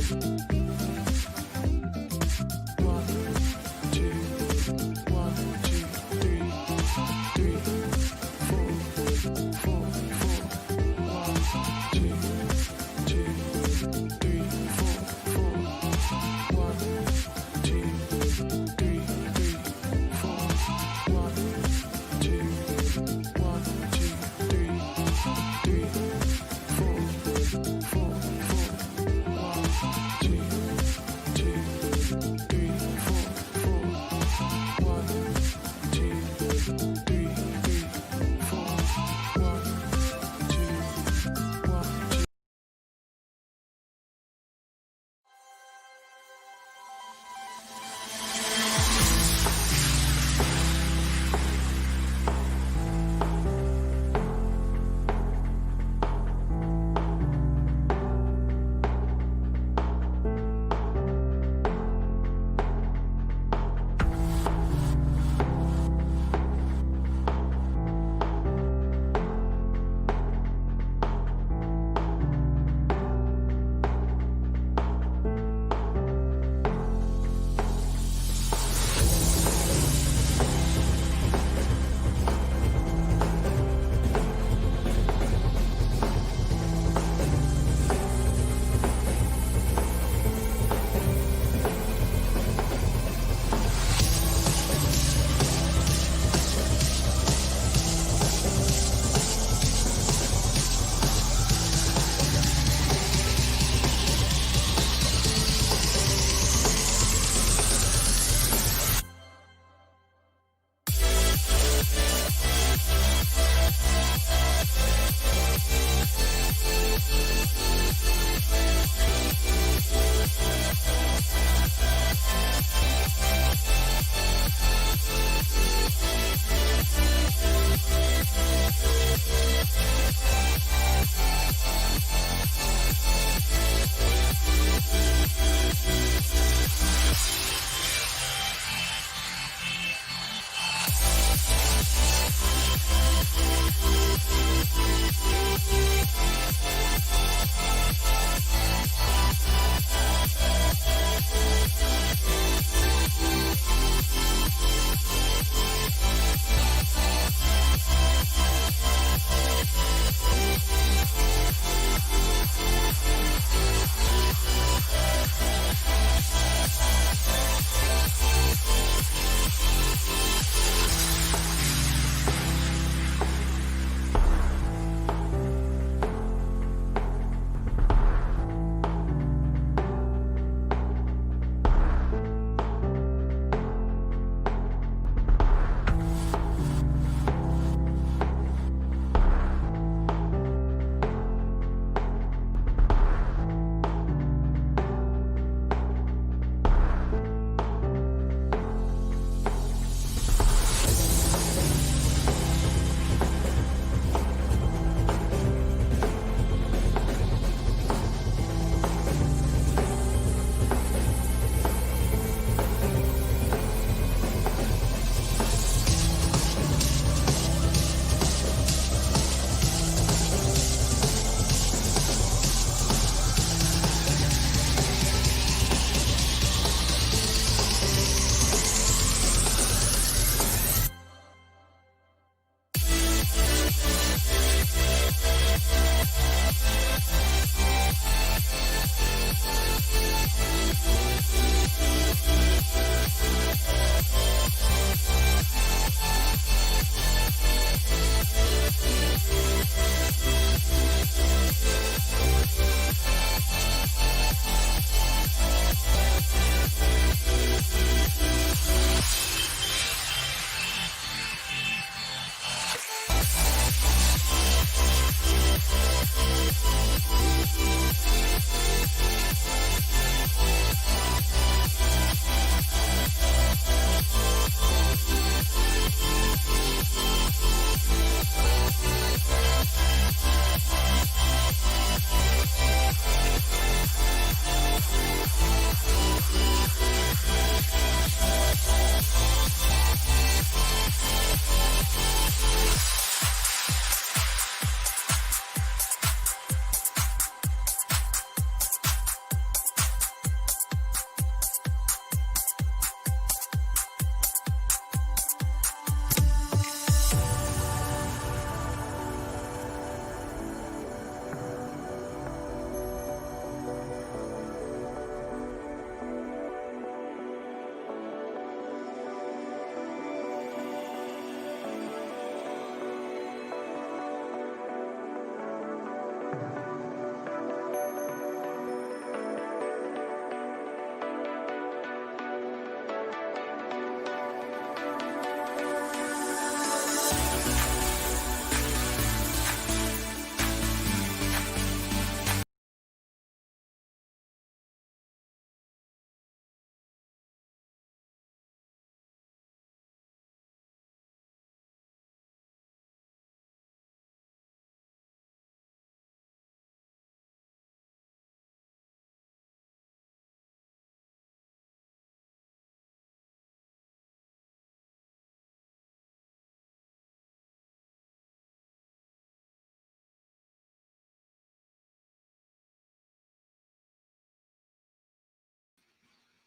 Two.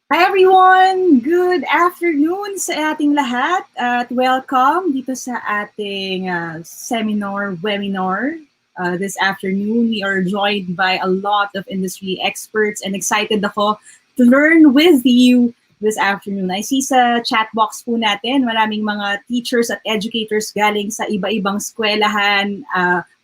Hi everyone! Good afternoon sa ating lahat at welcome dito sa ating webinar. This afternoon, we are joined by a lot of industry experts and excited ako to learn with you this afternoon. I see sa chat box po natin, maraming mga teachers at educators galing sa iba-ibang eskwelahan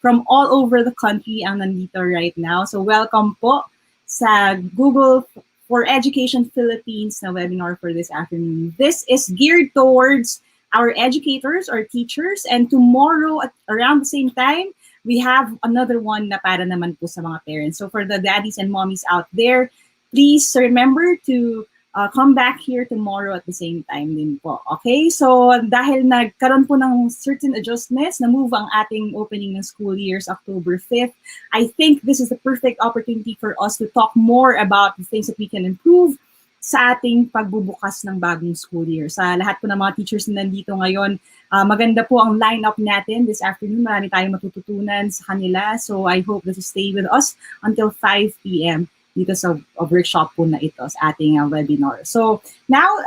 from all over the country ang nandito right now. So welcome po sa Google for Education Philippines na webinar for this afternoon. This is geared towards our educators, our teachers, and tomorrow at around the same time, we have another one na para naman po sa mga parents. So for the daddies and mommies out there, please remember to come back here tomorrow at the same time din po. Okay? So dahil nagkaroon po ng certain adjustments, na-move ang ating opening ng school years October 5th, I think this is the perfect opportunity for us to talk more about the things that we can improve sa ating pagbubukas ng bagong school year. Sa lahat po ng mga teachers na nandito ngayon, maganda po ang lineup natin this afternoon. Marami tayong matututunan sa kanila. So I hope that you stay with us until 5 p.m. dito sa workshop po na ito sa ating webinar. So now,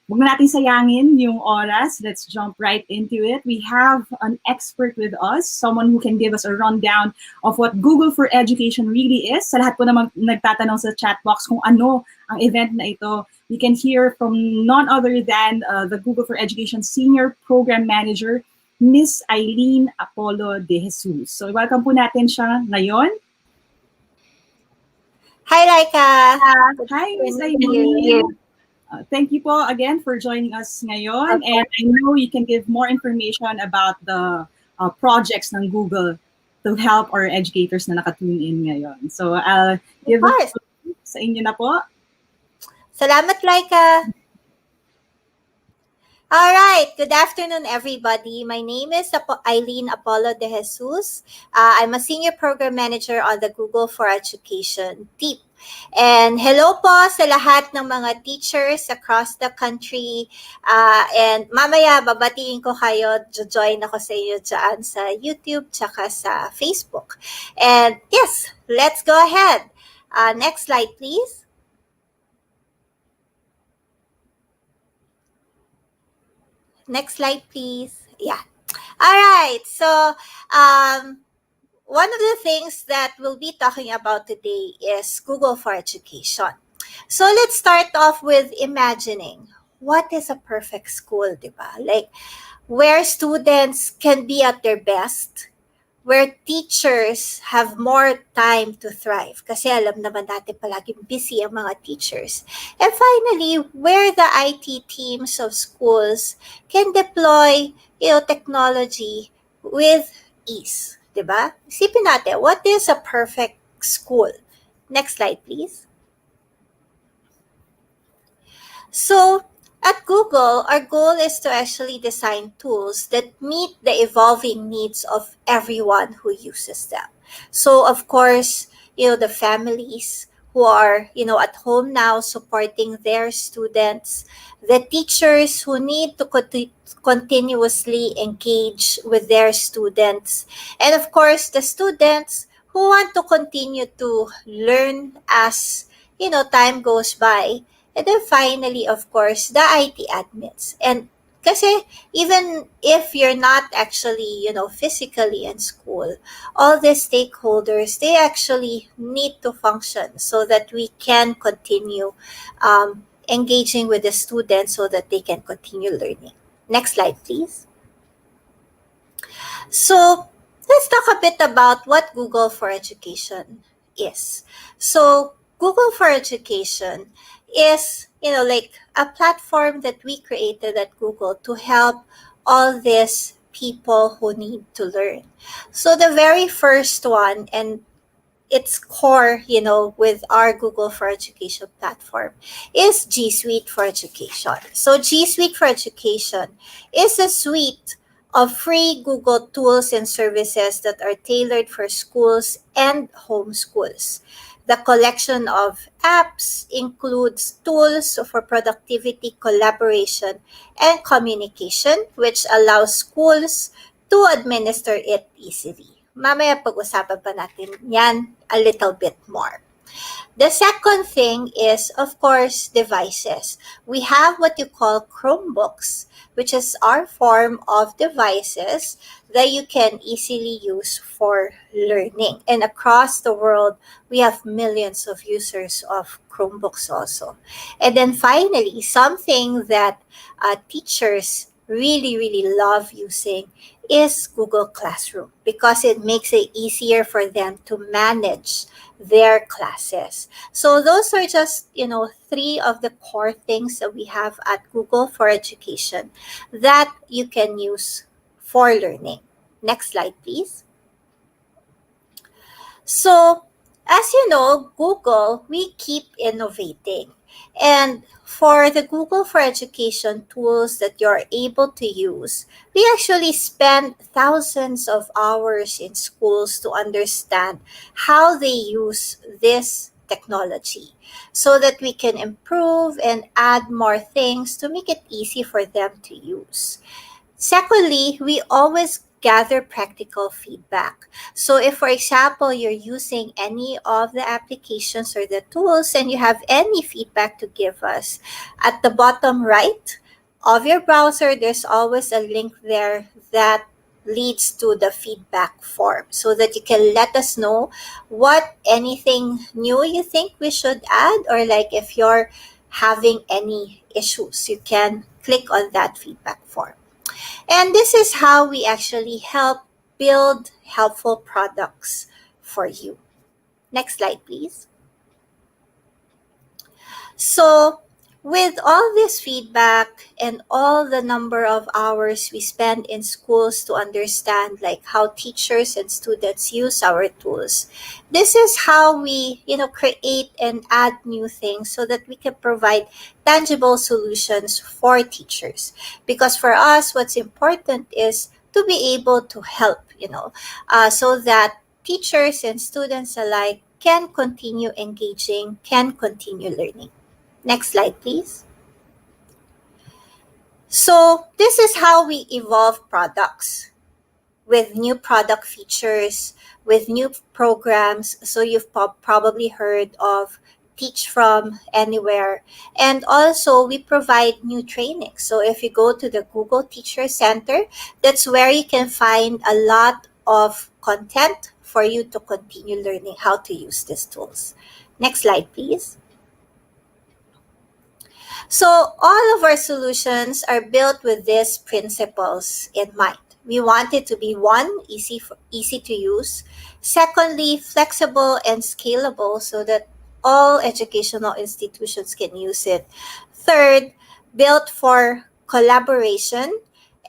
huwag na natin sayangin yung oras. Let's jump right into it. We have an expert with us, someone who can give us a rundown of what Google for Education really is. Sa lahat po naman nagtatanong sa chat box kung ano ang event na ito, we can hear from none other than the Google for Education Senior Program Manager, Miss Eileen Apollo de Jesus. So welcome po natin siya ngayon. Hi, Laika. Hi, Miss Eileen. Thank you po again for joining us ngayon. Okay. And I know you can give more information about the projects ng Google to help our educators na nakatune in ngayon. So I'll give it sa inyo na po. Salamat, Laika. All right. Good afternoon, everybody. My name is Eileen Apollo de Jesus. I'm a senior program manager on the Google for Education team. And hello po sa lahat ng mga teachers across the country. And mamaya, babatiin ko kayo. Join ako sa inyo dyan sa YouTube tsaka sa Facebook. And yes, let's go ahead. Next slide, please. Next slide, please. Yeah. All right. So, one of the things that we'll be talking about today is Google for Education. So, let's start off with imagining what is a perfect school, diba? Like, where students can be at their best, where teachers have more time to thrive. Kasi alam naman natin palaging busy ang mga teachers. And finally, where the IT teams of schools can deploy, technology with ease. Diba? Isipin natin, what is a perfect school? Next slide, please. So, at Google, our goal is to actually design tools that meet the evolving needs of everyone who uses them. So, of course, the families who are, at home now supporting their students, the teachers who need to continuously engage with their students, and of course, the students who want to continue to learn as, time goes by. And then finally, of course, the IT admins. And kasi even if you're not actually, physically in school, all the stakeholders, they actually need to function so that we can continue engaging with the students so that they can continue learning. Next slide, please. So let's talk a bit about what Google for Education is. So Google for Education is, like a platform that we created at Google to help all these people who need to learn. So the very first one, and its core, with our Google for Education platform, is GSuite for Education. So GSuite for Education is a suite of free Google tools and services that are tailored for schools and homeschools. The collection of apps includes tools for productivity, collaboration, and communication, which allows schools to administer it easily. Mamaya pag-usapan pa natin yan a little bit more. The second thing is, of course, devices. We have what you call Chromebooks, which is our form of devices that you can easily use for learning. And across the world, we have millions of users of Chromebooks also. And then finally, something that teachers really, really love using is Google Classroom because it makes it easier for them to manage their classes. So those are just, three of the core things that we have at Google for Education that you can use for learning. Next slide, please. So, as you know, Google, we keep innovating. And for the Google for Education tools that you're able to use, we actually spend thousands of hours in schools to understand how they use this technology so that we can improve and add more things to make it easy for them to use. Secondly, we always gather practical feedback. So, if, for example, you're using any of the applications or the tools and you have any feedback to give us, at the bottom right of your browser, there's always a link there that leads to the feedback form so that you can let us know what anything new you think we should add, or like if you're having any issues, you can click on that feedback form. And this is how we actually help build helpful products for you. Next slide, please. So, with all this feedback and all the number of hours we spend in schools to understand like how teachers and students use our tools, this is how we, create and add new things so that we can provide tangible solutions for teachers. Because for us, what's important is to be able to help, so that teachers and students alike can continue engaging, can continue learning. Next slide, please. So, this is how we evolve products with new product features, with new programs. So, you've probably heard of Teach from Anywhere. And also, we provide new training. So, if you go to the Google Teacher Center, that's where you can find a lot of content for you to continue learning how to use these tools. Next slide, please. So all of our solutions are built with these principles in mind. We want it to be one, easy to use. Secondly, flexible and scalable so that all educational institutions can use it. Third, built for collaboration.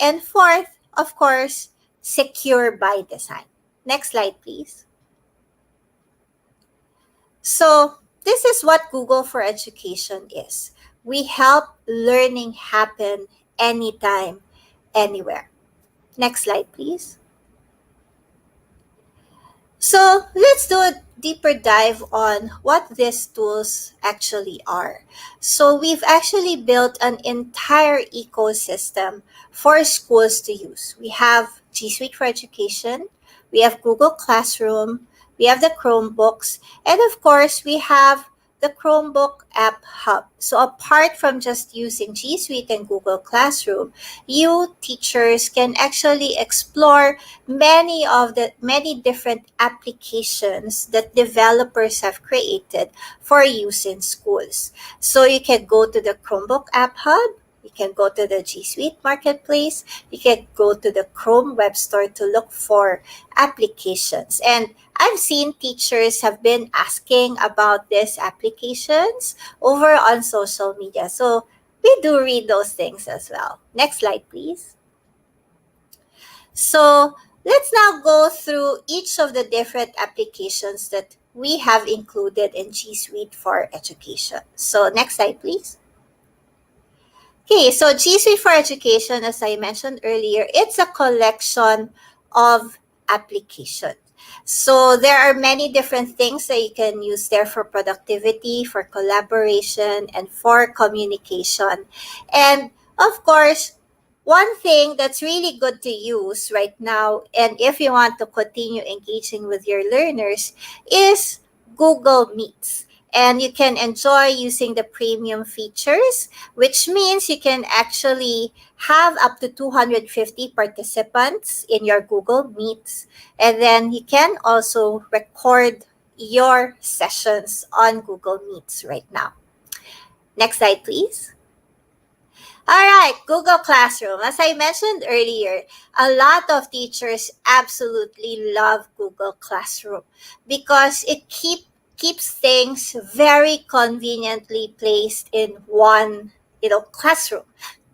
And fourth, of course, secure by design. Next slide, please. So, this is what Google for Education is. We help learning happen anytime, anywhere. Next slide, please. So, let's do a deeper dive on what these tools actually are. So, we've actually built an entire ecosystem for schools to use. We have GSuite for Education, we have Google Classroom, we have the Chromebooks, and of course, we have the Chromebook App Hub. So, apart from just using G Suite and Google Classroom, you teachers can actually explore many different applications that developers have created for use in schools. So, you can go to the Chromebook App Hub. You can go to the G Suite Marketplace. You can go to the Chrome Web Store to look for applications. And I've seen teachers have been asking about these applications over on social media. So we do read those things as well. Next slide, please. So let's now go through each of the different applications that we have included in G Suite for Education. So next slide, please. Okay, so G Suite for Education, as I mentioned earlier, it's a collection of applications. So there are many different things that you can use there for productivity, for collaboration, and for communication. And of course, one thing that's really good to use right now, and if you want to continue engaging with your learners, is Google Meets. And you can enjoy using the premium features, which means you can actually have up to 250 participants in your Google Meets. And then you can also record your sessions on Google Meets right now. Next slide, please. All right, Google Classroom. As I mentioned earlier, a lot of teachers absolutely love Google Classroom because it keeps things very conveniently placed in one, classroom.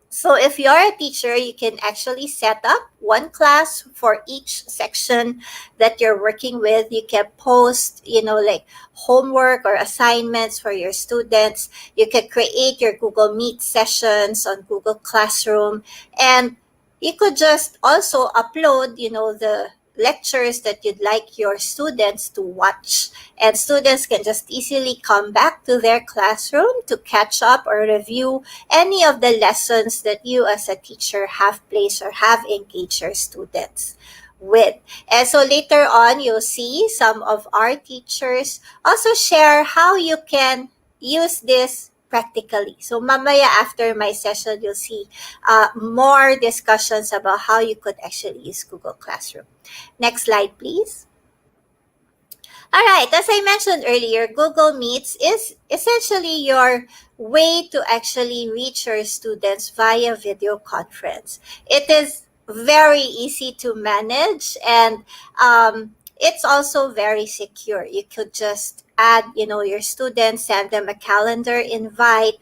So if you're a teacher, you can actually set up one class for each section that you're working with. You can post, like homework or assignments for your students. You can create your Google Meet sessions on Google Classroom. And you could just also upload, the lectures that you'd like your students to watch. And students can just easily come back to their classroom to catch up or review any of the lessons that you as a teacher have placed or have engaged your students with. And so later on, you'll see some of our teachers also share how you can use this practically. So mamaya after my session, you'll see more discussions about how you could actually use Google Classroom. Next slide, please. All right, as I mentioned earlier, Google Meets is essentially your way to actually reach your students via video conference. It is very easy to manage, and it's also very secure. You could just add, your students, send them a calendar invite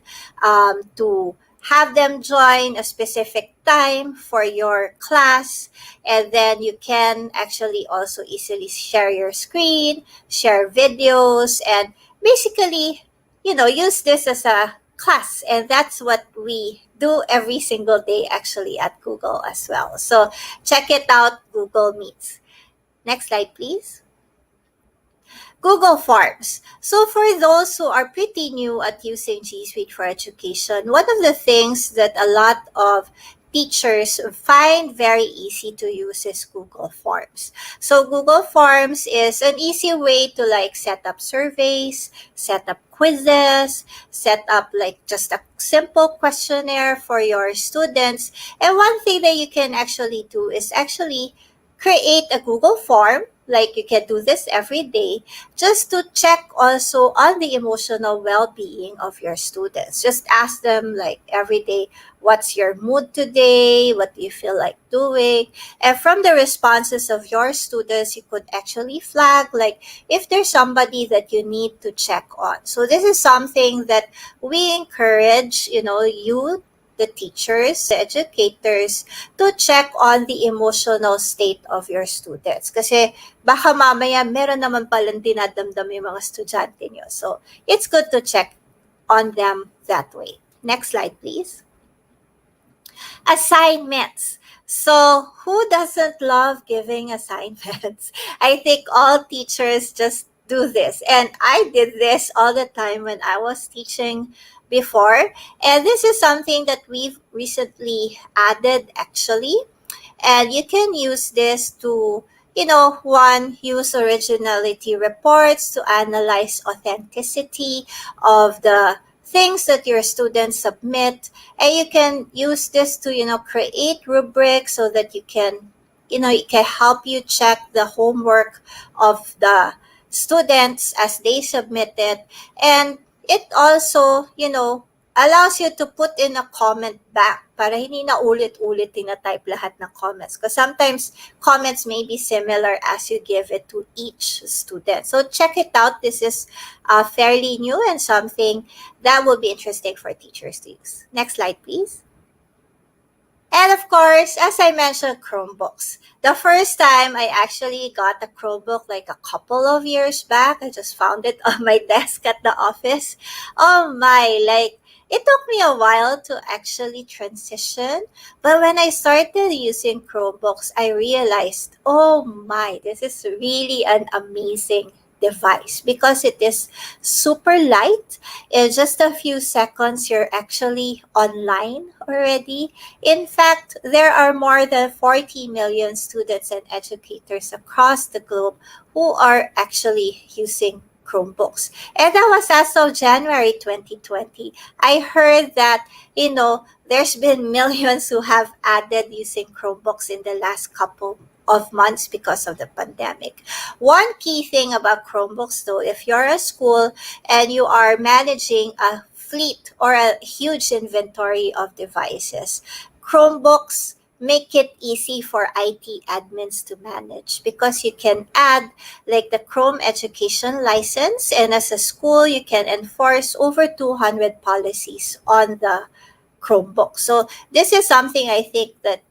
to have them join a specific time for your class, and then you can actually also easily share your screen, share videos, and basically, use this as a class. And that's what we do every single day actually at Google as well. So check it out, Google Meets. Next slide, please. Google Forms. So for those who are pretty new at using G Suite for Education, one of the things that a lot of teachers find very easy to use is Google Forms. So Google Forms is an easy way to like set up surveys, set up quizzes, set up like just a simple questionnaire for your students. And one thing that you can actually do is actually create a Google form. Like you can do this every day just to check also on the emotional well-being of your students. Just ask them like every day, what's your mood today? What do you feel like doing? And from the responses of your students, you could actually flag like if there's somebody that you need to check on. So this is something that we encourage, you, the teachers, the educators, to check on the emotional state of your students. Kasi baka mamaya meron naman palang dinadamdam yung mga estudyante nyo. So it's good to check on them that way. Next slide, please. Assignments. So who doesn't love giving assignments? I think all teachers just do this. And I did this all the time when I was teaching before. And this is something that we've recently added actually. And you can use this to, one, use originality reports to analyze authenticity of the things that your students submit. And you can use this to, create rubrics so that you can, it can help you check the homework of the students as they submit it. And it also, allows you to put in a comment back para hindi na ulit-ulit tina-type lahat ng comments. Because sometimes comments may be similar as you give it to each student. So check it out. This is fairly new and something that will be interesting for teachers to use. Next slide, please. And of course, as I mentioned, Chromebooks. The first time I actually got a Chromebook like a couple of years back, I just found it on my desk at the office. Oh my, like it took me a while to actually transition. But when I started using Chromebooks, I realized, oh my, this is really an amazing device because it is super light. In just a few seconds, you're actually online already. In fact, there are more than 40 million students and educators across the globe who are actually using Chromebooks. And that was as of January 2020. I heard that, there's been millions who have added using Chromebooks in the last couple of months because of the pandemic. One key thing about Chromebooks, though, if you're a school and you are managing a fleet or a huge inventory of devices, Chromebooks make it easy for IT admins to manage because you can add like the Chrome education license, and as a school you can enforce over 200 policies on the Chromebook. So this is something I think that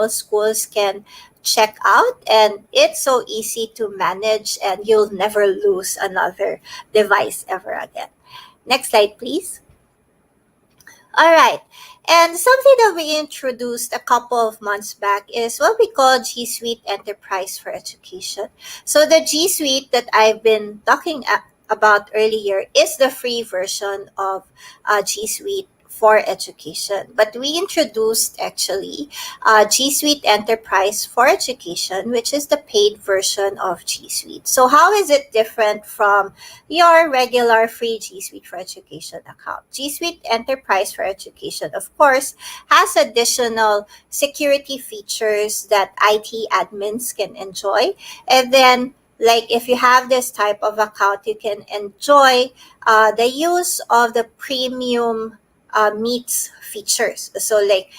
schools can check out, and it's so easy to manage and you'll never lose another device ever again. Next slide, please. All right. And something that we introduced a couple of months back is what we call GSuite Enterprise for Education. So the GSuite that I've been talking about earlier is the free version of GSuite for education. But we introduced actually G Suite Enterprise for Education, which is the paid version of G Suite. So how is it different from your regular free G Suite for Education account? G Suite Enterprise for Education, of course, has additional security features that IT admins can enjoy. And then like if you have this type of account, you can enjoy the use of the premium Meets features. So like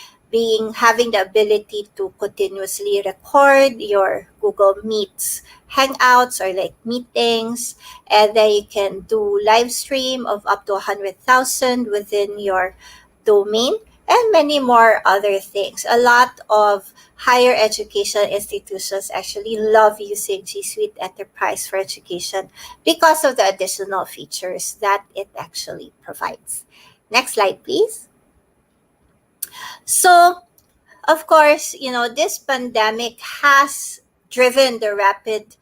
having the ability to continuously record your Google Meets hangouts or like meetings, and then you can do live stream of up to 100,000 within your domain, and many more other things. A lot of higher education institutions actually love using G Suite Enterprise for Education because of the additional features that it actually provides. Next slide, please. So, of course, this pandemic has driven the rapid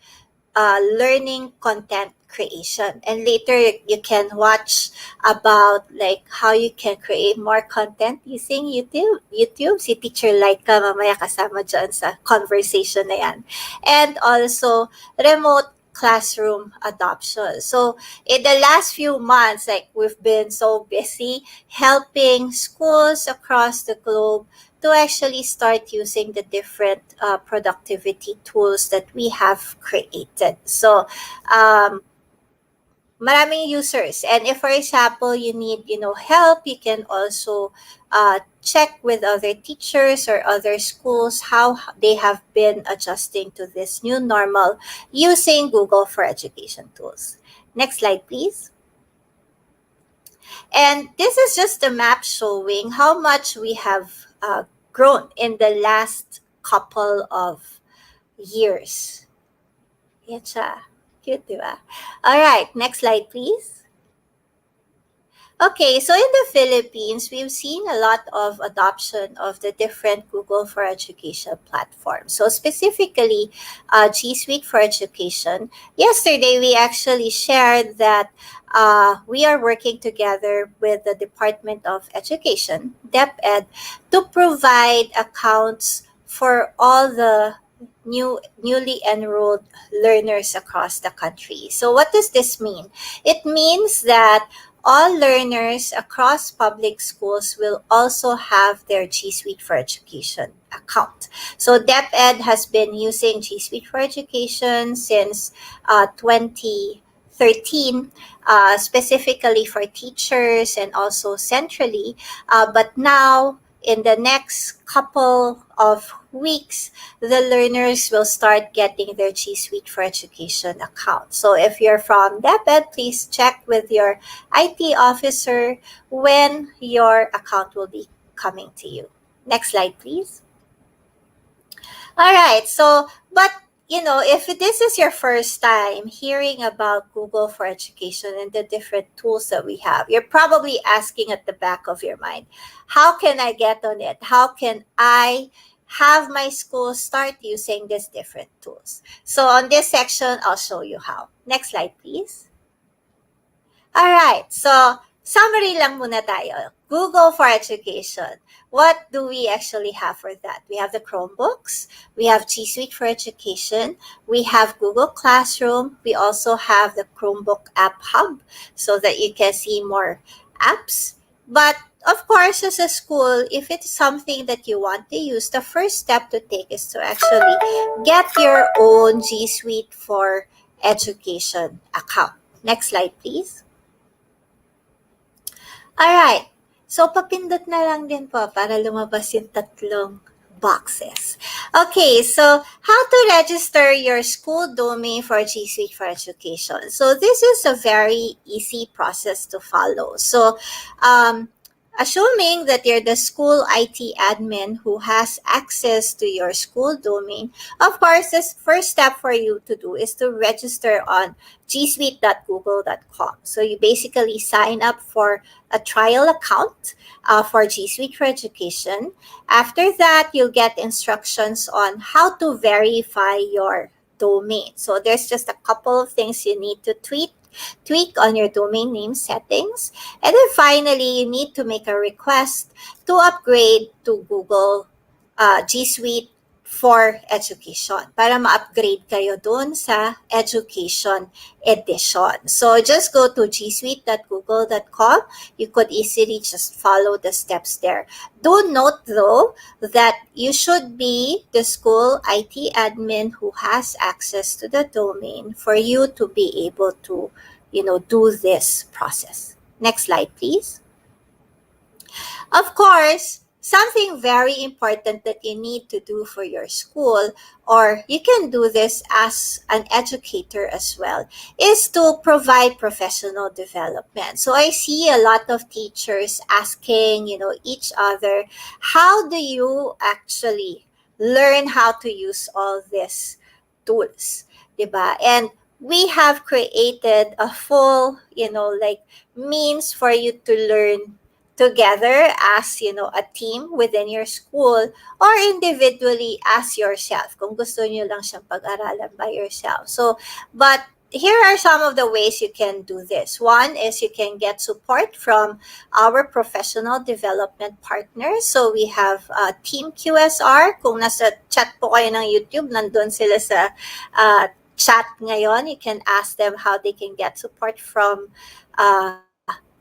learning content creation, and later you can watch about like how you can create more content using YouTube. Si Teacher Laika mamaya kasama dyan sa conversation na yan. And also remote classroom adoption. So in the last few months, like we've been so busy helping schools across the globe to actually start using the different productivity tools that we have created. So, maraming users. And if, for example, you need, help, you can also check with other teachers or other schools how they have been adjusting to this new normal using Google for Education tools. Next slide, please. And this is just a map showing how much we have grown in the last couple of years. Yan siya. Cute, di ba? All right, next slide, please. Okay, so in the Philippines, we've seen a lot of adoption of the different Google for Education platforms. So specifically, G Suite for Education. Yesterday, we actually shared that we are working together with the Department of Education, DepEd, to provide accounts for all the newly enrolled learners across the country. So what does this mean? It means that all learners across public schools will also have their G Suite for Education account. So DepEd has been using G Suite for Education since 2013, specifically for teachers and also centrally. But now, in the next couple of weeks, the learners will start getting their G Suite for Education account. So if you're from DepEd, please check with your IT officer when your account will be coming to you. Next slide, please. All right. So, but if this is your first time hearing about Google for Education and the different tools that we have, you're probably asking at the back of your mind, how can I get on it? How can I have my school start using these different tools? So on this section, I'll show you how. Next slide, please. All right. So summary lang muna tayo. Google for Education. What do we actually have for that? We have the Chromebooks, we have GSuite for Education, we have Google Classroom, we also have the Chromebook App Hub so that you can see more apps. But of course, as a school, if it's something that you want to use, the first step to take is to actually get your own G Suite for Education account. Next slide, please. Alright. So, papindot na lang din po para lumabas yung tatlong boxes. Okay, so how to register your school domain for G Suite for Education. So, this is a very easy process to follow. So, assuming that you're the school IT admin who has access to your school domain, of course, this first step for you to do is to register on gsuite.google.com. So you basically sign up for a trial account for G Suite for Education. After that, you'll get instructions on how to verify your domain. So there's just a couple of things you need to tweak on your domain name settings. And then finally, you need to make a request to upgrade to Google G Suite for Education para ma-upgrade kayo dun sa Education Edition. So just go to gsuite.google.com. You could easily just follow the steps there. Do note though that you should be the school IT admin who has access to the domain for you to be able to, do this process. Next slide, please. Of course, something very important that you need to do for your school, or you can do this as an educator as well, is to provide professional development. So I see a lot of teachers asking, each other, how do you actually learn how to use all these tools, diba? And we have created a full, means for you to learn together as a team within your school or individually as yourself kung gusto niyo lang siyang pag-aralan by yourself. So but here are some of the ways you can do this. One is you can get support from our professional development partners. So we have Team QSR. Kung nasa chat po kayo ng YouTube, nandun sila sa chat ngayon. You can ask them how they can get support from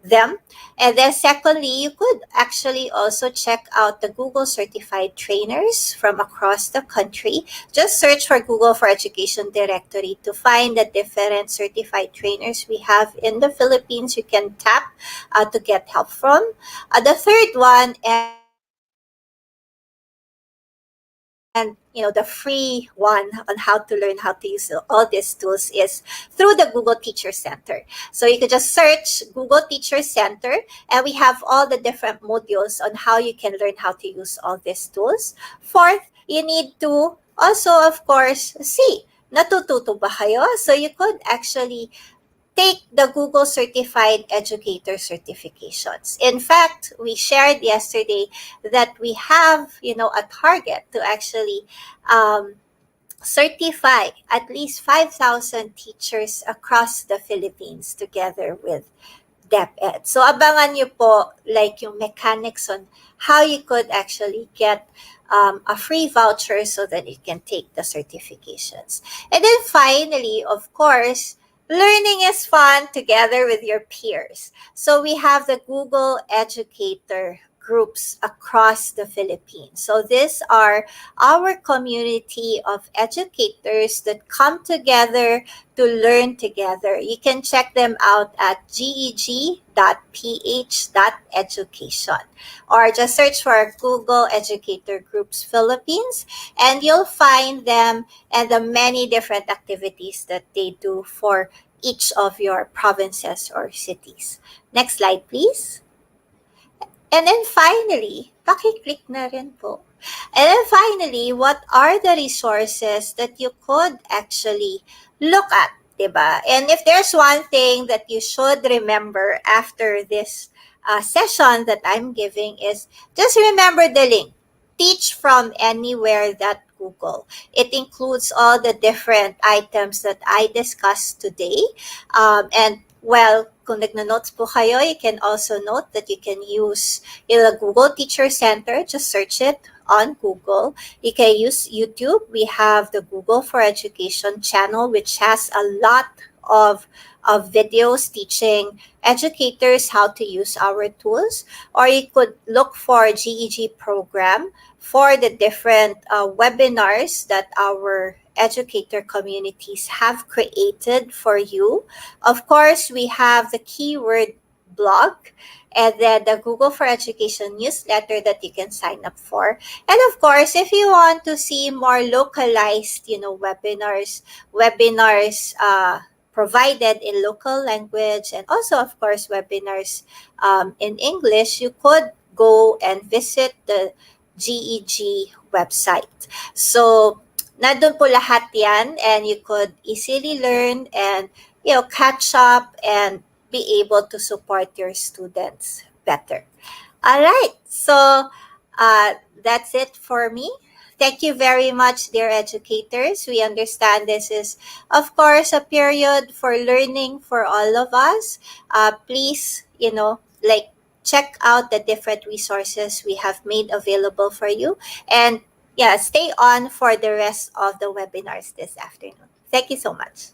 them. And then secondly, you could actually also check out the Google certified trainers from across the country. Just search for Google for Education directory to find the different certified trainers we have in the Philippines you can tap to get help from. The third one, and the free one on how to learn how to use all these tools is through the Google Teacher Center. So you could just search Google Teacher Center and we have all the different modules on how you can learn how to use all these tools. Fourth, you need to also, of course, see, natututo ba kayo? So you could actually take the Google Certified Educator certifications. In fact, we shared yesterday that we have, a target to actually certify at least 5,000 teachers across the Philippines together with DepEd. So abangan nyo po like yung mechanics on how you could actually get a free voucher so that you can take the certifications. And then finally, of course, learning is fun together with your peers. So we have the Google Educator groups across the Philippines. So these are our community of educators that come together to learn together. You can check them out at geg.ph.education or just search for Google Educator Groups Philippines and you'll find them and the many different activities that they do for each of your provinces or cities. Next slide, please. And then finally, paki-click na rin po. And then finally, what are the resources that you could actually look at, diba? And if there's one thing that you should remember after this session that I'm giving is just remember the link. Teach from anywhere that Google. It includes all the different items that I discussed today. And Well, kung nagna-notes po kayo, you can also note that you can use the Google Teacher Center. Just search it on Google. You can use YouTube. We have the Google for Education channel, which has a lot of videos teaching educators how to use our tools. Or you could look for GEG program for the different webinars that our educator communities have created for you. Of course, we have the keyword blog and then the Google for Education newsletter that you can sign up for. And of course, if you want to see more localized, webinars provided in local language, and also, of course, webinars in English, you could go and visit the GEG website. So, nandun po lahat yan, and you could easily learn and catch up and be able to support your students better. All right. So that's it for me. Thank you very much, dear educators. We understand this is, of course, a period for learning for all of us. Please, check out the different resources we have made available for you. And yeah, stay on for the rest of the webinars this afternoon. Thank you so much.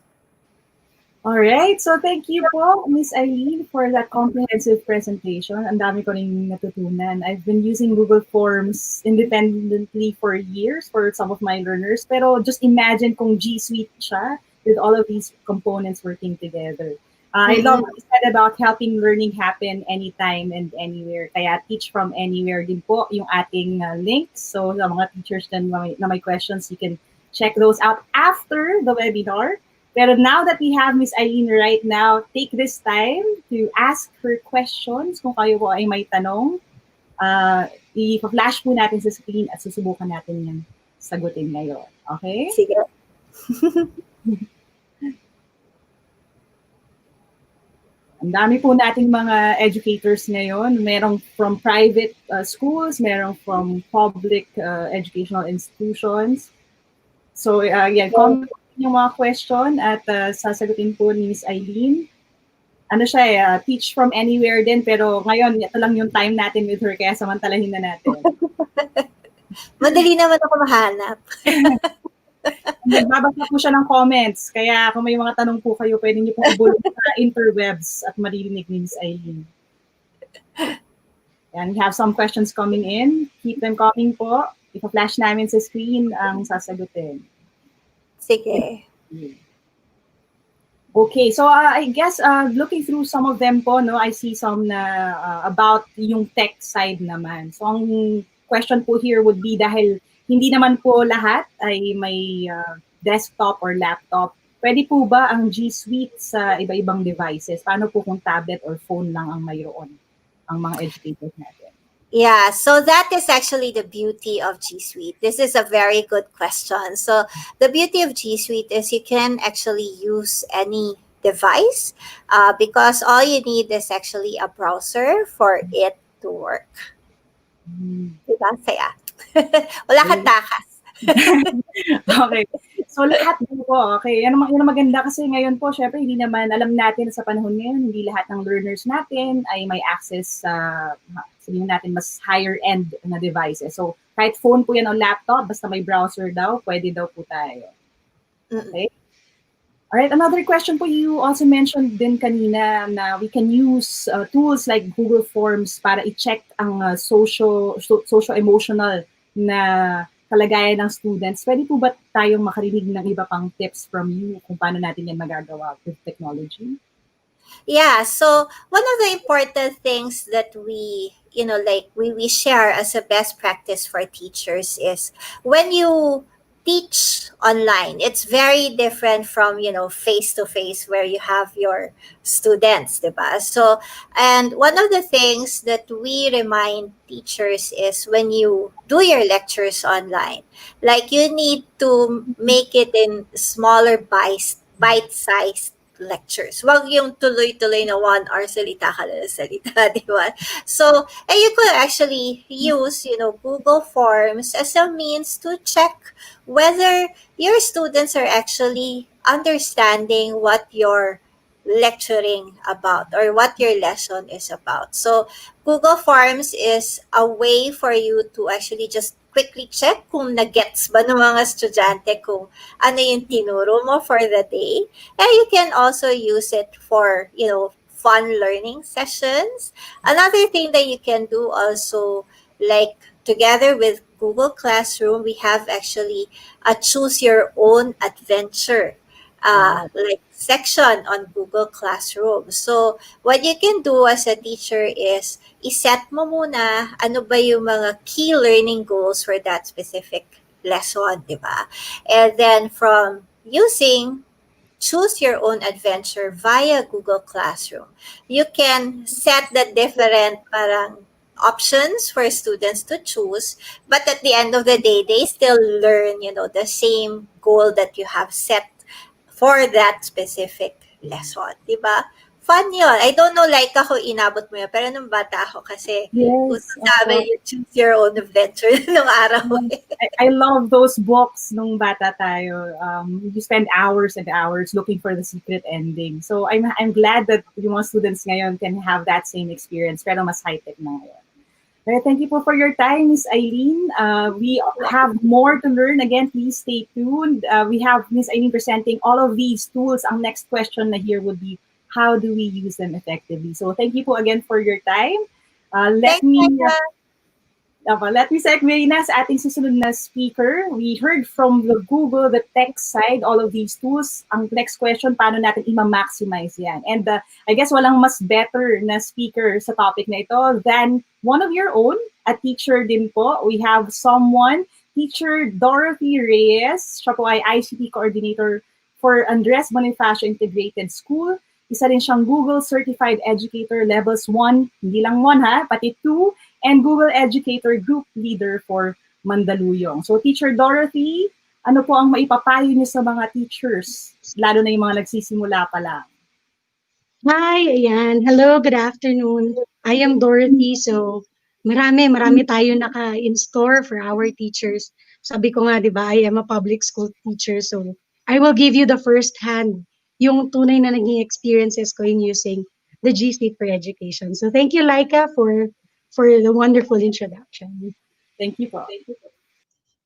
All right. So thank you po, Miss Eileen, for that comprehensive presentation. Ang dami ko rin natutunan. I've been using Google Forms independently for years for some of my learners. Pero just imagine kung GSuite siya with all of these components working together. I love what you said about helping learning happen anytime and anywhere. Kaya teach from anywhere din po yung ating links. So sa mga teachers na may questions, you can check those out after the webinar. Pero now that we have Miss Eileen right now, take this time to ask her questions. Kung kayo po ay may tanong, i-flash po natin sa screen at susubukan natin yan sagutin ngayon. Okay? Sige. Ang dami po nating mga educators ngayon. Merong from private schools, merong from public educational institutions. So, comment yung mga question at sasagutin po ni Miss Eileen. Ano siya teach from anywhere din, pero ngayon, ito lang yung time natin with her, kaya samantalahin na natin. Madali naman ako mahanap. Nagbabasa po siya ng comments, kaya kung may mga tanong po kayo, pwede niyo pong ibulong sa interwebs at maririnig ni Miss Eileen. And we have some questions coming in. Keep them coming po. Ipa-flash namin sa screen ang sasagutin. Sige. Okay, so I guess looking through some of them po, no, I see some na about yung tech side naman. So ang question po here would be dahil hindi naman po lahat ay may desktop or laptop. Pwede po ba ang GSuite sa iba-ibang devices? Paano po kung tablet or phone lang ang mayroon ang mga educators natin? Yeah, so that is actually the beauty of GSuite. This is a very good question. So the beauty of GSuite is you can actually use any device because all you need is actually a browser for it to work. Diba? Saya. Wala kang takas. Okay. So lahat po, okay. Yan ang maganda kasi ngayon po, syempre hindi naman alam natin sa panahon ngayon, hindi lahat ng learners natin ay may access sa sabihin natin mas higher end na devices. So kahit phone po yan o laptop, basta may browser daw, pwede daw po tayo. Okay? Alright, another question po, you also mentioned din kanina na we can use tools like Google Forms para i-check ang socio-emotional na kalagayan ng students. Pwede po ba tayong makarinig ng iba pang tips from you kung paano natin yan magagawa with technology? Yeah, so one of the important things that we share as a best practice for teachers is when you teach online, it's very different from, face to face where you have your students, diba? So, and one of the things that we remind teachers is when you do your lectures online, like you need to make it in smaller bite-sized lectures. Wag yung tuloy-tuloy na 1 hour salita ka na salita, di ba? So, and you could actually use, Google Forms as a means to check whether your students are actually understanding what your lecturing about or what your lesson is about. So Google Forms is a way for you to actually just quickly check kung nagets ba ng mga estudyante kung ano yung tinuro mo for the day. And you can also use it for, fun learning sessions. Another thing that you can do also, like together with Google Classroom, we have actually a choose your own adventure Wow. like section on Google Classroom. So, what you can do as a teacher is iset mo muna ano ba yung mga key learning goals for that specific lesson, di ba? And then from using choose your own adventure via Google Classroom, you can set the different parang options for students to choose, but at the end of the day they still learn, the same goal that you have set for that specific lesson, 'di ba? Fun 'yun. I don't know, like ako inabot mo 'yun, pero nung bata ako kasi uso Yes, sa amin opo. yung choose your own adventure nung araw Yes. eh. I love those books nung bata tayo. You spend hours and hours looking for the secret ending. So I'm glad that yung mga students ngayon can have that same experience, pero mas high-tech na ngayon. Well, thank you po for your time, Miss Eileen. We have more to learn. Again, please stay tuned. We have Miss Eileen presenting all of these tools. Ang next question na here would be, how do we use them effectively? So thank you po again for your time. Let Thanks, me Micah. Let me segue na sa ating susunod na speaker. We heard from the Google, the tech side, all of these tools. Ang next question, paano natin i-maximize yan? And I guess walang mas better na speaker sa topic na ito than one of your own, a teacher din po. We have someone, Teacher Dorothy Reyes. Siya po ay ICT Coordinator for Andres Bonifacio Integrated School. Isa rin siyang Google Certified Educator Levels 1, hindi lang 1 ha, pati 2, and Google Educator Group Leader for Mandaluyong. So Teacher Dorothy, ano po ang maipapayo niyo sa mga teachers, lalo na yung mga nagsisimula pa lang? Hi, ayan. Hello, good afternoon. I am Dorothy. So, marami tayo naka-in store for our teachers. Sabi ko nga, di ba, I am a public school teacher. So, I will give you the first hand, yung tunay na naging experiences ko in using the GSuite for education. So, thank you, Laika, for the wonderful introduction. Thank you po.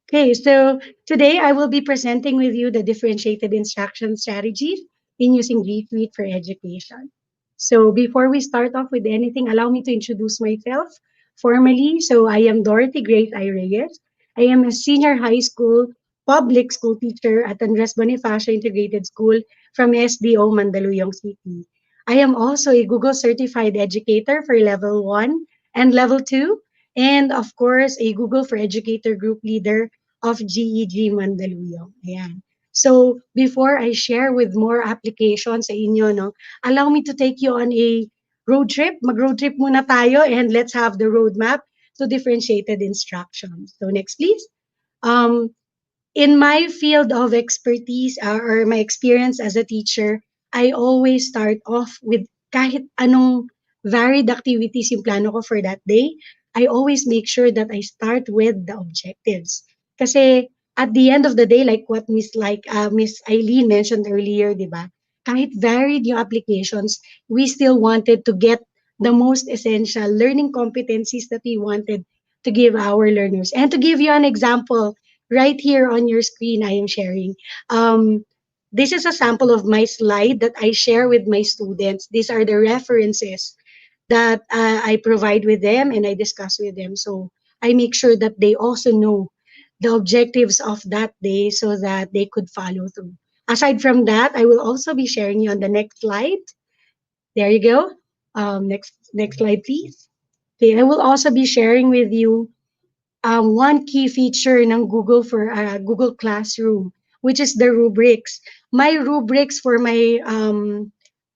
Okay, so today I will be presenting with you the differentiated instruction strategies in using GSuite for education. So before we start off with anything, allow me to introduce myself formally. So I am Dorothy Grace I. Reyes. I am a senior high school public school teacher at Andres Bonifacio Integrated School from SDO Mandaluyong City. I am also a Google certified educator for level 1 and level 2, and of course a Google for Educator group leader of GEG Mandaluyong. Ayan. So, before I share with more applications sa inyo, no, allow me to take you on a road trip. Mag-road trip muna tayo and let's have the roadmap to differentiated instruction. So, next please. Um, in my field of expertise or my experience as a teacher, I always start off with kahit anong varied activities yung plano ko for that day. I always make sure that I start with the objectives. Kasi at the end of the day, like what Miss Eileen mentioned earlier, di ba? Kahit varied yung applications, we still wanted to get the most essential learning competencies that we wanted to give our learners. And to give you an example, right here on your screen I am sharing. This is a sample of my slide that I share with my students. These are the references that I provide with them and I discuss with them. So I make sure that they also know the objectives of that day so that they could follow through. Aside from that, I will also be sharing you on the next slide. There you go. Next slide, please. Okay, I will also be sharing with you one key feature ng Google for Google Classroom, which is the rubrics. My rubrics for my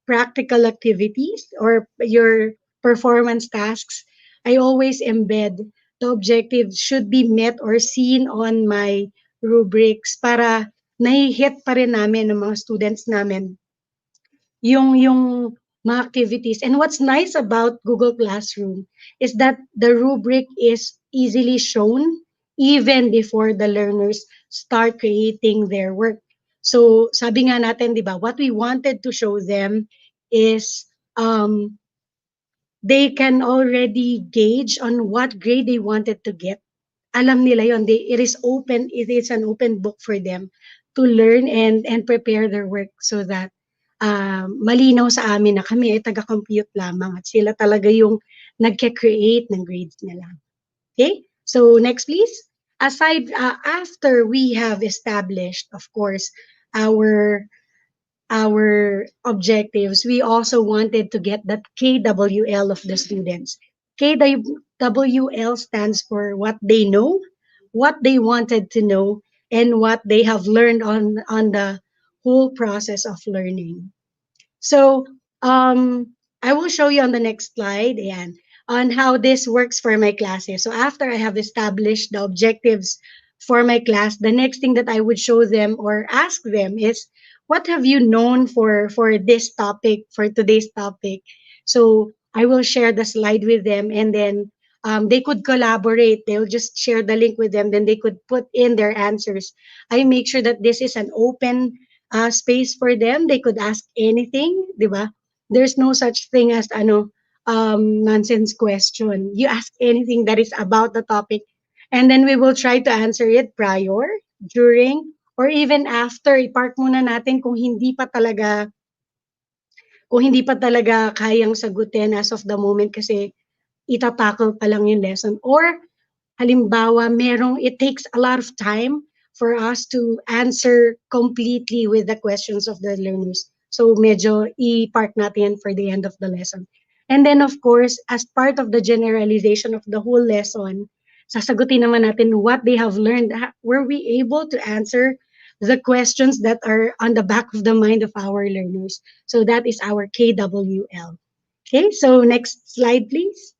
practical activities or your performance tasks, I always embed the objectives should be met or seen on my rubrics para nahi-hit pa rin namin ng mga students namin yung mga activities. And what's nice about Google Classroom is that the rubric is easily shown even before the learners start creating their work. So, sabi nga natin, di ba, what we wanted to show them is they can already gauge on what grade they wanted to get. Alam nila yon. It is open. It is an open book for them to learn and prepare their work so that malinaw sa amin na kami ay taga-compute lamang at sila talaga yung nagke-create ng grades nila. Okay? So next please. After we have established, of course, our our objectives, we also wanted to get that KWL of the students. KWL stands for what they know, what they wanted to know, and what they have learned on the whole process of learning. So I will show you on the next slide, and on how this works for my classes. So after I have established the objectives for my class, the next thing that I would show them or ask them is, what have you known for this topic, for today's topic? So I will share the slide with them, and then they could collaborate. They'll just share the link with them, then they could put in their answers. I make sure that this is an open space for them. They could ask anything, di ba? There's no such thing as nonsense question. You ask anything that is about the topic, and then we will try to answer it prior, during, or even after. I-park muna natin kung hindi pa talaga kayang sagutin as of the moment kasi itatakal pa lang yung lesson. Or halimbawa, it takes a lot of time for us to answer completely with the questions of the learners. So medyo i-park natin for the end of the lesson. And then of course, as part of the generalization of the whole lesson, sasagutin naman natin what they have learned. Were we able to answer the questions that are on the back of the mind of our learners? So that is our KWL. Okay, so next slide, please.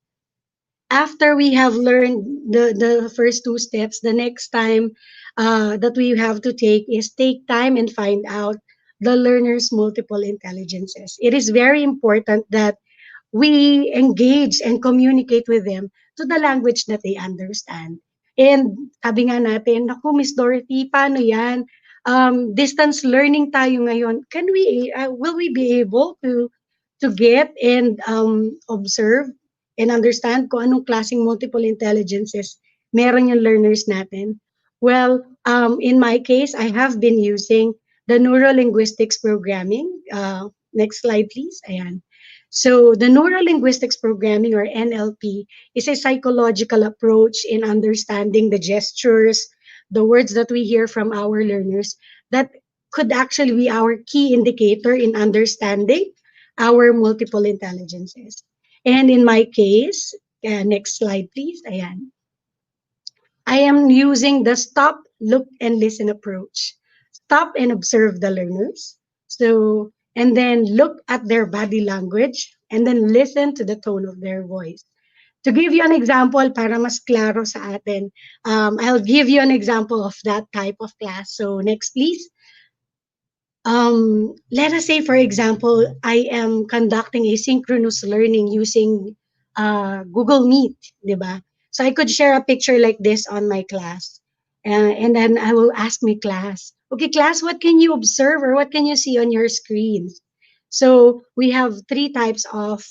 After we have learned the first two steps, the next time that we have to take is take time and find out the learner's multiple intelligences. It is very important that we engage and communicate with them to the language that they understand. And sabi nga natin, naku, Miss Dorothy, paano yan? Distance learning tayo ngayon. Will we be able to get and observe and understand kung anong klaseng multiple intelligences meron yung learners natin? Well, in my case, I have been using the Neuro-Linguistics Programming. Next slide, please. Ayan. So the Neuro-Linguistics Programming, or NLP, is a psychological approach in understanding the gestures, the words that we hear from our learners that could actually be our key indicator in understanding our multiple intelligences. And in my case, next slide please, ayan. I am using the stop, look, and listen approach. Stop and observe the learners. So, and then look at their body language, and then listen to the tone of their voice. To give you an example, para mas klaro sa atin, I'll give you an example of that type of class. So next, please. Let us say, for example, I am conducting asynchronous learning using Google Meet, di ba? So I could share a picture like this on my class. And then I will ask my class, okay, class, what can you observe or what can you see on your screens? So we have three types of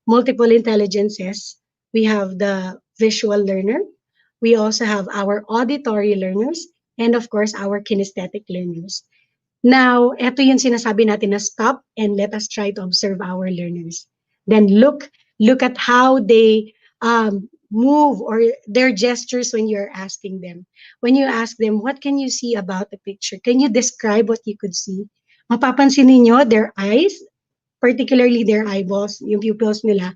multiple intelligences. We have the visual learner. We also have our auditory learners. And of course, our kinesthetic learners. Now, eto yung sinasabi natin na stop and let us try to observe our learners. Then look at how they move or their gestures when you're asking them. When you ask them, what can you see about the picture? Can you describe what you could see? Mapapansin ninyo, their eyes, particularly their eyeballs, yung pupils nila,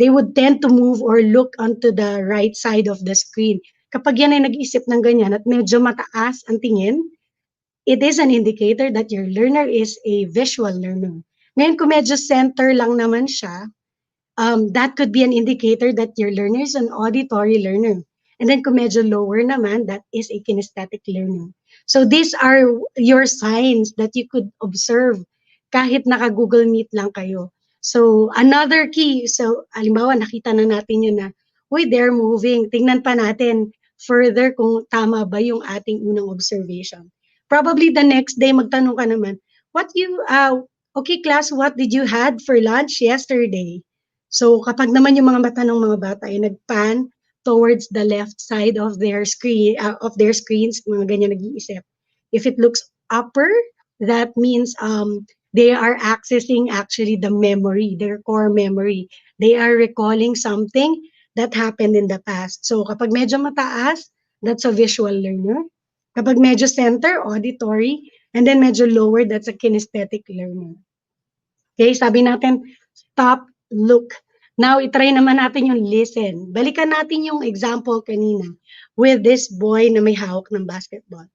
they would tend to move or look onto the right side of the screen. Kapag yan ay nag-isip ng ganyan at medyo mataas ang tingin, it is an indicator that your learner is a visual learner. Ngayon, kung medyo center lang naman siya, that could be an indicator that your learner is an auditory learner. And then kung medyo lower naman, that is a kinesthetic learner. So these are your signs that you could observe kahit naka-Google Meet lang kayo. So another key, so halimbawa nakita na natin yun na, uy, they're moving. Tingnan pa natin further kung tama ba yung ating unang observation. Probably the next day magtanong ka naman, okay class, what did you had for lunch yesterday? So kapag naman yung mga mata ng mga bata ay nagpan towards the left side of their screens, mga ganyan nag-iisip. If it looks upper, that means they are accessing actually the memory, their core memory. They are recalling something that happened in the past. So kapag medyo mataas, that's a visual learner. Kapag medyo center, auditory, and then medyo lower, that's a kinesthetic learner. Okay, sabi natin, stop, look. Now, itry naman natin yung listen. Balikan natin yung example kanina with this boy na may hawak ng basketball.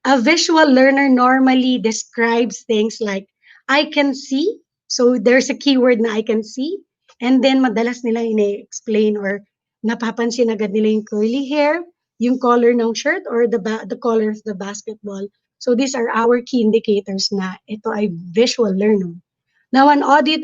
A visual learner normally describes things like, I can see. So, there's a keyword na I can see. And then, madalas nila ine-explain or napapansin agad nila yung curly hair, yung color ng shirt, or the color of the basketball. So, these are our key indicators na ito ay visual learner. Now, an audit,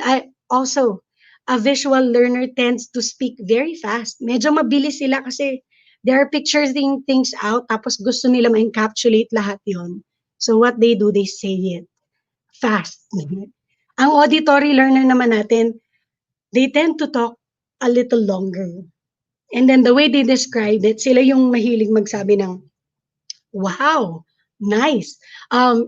also, a visual learner tends to speak very fast. Medyo mabilis sila kasi they are picturing things out tapos gusto nila ma-encapsulate lahat yon. So what they do, they say it fast. Ang auditory learner naman natin, they tend to talk a little longer. And then the way they describe it, sila yung mahilig magsabi ng, wow, nice.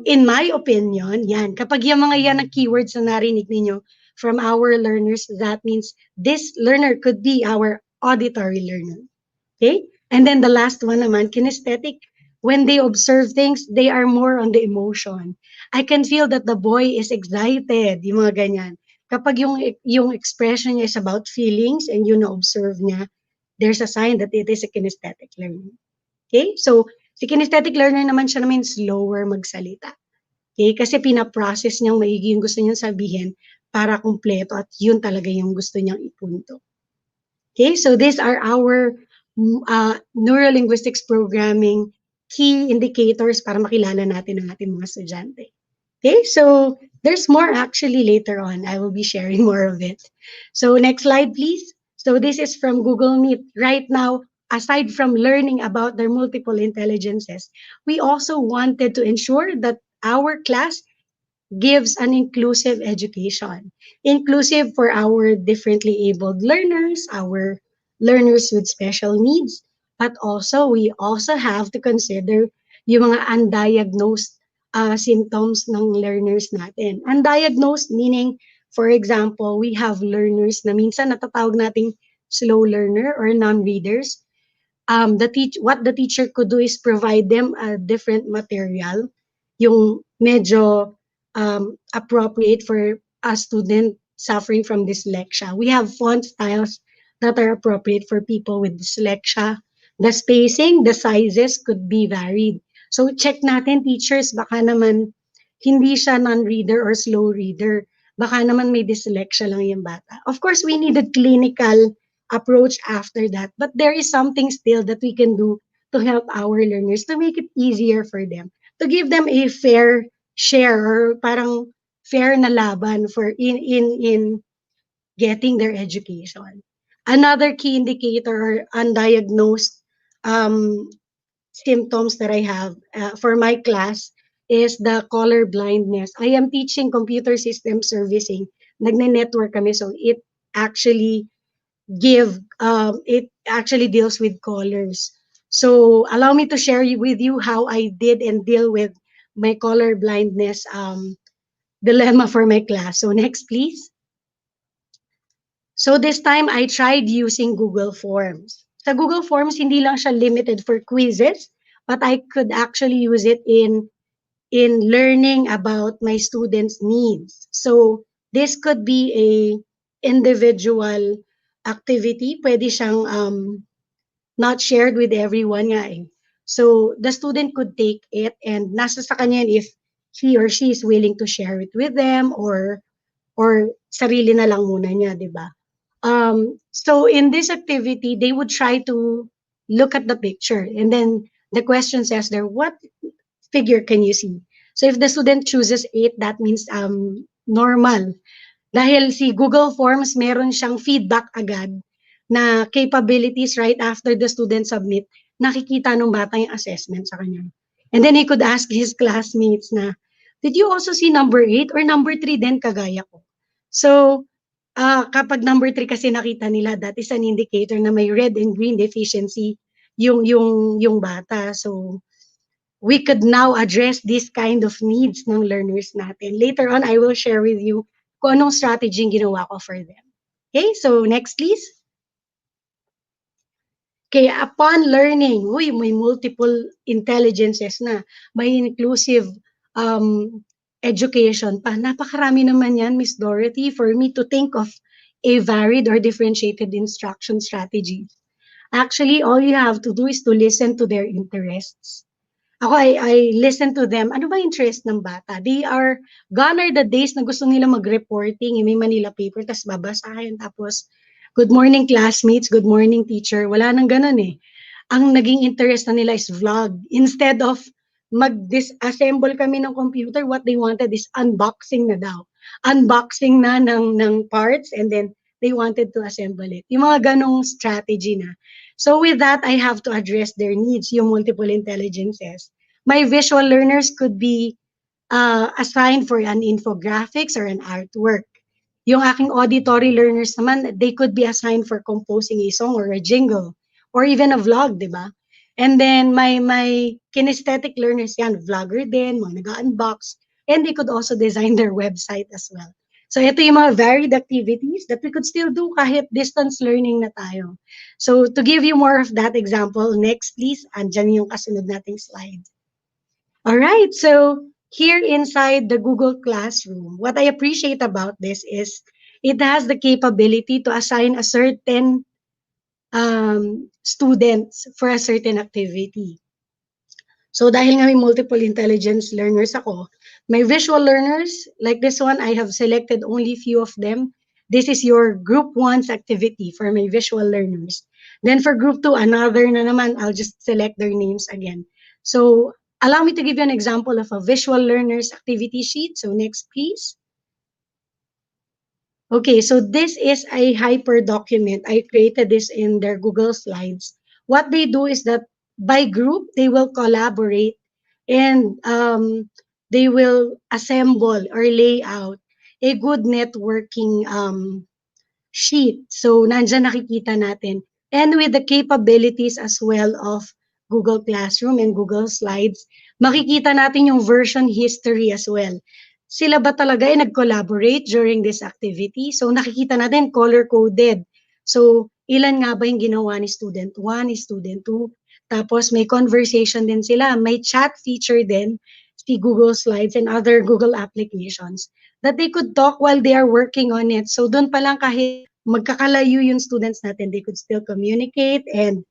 In my opinion, yan. Kapag yung mga yan na keywords na narinig ninyo from our learners, that means this learner could be our auditory learner. Okay? And then the last one naman, kinesthetic. When they observe things, they are more on the emotion. I can feel that the boy is excited, yung mga ganyan. Kapag yung expression niya is about feelings and yun na-observe niya, there's a sign that it is a kinesthetic learning. Okay? So, si kinesthetic learner naman siya naman slower magsalita. Okay? Kasi pinaprocess niyang maigi yung gusto niyang sabihin para kumpleto at yun talaga yung gusto niyang ipunto. Okay? So, these are our neurolinguistics programming key indicators para makilala natin ang ating mga estudyante. Okay? So, there's more actually later on. I will be sharing more of it. So, next slide, please. So, this is from Google Meet. Right now, aside from learning about their multiple intelligences, we also wanted to ensure that our class gives an inclusive education. Inclusive for our differently abled learners, our learners with special needs, but also we also have to consider yung mga undiagnosed symptoms ng learners natin. Undiagnosed meaning, for example, we have learners na minsan natatawag nating slow learner or non-readers. What the teacher could do is provide them a different material, yung medyo appropriate for a student suffering from dyslexia. We have font styles that are appropriate for people with dyslexia. The spacing, the sizes could be varied. So check natin teachers, baka naman hindi siya non-reader or slow reader. Baka naman may dyslexia lang yung bata. Of course, we need a clinical approach after that. But there is something still that we can do to help our learners to make it easier for them, to give them a fair share or parang fair na laban for in getting their education. Another key indicator or undiagnosed um, symptoms that I have for my class is the color blindness. I am teaching computer system servicing. Nagne-network kami, so it actually deals with colors. So allow me to share with you how I did and deal with my color blindness dilemma for my class. So next, please. So this time I tried using Google Forms. Sa Google Forms, hindi lang siya limited for quizzes, but I could actually use it in learning about my students' needs. So this could be a individual activity. Pwede siyang not shared with everyone nga eh. So the student could take it and nasa sa kanya yan if he or she is willing to share it with them or sarili na lang muna niya, di ba? So in this activity, they would try to look at the picture and then the question says there, what figure can you see? So if the student chooses 8, that means normal. Dahil si Google Forms, meron siyang feedback agad na capabilities right after the student submit, nakikita nung bata yung assessment sa kanya. And then he could ask his classmates na, Did you also see number 8 or number 3 din kagaya ko? So, kapag number 3 kasi nakita nila, that is an indicator na may red and green deficiency yung bata. So, we could now address this kind of needs ng learners natin. Later on, I will share with you kung anong strategy yung ginawa ko for them. Okay, so next please. Okay, upon learning, uy, may multiple intelligences na, may inclusive education pa. Napakarami naman yan, Miss Dorothy, for me to think of a varied or differentiated instruction strategy. Actually, all you have to do is to listen to their interests. Ako, I listen to them. Ano ba interest ng bata? They are, gone are the days na gusto nila mag-reporting, may Manila paper, tapos babasahin, tapos, good morning classmates, good morning teacher. Wala nang ganun eh. Ang naging interest na nila is vlog. Instead of mag-disassemble kami ng computer, what they wanted is unboxing na daw. Unboxing na ng parts and then they wanted to assemble it. Yung mga ganong strategy na. So with that, I have to address their needs, yung multiple intelligences. My visual learners could be assigned for an infographics or an artwork. Yung aking auditory learners naman, they could be assigned for composing a song or a jingle or even a vlog, di ba? And then my kinesthetic learners yan, vlogger din, mga nag-unbox, and they could also design their website as well. So ito yung mga varied activities that we could still do kahit distance learning na tayo. So to give you more of that example, next please, andyan yung kasunod nating slide. All right, so here inside the Google Classroom, what I appreciate about this is it has the capability to assign a certain students for a certain activity. So dahil nga may multiple intelligence learners ako, my visual learners, like this one, I have selected only few of them. This is your group 1's activity for my visual learners. Then for group 2, another na naman, I'll just select their names again. So allow me to give you an example of a visual learners activity sheet. So next, please. Okay, so this is a hyper document. I created this in their Google Slides. What they do is that by group, they will collaborate and they will assemble or lay out a good networking sheet. So, nandyan nakikita natin. And with the capabilities as well of Google Classroom and Google Slides, makikita natin yung version history as well. Sila ba talaga ay nag-collaborate during this activity? So, nakikita natin color-coded. So, ilan nga ba yung ginawa ni student 1, ni student 2? Tapos, may conversation din sila. May chat feature din si Google Slides and other Google applications that they could talk while they are working on it. So, doon pa lang kahit magkakalayo yung students natin, they could still communicate and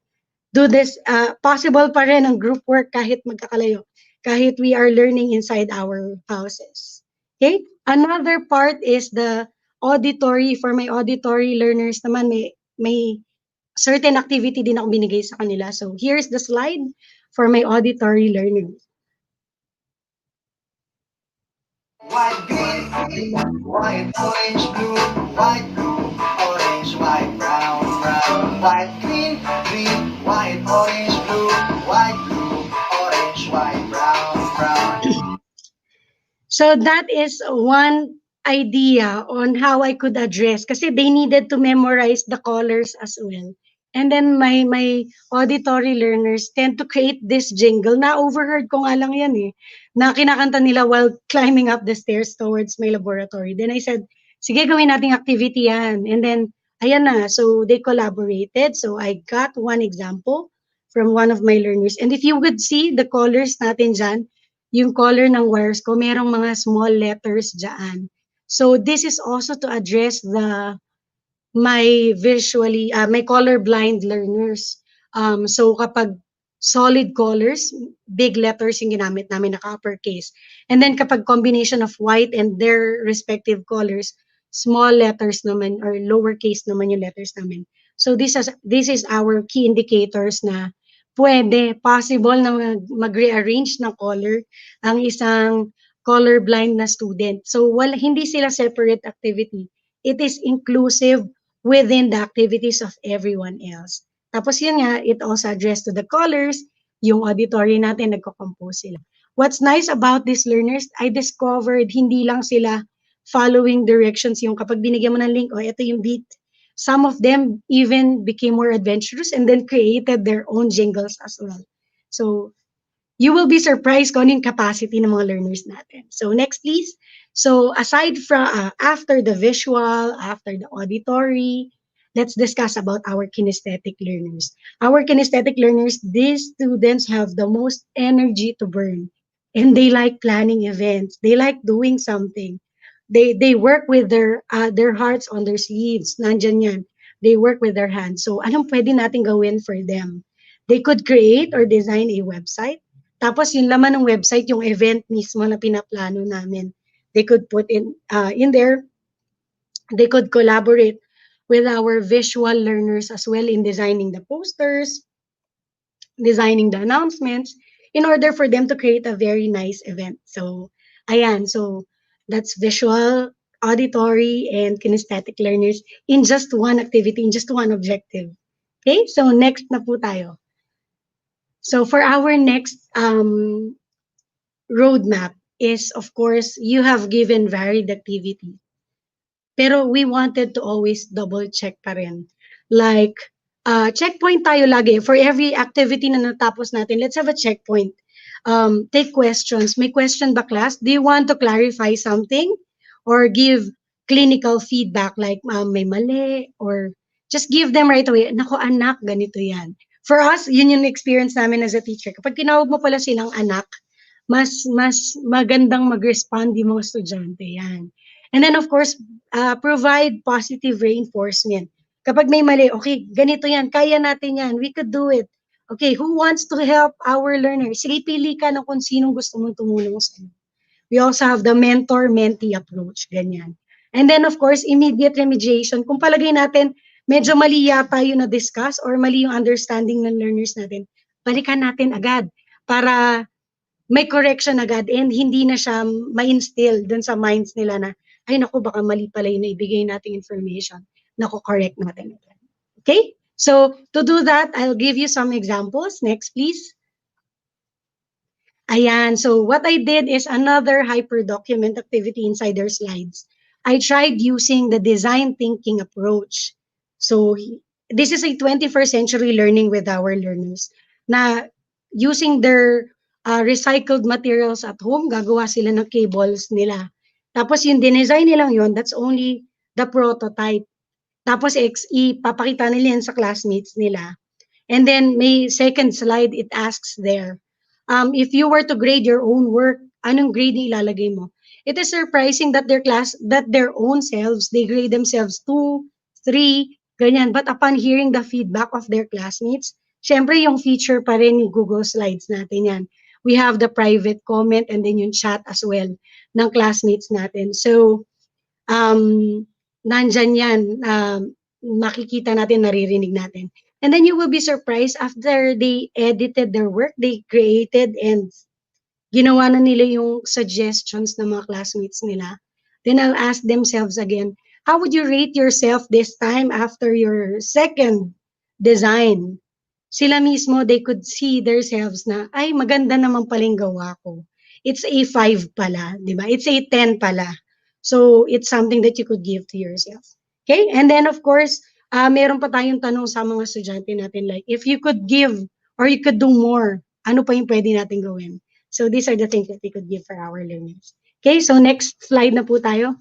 do this. Possible pa rin ang group work kahit magkakalayo, kahit we are learning inside our houses. Okay? Another part is the auditory. For my auditory learners naman, may certain activity din ako binigay sa kanila. So here's the slide for my auditory learners. White, green, white, orange, blue, white, blue, orange, white, brown, brown. White, green, green, white, orange, blue, white, blue, orange, white, brown, brown. So that is one idea on how I could address kasi they needed to memorize the colors as well. And then my auditory learners tend to create this jingle na overheard ko nga lang yan eh, na kinakanta nila while climbing up the stairs towards my laboratory. Then I said, sige gawin nating activity yan. And then, ayan na, so they collaborated. So I got one example from one of my learners. And if you would see the colors natin dyan, yung color ng wires ko, merong mga small letters dyan. So this is also to address my color blind learners. So kapag solid colors, big letters yung ginamit namin na uppercase. And then kapag combination of white and their respective colors, small letters naman or lowercase naman yung letters namin. So this is our key indicators na possible na mag-rearrange ng color ang isang colorblind na student. So hindi sila separate activity. It is inclusive within the activities of everyone else. Tapos yun nga, it also addressed to the colors, yung auditory natin, nagko-compose sila. what's nice about these learners, I discovered hindi lang sila following directions yung kapag binigyan mo ng link, oh, ito yung beat. Some of them even became more adventurous and then created their own jingles as well. So you will be surprised kung ano yung capacity ng mga learners natin. So next please. So aside from, after the visual, after the auditory, let's discuss about our kinesthetic learners. Our kinesthetic learners, these students have the most energy to burn. And they like planning events. They like doing something. They work with their hearts on their sleeves. Nandyan yan. They work with their hands. So anong pwede natin gawin for them? They could create or design a website. Tapos yung laman ng website, yung event mismo na pinaplano namin. They could put in there, they could collaborate with our visual learners as well in designing the posters, designing the announcements, in order for them to create a very nice event. So, ayan. So, that's visual, auditory, and kinesthetic learners in just one activity, in just one objective. Okay? So, next na po tayo. So, for our next roadmap is, of course, you have given varied activity. Pero we wanted to always double check pa rin. Like, checkpoint tayo lagi. For every activity na natapos natin, let's have a checkpoint. Take questions. May question ba, class? Do you want to clarify something? Or give clinical feedback like may mali? Or just give them right away. Nako anak, ganito yan. For us, yun yung experience namin as a teacher. Kapag tinawag mo pala silang anak, mas magandang mag-respond yung mga estudyante yan. And then of course, provide positive reinforcement. Kapag may mali, okay, ganito yan, kaya natin yan, we could do it. Okay, who wants to help our learners? Sige, pili ka ng kung sinong gusto mong tumulong sa'yo. We also have the mentor-mentee approach, ganyan. And then of course, immediate remediation. Kung palagay natin, medyo mali yata yung na-discuss or mali yung understanding ng learners natin, balikan natin agad para may correction agad and hindi na siya ma-instill dun sa minds nila na, ay naku, baka mali pala yung naibigay nating information. Naku, correct natin agad. Okay? So, to do that, I'll give you some examples. Next, please. Ayan. So, what I did is another hyper-document activity inside their slides. I tried using the design thinking approach. So, this is a 21st century learning with our learners na using their recycled materials at home, gagawa sila ng cables nila. Tapos yung dinesign nilang yon, that's only the prototype. Tapos ipapakita nila yan sa classmates nila. And then may second slide, it asks there, if you were to grade your own work, anong grade ilalagay mo? It is surprising that their own selves, they grade themselves 2, 3, ganyan. But upon hearing the feedback of their classmates, syempre yung feature pa rin ni Google Slides natin yan. We have the private comment and then yung chat as well ng classmates natin. So, nandyan yan, makikita natin, naririnig natin. And then you will be surprised after they edited their work, they created and ginawa na nila yung suggestions ng mga classmates nila. Then I'll ask themselves again, how would you rate yourself this time after your second design? Sila mismo, they could see themselves na, ay, maganda naman paling gawa ko. It's a 5 pala, di ba? It's a 10 pala. So, it's something that you could give to yourself. Okay? And then, of course, meron pa tayong tanong sa mga estudyante natin like, if you could give or you could do more, ano pa yung pwede natin gawin? So, these are the things that we could give for our learners. Okay? So, next slide na po tayo.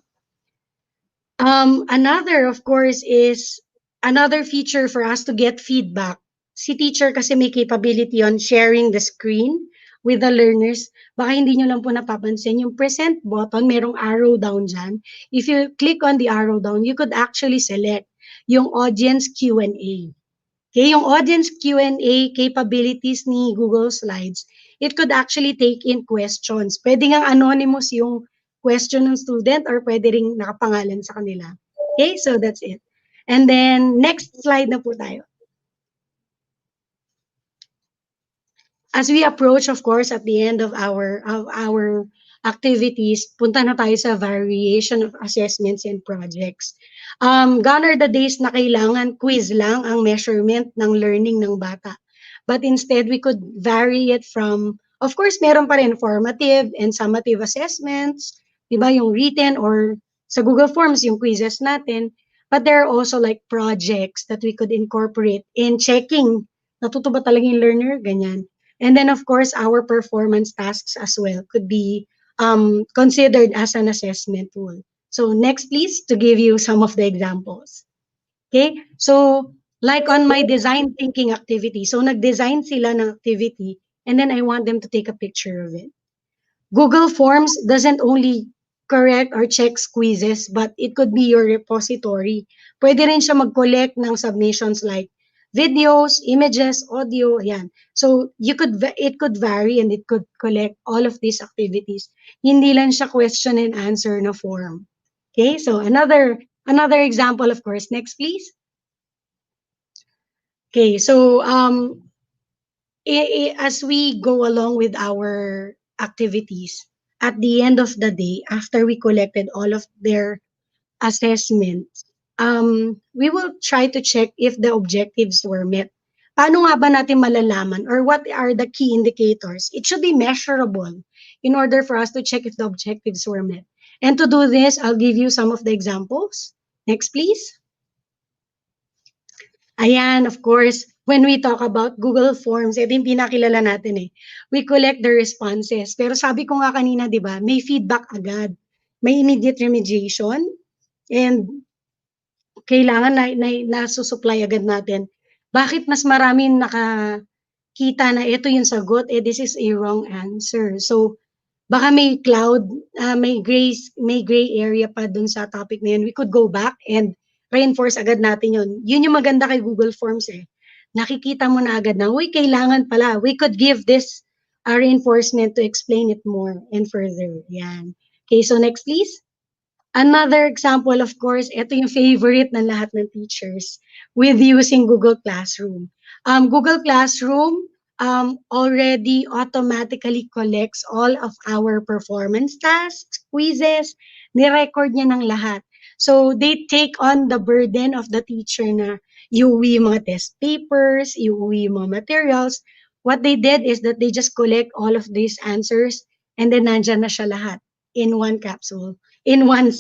Another, of course, is another feature for us to get feedback. Si teacher kasi may capability on sharing the screen with the learners. Baka hindi nyo lang po napapansin, yung present button, merong arrow down dyan. If you click on the arrow down, you could actually select yung audience Q&A. Okay, yung audience Q&A capabilities ni Google Slides, it could actually take in questions. Pwede nga anonymous yung question ng student or pwede ring nakapangalan sa kanila. Okay, so that's it. And then, next slide na po tayo. As we approach, of course, at the end of our activities, punta na tayo sa variation of assessments and projects. Gone are the days na kailangan quiz lang ang measurement ng learning ng bata. But instead, we could vary it from Of course, meron pa rin formative and summative assessments, di ba, yung written or sa Google Forms, yung quizzes natin. But there are also like projects that we could incorporate in checking natuto ba talaga yung learner, ganyan. And then of course, our performance tasks as well could be considered as an assessment tool. So next, please, to give you some of the examples. Okay? So, like on my design thinking activity, so nag-design sila ng activity and then I want them to take a picture of it. Google Forms doesn't only correct or check quizzes, but it could be your repository. Pwede rin siya mag-collect ng submissions like videos, images, audio, yan. So, it could vary and it could collect all of these activities. Hindi lang siya question and answer na form. Okay, so another example, of course. Next, please. Okay, so as we go along with our activities, at the end of the day, after we collected all of their assessments, we will try to check if the objectives were met. Paano nga ba natin malalaman or what are the key indicators? It should be measurable in order for us to check if the objectives were met. And to do this, I'll give you some of the examples. Next, please. Ayan, of course, when we talk about Google Forms, ito yung pinakilala natin eh. We collect the responses. Pero sabi ko nga kanina, di ba, may feedback agad. May immediate remediation and kailangan nasusupply agad natin. Bakit mas maraming nakakita na ito yung sagot? This is a wrong answer. So, baka may cloud, may gray area pa dun sa topic na yun. We could go back and reinforce agad natin yun. Yun yung maganda kay Google Forms eh. Nakikita mo na agad na, uy, kailangan pala. We could give this reinforcement to explain it more and further. Yan. Okay, so next please. Another example, of course, ito yung favorite ng lahat ng teachers with using Google Classroom. Google Classroom already automatically collects all of our performance tasks, quizzes, ni-record niya ng lahat. So, they take on the burden of the teacher na iuwi yung mga test papers, iuwi yung mga materials. What they did is that they just collect all of these answers and then nandyan na siya lahat in one capsule, in one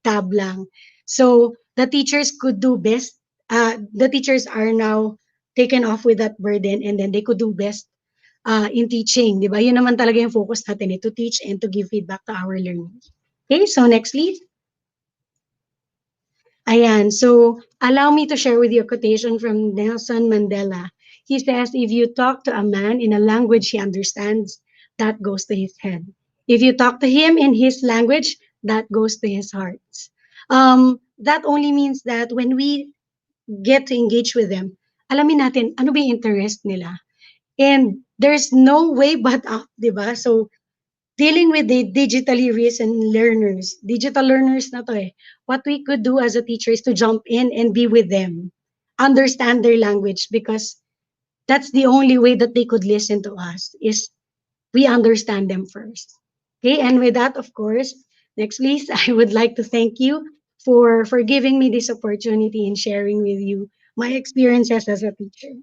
tab lang. So, the teachers could do best. The teachers are now taken off with that burden and then they could do best in teaching, di ba? Yun naman talaga yung focus natin, to teach and to give feedback to our learners. Okay, so next please. Ayan, so allow me to share with you a quotation from Nelson Mandela. He says, if you talk to a man in a language he understands, that goes to his head. If you talk to him in his language, that goes to his heart. That only means that when we get to engage with them, alamin natin ano ba yung interest nila. And there's no way but up, di ba? So, dealing with the digitally risen learners, digital learners na to eh, what we could do as a teacher is to jump in and be with them, understand their language, because that's the only way that they could listen to us, is we understand them first. Okay, and with that, of course, next please, I would like to thank you for giving me this opportunity and sharing with you my experiences as a teacher.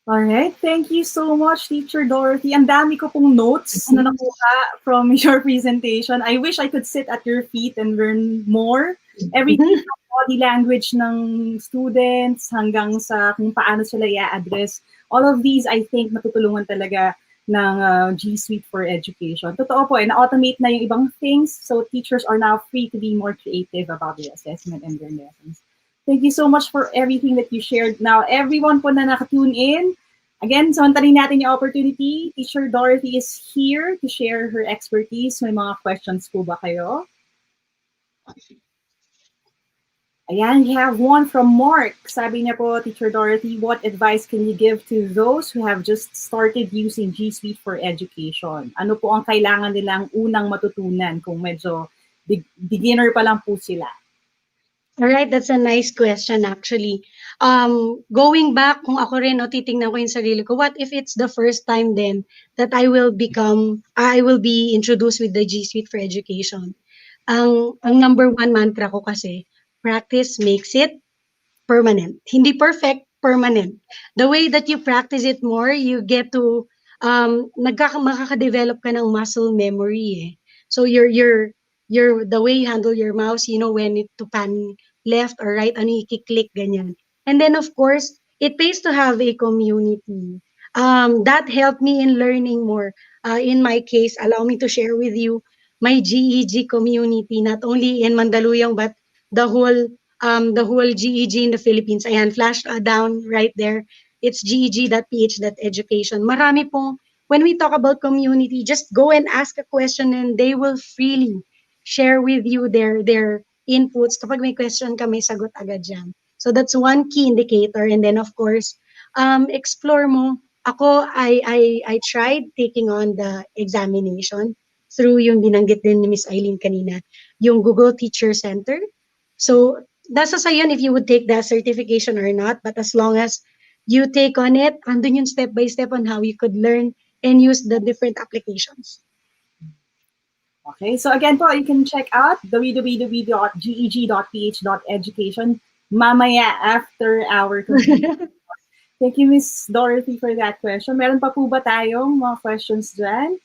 All right. Thank you so much, Teacher Dorothy. Ang dami ko pong notes na nakuha from your presentation. I wish I could sit at your feet and learn more. Everything from body language ng students hanggang sa kung paano sila i-address. All of these, I think, matutulungan talaga ng GSuite for Education. Totoo po, na-automate na yung ibang things, so teachers are now free to be more creative about their assessment and their lessons. Thank you so much for everything that you shared. Now, everyone po na nakatune in, again, samantalin natin yung opportunity. Teacher Dorothy is here to share her expertise. May mga questions po ba kayo? Ayan, we have one from Mark. Sabi niya po, Teacher Dorothy, what advice can you give to those who have just started using GSuite for Education? Ano po ang kailangan nilang unang matutunan kung medyo beginner pa lang po sila? All right, that's a nice question actually. Going back, kung ako rin, titingnan ko yung sarili ko, what if it's the first time then that I will be introduced with the GSuite for Education? Ang number one mantra ko kasi, practice makes it permanent. Hindi perfect, permanent. The way that you practice it more, you get to makaka-develop ka ng muscle memory eh. So your the way you handle your mouse, you know when it to pan left or right, ano i-click ganyan. And then of course, it pays to have a community. That helped me in learning more. In my case, allow me to share with you my GEG community, not only in Mandaluyong but the whole GEG in the Philippines. Ayan, flash down right there. It's geg.ph.education. Marami pong, when we talk about community, just go and ask a question and they will freely share with you their inputs. Kapag may question ka, may sagot agad dyan. So that's one key indicator. And then of course, explore mo. Ako, I tried taking on the examination through yung binanggit din ni Miss Eileen kanina, yung Google Teacher Center. So, nasa sa yun if you would take the certification or not, but as long as you take on it, andun yung step by step on how you could learn and use the different applications. Okay, so again po, you can check out www.geg.ph.education mamaya after our conclusion. Thank you, Miss Dorothy, for that question. Meron pa po ba tayong mga questions dyan?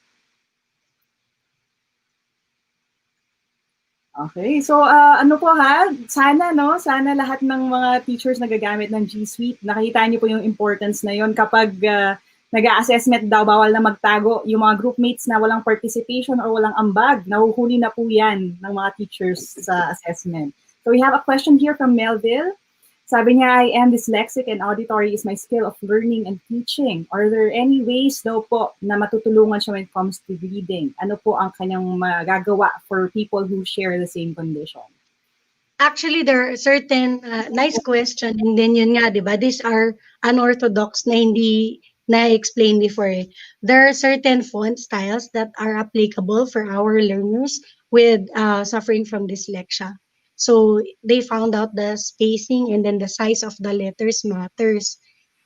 Okay, so ano po ha, sana lahat ng mga teachers na gagamit ng GSuite, nakita niyo po yung importance na yon kapag nag-assessment daw, bawal na magtago yung mga groupmates na walang participation or walang ambag, nahuhuli na po yan ng mga teachers sa assessment. So we have a question here from Melville. Sabi niya, I am dyslexic and auditory is my skill of learning and teaching. Are there any ways daw po na matutulungan siya when it comes to reading? Ano po ang kanyang magagawa for people who share the same condition? Actually, there are certain, nice question, and then yun nga, di ba, these are unorthodox na hindi na-explain before. There are certain font styles that are applicable for our learners with suffering from dyslexia. So they found out the spacing and then the size of the letters matters.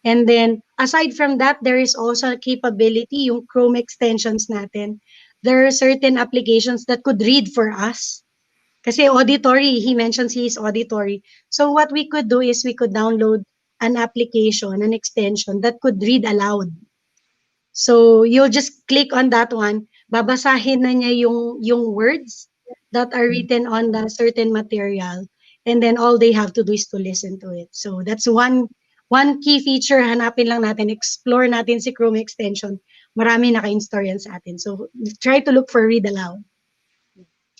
And then, aside from that, there is also a capability, yung Chrome extensions natin. There are certain applications that could read for us. Kasi auditory, he mentions he is auditory. So what we could do is we could download an application, an extension that could read aloud. So you'll just click on that one, babasahin na niya yung words that are written on the certain material, and then all they have to do is to listen to it. So that's one key feature, hanapin lang natin, explore natin si Chrome extension. Marami naka-install yan sa atin. So try to look for read aloud.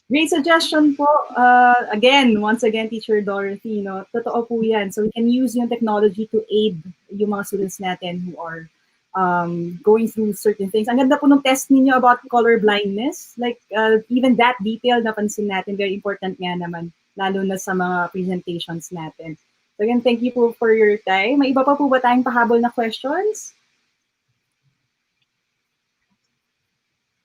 Great suggestion po. Once again, Teacher Dorothy, totoo po yan. So we can use yung technology to aid yung mga students natin who are going through certain things. Ang ganda po ng test ninyo about color blindness. Like, even that detail napansin natin, very important nga naman, lalo na sa mga presentations natin. So again, thank you po for your time. May iba pa po ba tayong pahabol na questions?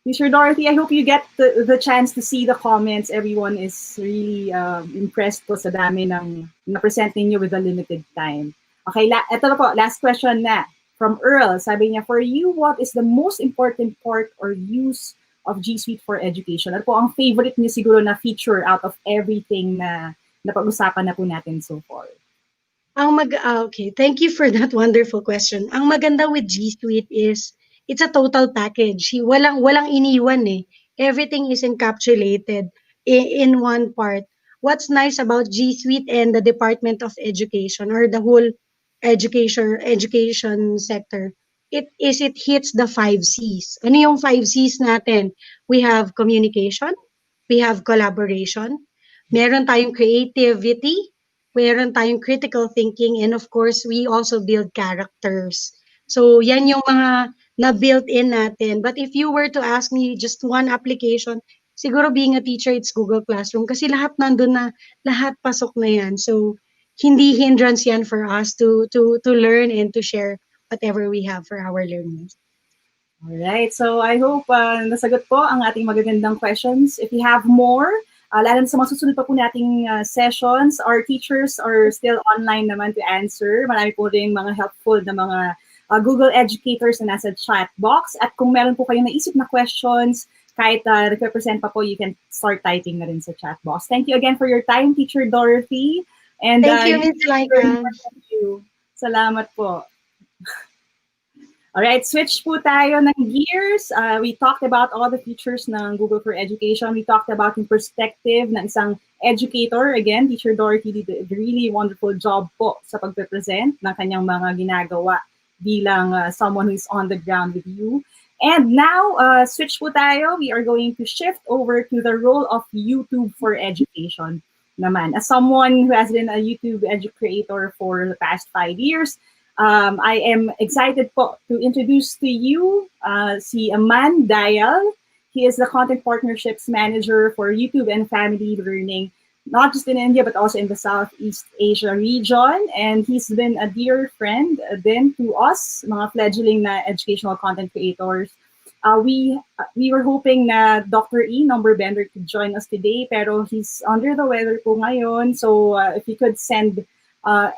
Teacher Dorothy, I hope you get the chance to see the comments. Everyone is really impressed po sa dami ng na-present ninyo with a limited time. Okay, ito na po, last question na. From Earl, sabi niya, for you, what is the most important part or use of GSuite for education? Ano po ang favorite niyo siguro na feature out of everything na napag-usapan na po natin so far? Okay, thank you for that wonderful question. Ang maganda with GSuite is it's a total package. Walang iniwan eh. Everything is encapsulated in one part. What's nice about GSuite and the Department of Education or the whole education sector, it hits the 5 C's. Ano yung 5 C's natin? We have communication, we have collaboration, meron tayong creativity, meron tayong critical thinking, and of course, we also build characters. So, yan yung mga na-built in natin. But if you were to ask me just one application, siguro being a teacher, it's Google Classroom. Kasi lahat nandun na, lahat pasok na yan. So, hindi hindrance yan for us to learn and to share whatever we have for our learners. Alright, so I hope nasagot po ang ating magagandang questions. If you have more, lalo sa mga susunod pa po nating sessions, our teachers are still online naman to answer. Marami po rin mga helpful na mga Google educators na nasa chat box. At kung meron po kayong naisip na questions, kahit represent pa po, you can start typing na rin sa chat box. Thank you again for your time, Teacher Dorothy. And thank you, Ms. Laika. Thank you. Salamat po. Alright, switch po tayo ng gears. We talked about all the features ng Google for Education. We talked about yung perspective ng isang educator. Again, Teacher Dorothy did a really wonderful job po sa pagpe-present ng kanyang mga ginagawa bilang someone who's on the ground with you. And now, switch po tayo. We are going to shift over to the role of YouTube for Education naman. As someone who has been a YouTube educator for the past 5 years, I am excited po to introduce to you si Aman Dayal. He is the Content Partnerships Manager for YouTube and Family Learning, not just in India, but also in the Southeast Asia region. And he's been a dear friend then to us, mga fledgling na educational content creators. We were hoping na Dr. E. Bender could join us today, pero he's under the weather po ngayon. So if you could send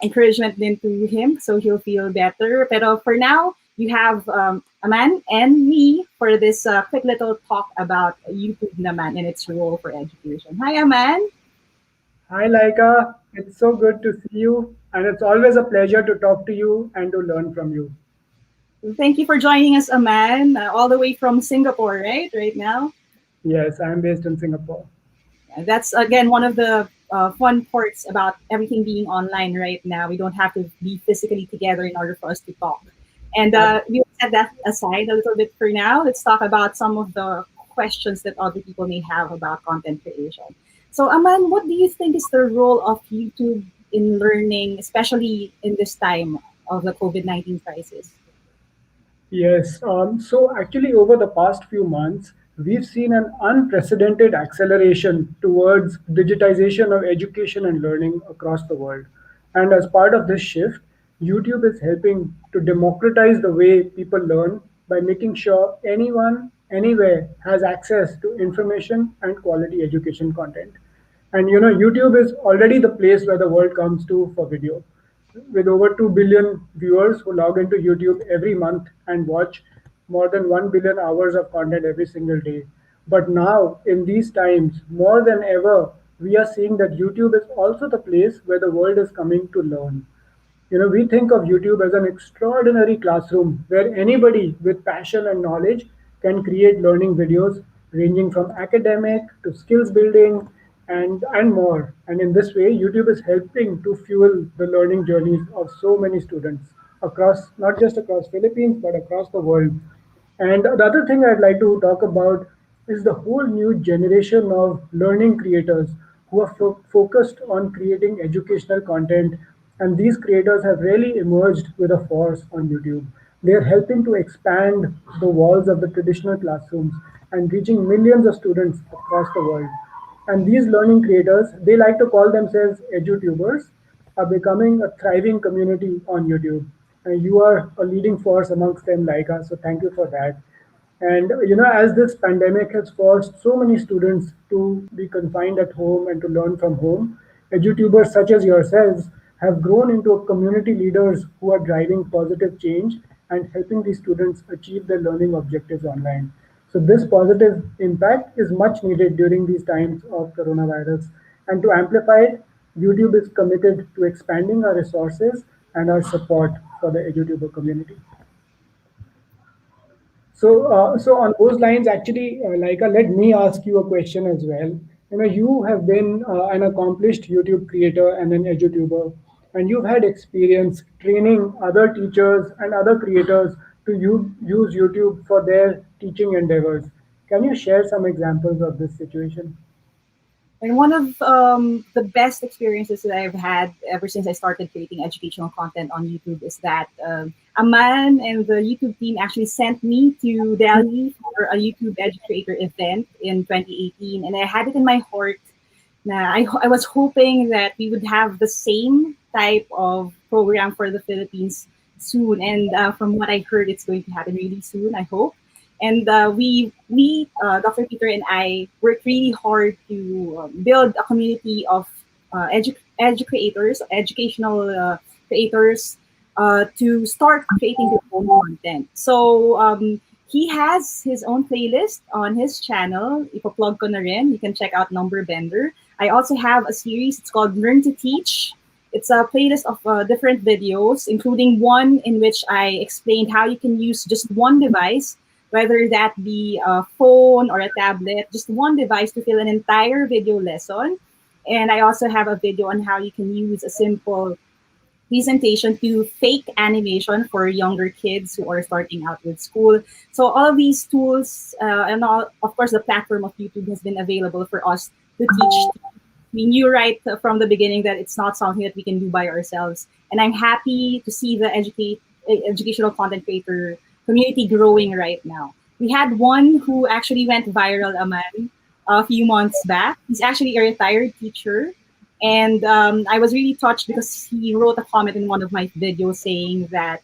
encouragement then to him so he'll feel better. Pero for now, you have Aman and me for this quick little talk about YouTube naman and its role for education. Hi, Aman. Hi, Laika. It's so good to see you, and it's always a pleasure to talk to you and to learn from you. Thank you for joining us, Aman, all the way from Singapore, right now. Yes, I'm based in Singapore. That's, again, one of the fun parts about everything being online right now. We don't have to be physically together in order for us to talk. And we'll set that aside a little bit for now. Let's talk about some of the questions that other people may have about content creation. So, Aman, what do you think is the role of YouTube in learning, especially in this time of the COVID-19 crisis? Yes, so actually, over the past few months, we've seen an unprecedented acceleration towards digitization of education and learning across the world. And as part of this shift, YouTube is helping to democratize the way people learn by making sure anyone, anywhere has access to information and quality education content. And YouTube is already the place where the world comes to for video, with over 2 billion viewers who log into YouTube every month and watch more than 1 billion hours of content every single day. But now, in these times, more than ever, we are seeing that YouTube is also the place where the world is coming to learn. We think of YouTube as an extraordinary classroom where anybody with passion and knowledge can create learning videos ranging from academic to skills building and more. And in this way, YouTube is helping to fuel the learning journeys of so many students across, not just across Philippines, but across the world. And the other thing I'd like to talk about is the whole new generation of learning creators who are focused on creating educational content. And these creators have really emerged with a force on YouTube. They are helping to expand the walls of the traditional classrooms and reaching millions of students across the world. And these learning creators, they like to call themselves edutubers, are becoming a thriving community on YouTube. And you are a leading force amongst them, like us. So thank you for that. And as this pandemic has forced so many students to be confined at home and to learn from home, edutubers such as yourselves have grown into community leaders who are driving positive change and helping these students achieve their learning objectives online. So this positive impact is much needed during these times of coronavirus. And to amplify it, YouTube is committed to expanding our resources and our support for the edutuber community. So on those lines, actually, Laika, let me ask you a question as well. You have been an accomplished YouTube creator and an edutuber, and you've had experience training other teachers and other creators to use YouTube for their teaching endeavors. Can you share some examples of this situation? And one of the best experiences that I've had ever since I started creating educational content on YouTube is that Aman and the YouTube team actually sent me to Delhi for a YouTube educator event in 2018. And I had it in my heart. I was hoping that we would have the same type of program for the Philippines soon. And from what I heard, it's going to happen really soon, I hope. And Dr. Peter and I worked really hard to build a community of educators, educational creators to start creating their own content. So he has his own playlist on his channel. Ipo-plug ko na rin. You can check out Number Bender. I also have a series. It's called Learn to Teach. It's a playlist of different videos, including one in which I explained how you can use just one device, whether that be a phone or a tablet, just one device to fill an entire video lesson. And I also have a video on how you can use a simple presentation to fake animation for younger kids who are starting out with school. So all of these tools and all, of course, the platform of YouTube has been available for us to teach. We knew right from the beginning that it's not something that we can do by ourselves. And I'm happy to see the educational content creator community growing right now. We had one who actually went viral, Aman, a few months back. He's actually a retired teacher. And I was really touched because he wrote a comment in one of my videos saying that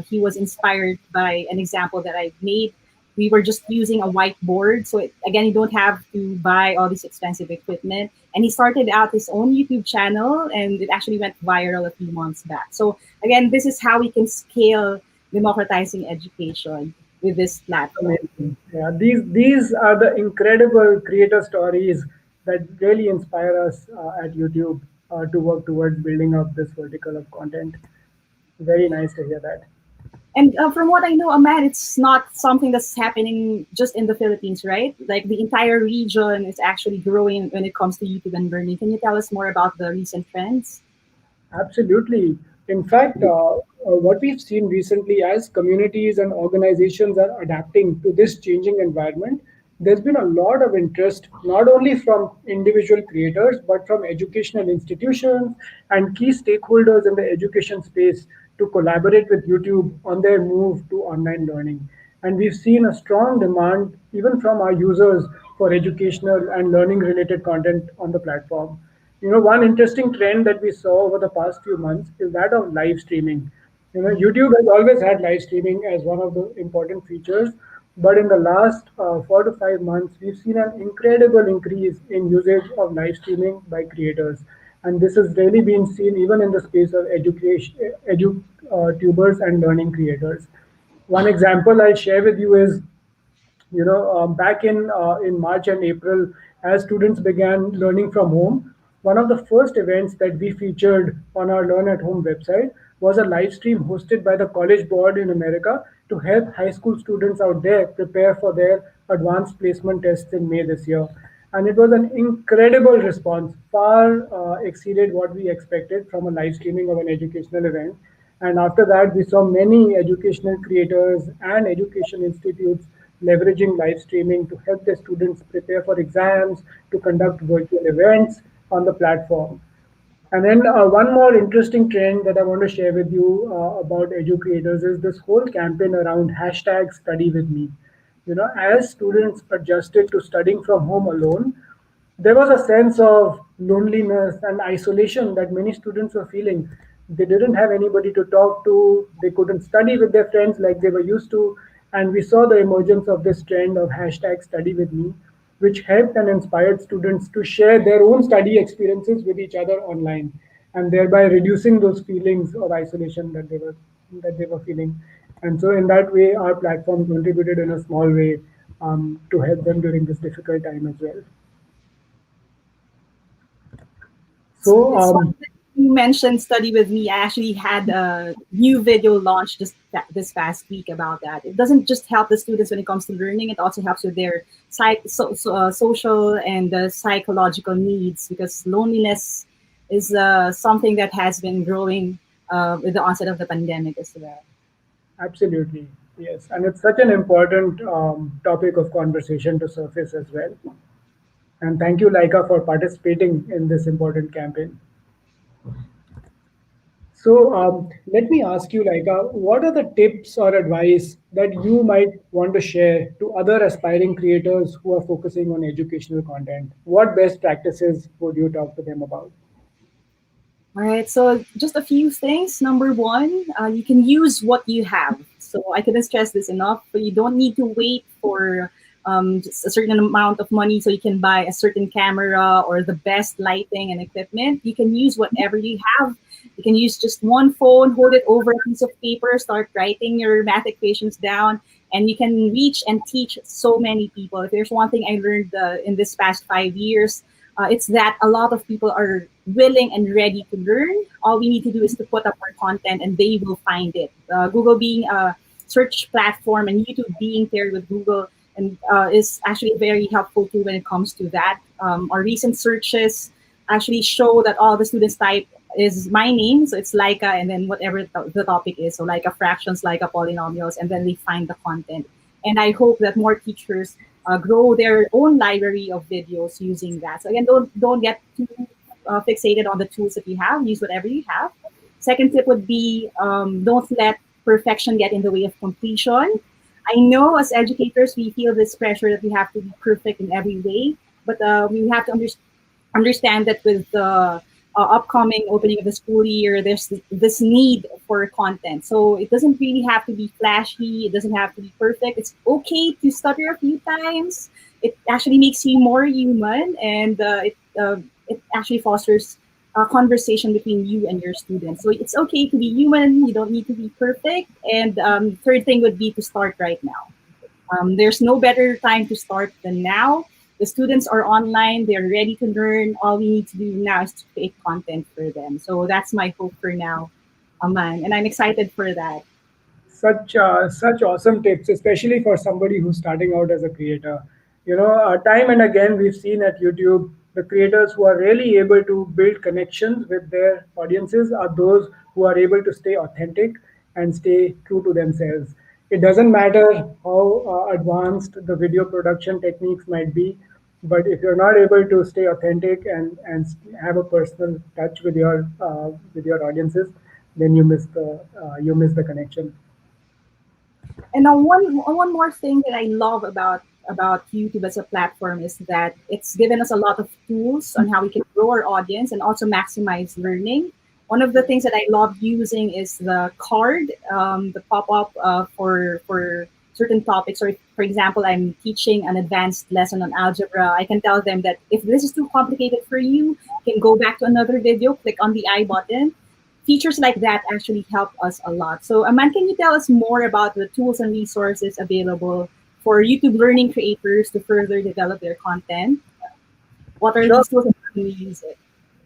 he was inspired by an example that I made. We were just using a whiteboard. So again, you don't have to buy all this expensive equipment. And he started out his own YouTube channel and it actually went viral a few months back. So again, this is how we can scale democratizing education with this platform. Amazing. Yeah, these are the incredible creator stories that really inspire us at YouTube to work towards building up this vertical of content. Very nice to hear that. And from what I know, Ahmad, it's not something that's happening just in the Philippines, right? Like the entire region is actually growing when it comes to YouTube and learning. Can you tell us more about the recent trends? Absolutely. In fact, what we've seen recently as communities and organizations are adapting to this changing environment, there's been a lot of interest, not only from individual creators, but from educational institutions and key stakeholders in the education space to collaborate with YouTube on their move to online learning. And we've seen a strong demand, even from our users, for educational and learning related content on the platform. One interesting trend that we saw over the past few months is that of live streaming. YouTube has always had live streaming as one of the important features, but in the last 4 to 5 months, we've seen an incredible increase in usage of live streaming by creators. And this has really been seen even in the space of tubers and learning creators. One example I'll share with you is back in March and April, as students began learning from home, one of the first events that we featured on our Learn at Home website was a live stream hosted by the College Board in America to help high school students out there prepare for their advanced placement tests in May this year. And it was an incredible response, far exceeded what we expected from a live streaming of an educational event. And after that, we saw many educational creators and education institutes leveraging live streaming to help their students prepare for exams, to conduct virtual events on the platform. And then one more interesting trend that I want to share with you about educators is this whole campaign around hashtag study with me. As students adjusted to studying from home alone, there was a sense of loneliness and isolation that many students were feeling. They didn't have anybody to talk to, they couldn't study with their friends like they were used to. And we saw the emergence of this trend of hashtag study with me, which helped and inspired students to share their own study experiences with each other online, and thereby reducing those feelings of isolation that they were feeling. And so, in that way, our platform contributed in a small way to help them during this difficult time as well. So, It's funny that you mentioned Study With Me. I actually had a new video launched just this past week about that. It doesn't just help the students when it comes to learning, it also helps with their social and psychological needs because loneliness is something that has been growing with the onset of the pandemic as well. absolutely, yes, and it's such an important topic of conversation to surface as well. And thank you, Laika, for participating in this important campaign. So let me ask you, Laika, what are the tips or advice that you might want to share to other aspiring creators who are focusing on educational content? What best practices would you talk to them about? All right, so just a few things. Number one, you can use what you have. So I couldn't stress this enough, but you don't need to wait for just a certain amount of money so you can buy a certain camera or the best lighting and equipment. You can use whatever you have. You can use just one phone, hold it over a piece of paper, start writing your math equations down, and you can reach and teach so many people. If there's one thing I learned in this past 5 years, It's that a lot of people are willing and ready to learn. All we need to do is to put up our content and they will find it. Google being a search platform and YouTube being paired with Google and is actually a very helpful tool when it comes to that. Our recent searches actually show that all the students type is my name, so it's Leica, and then whatever the topic is, so Leica fractions, Leica polynomials, and then they find the content. And I hope that more teachers grow their own library of videos using that. So again, don't get too fixated on the tools that you have. Use whatever you have. Second tip would be don't let perfection get in the way of completion. I know as educators we feel this pressure that we have to be perfect in every way, but we have to understand that with the upcoming opening of the school year, there's this need for content. So it doesn't really have to be flashy. It doesn't have to be perfect. It's okay to stutter a few times. It actually makes you more human, and it actually fosters a conversation between you and your students. So it's okay to be human. You don't need to be perfect. And third thing would be to start right now. There's no better time to start than now. The students are online, they're ready to learn. All we need to do now is to create content for them. So that's my hope for now, Aman. And I'm excited for that. Such awesome tips, especially for somebody who's starting out as a creator. Time and again we've seen at YouTube the creators who are really able to build connections with their audiences are those who are able to stay authentic and stay true to themselves. It doesn't matter how advanced the video production techniques might be, but if you're not able to stay authentic and have a personal touch with your audiences, then you miss the connection. And now one more thing that I love about YouTube as a platform is that it's given us a lot of tools on how we can grow our audience and also maximize learning. One of the things that I love using is the card, the pop up for certain topics. Or if, for example, I'm teaching an advanced lesson on algebra, I can tell them that if this is too complicated for you, you can go back to another video, click on the I button. Features like that actually help us a lot. So, Aman, can you tell us more about the tools and resources available for YouTube learning creators to further develop their content? What are Sure. these tools and how do we use it?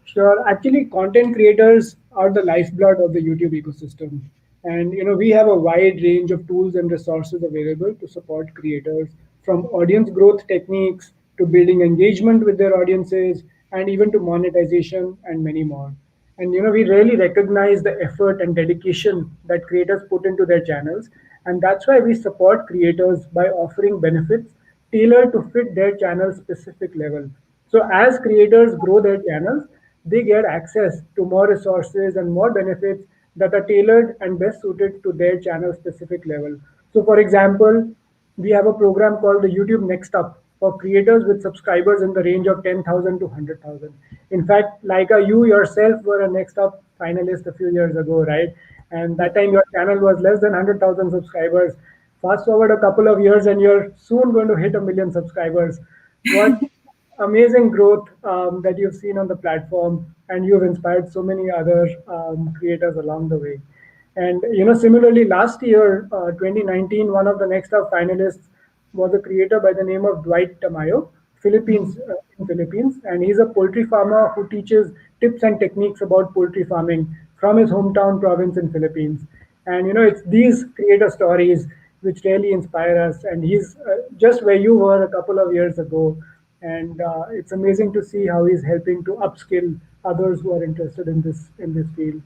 Sure. Actually, content creators are the lifeblood of the YouTube ecosystem. And we have a wide range of tools and resources available to support creators, from audience growth techniques to building engagement with their audiences and even to monetization and many more. And we really recognize the effort and dedication that creators put into their channels. And that's why we support creators by offering benefits tailored to fit their channel specific level. So as creators grow their channels, they get access to more resources and more benefits that are tailored and best suited to their channel specific level. So for example, we have a program called the YouTube Next Up for creators with subscribers in the range of 10,000 to 100,000. In fact, like you yourself were a Next Up finalist a few years ago, right? And that time your channel was less than 100,000 subscribers. Fast forward a couple of years and you're soon going to hit a million subscribers. What amazing growth that you've seen on the platform, and you've inspired so many other creators along the way. And similarly, last year, 2019, one of the Next Up finalists was a creator by the name of Dwight Tamayo, in Philippines, and he's a poultry farmer who teaches tips and techniques about poultry farming from his hometown province in Philippines. And it's these creator stories which really inspire us. And he's just where you were a couple of years ago, and it's amazing to see how he's helping to upskill others who are interested in this field.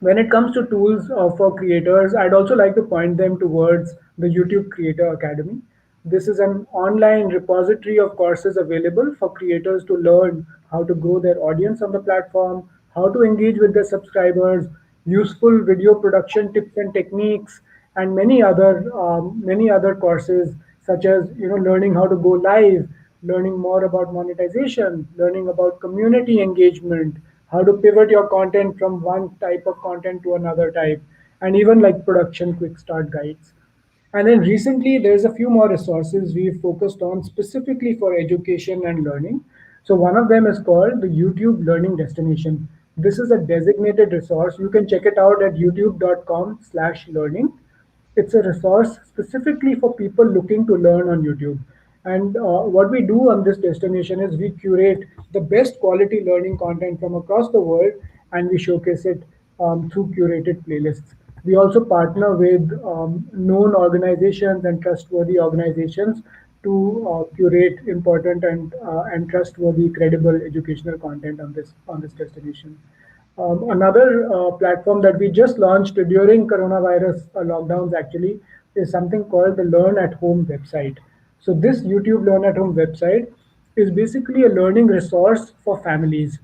When it comes to tools for creators, I'd also like to point them towards the YouTube Creator Academy. This is an online repository of courses available for creators to learn how to grow their audience on the platform, how to engage with their subscribers, useful video production tips and techniques, and many other courses such as learning how to go live, learning more about monetization, learning about community engagement, how to pivot your content from one type of content to another type, and even like production quick start guides. And then recently, there's a few more resources we've focused on specifically for education and learning. So one of them is called the YouTube Learning Destination. This is a designated resource. You can check it out at youtube.com/learning. It's a resource specifically for people looking to learn on YouTube. And what we do on this destination is we curate the best quality learning content from across the world, and we showcase it through curated playlists. We also partner with known organizations and trustworthy organizations to curate important and trustworthy, credible educational content on this destination. Another platform that we just launched during coronavirus lockdowns actually is something called the Learn at Home website. So this YouTube Learn at Home website is basically a learning resource for families,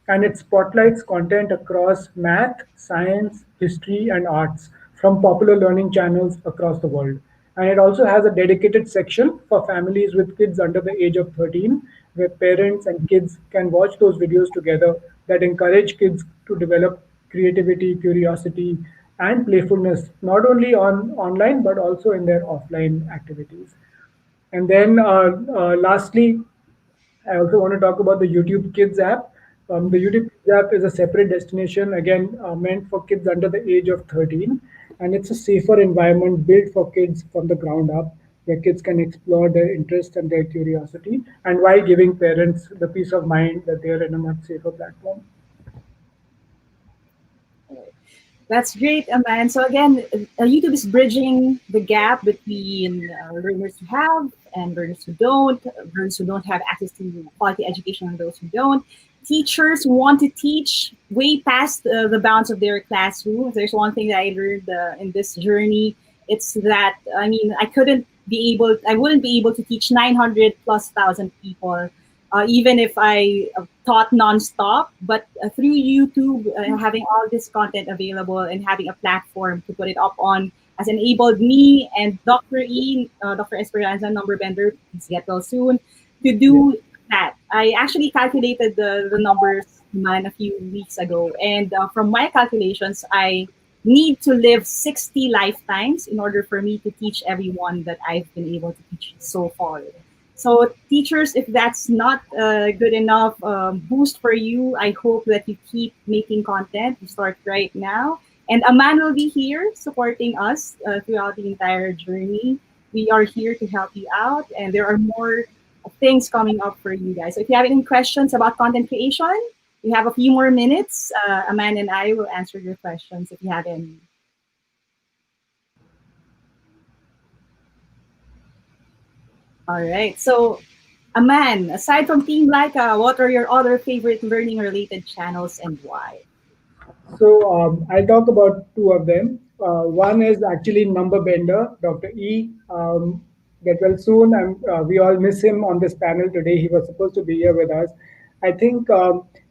and it spotlights content across math, science, history, and arts from popular learning channels across the world. And it also has a dedicated section for families with kids under the age of 13, where parents and kids can watch those videos together that encourage kids to develop creativity, curiosity, and playfulness, not only on online but also in their offline activities. And then lastly, I also want to talk about the YouTube Kids app. The YouTube Kids app is a separate destination, again, meant for kids under the age of 13. And it's a safer environment built for kids from the ground up, where kids can explore their interest and their curiosity, and while giving parents the peace of mind that they're in a much safer platform. That's great, Aman. So again, YouTube is bridging the gap between learners who have and learners who don't have access to quality education and those who don't. Teachers who want to teach way past the bounds of their classroom. If there's one thing that I learned in this journey, it's that, I mean, I wouldn't be able to teach 900 plus thousand people even if I taught nonstop. But through YouTube, having all this content available and having a platform to put it up on has enabled me and Dr. Dr. Esperanza, number bender, please get well soon, to Yeah. do that. I actually calculated the numbers man a few weeks ago, and from my calculations, I need to live 60 lifetimes in order for me to teach everyone that I've been able to teach so far. So, teachers, if that's not good enough boost for you, I hope that you keep making content. You start right now. And Aman will be here supporting us throughout the entire journey. We are here to help you out, and there are more things coming up for you guys. So, if you have any questions about content creation, we have a few more minutes. Aman and I will answer your questions if you have any. All right. So, Aman, aside from Team Laika, what are your other favorite learning related channels and why? So I'll talk about two of them. One is actually number bender, Dr. E. Get well soon. We all miss him on this panel today. He was supposed to be here with us. I think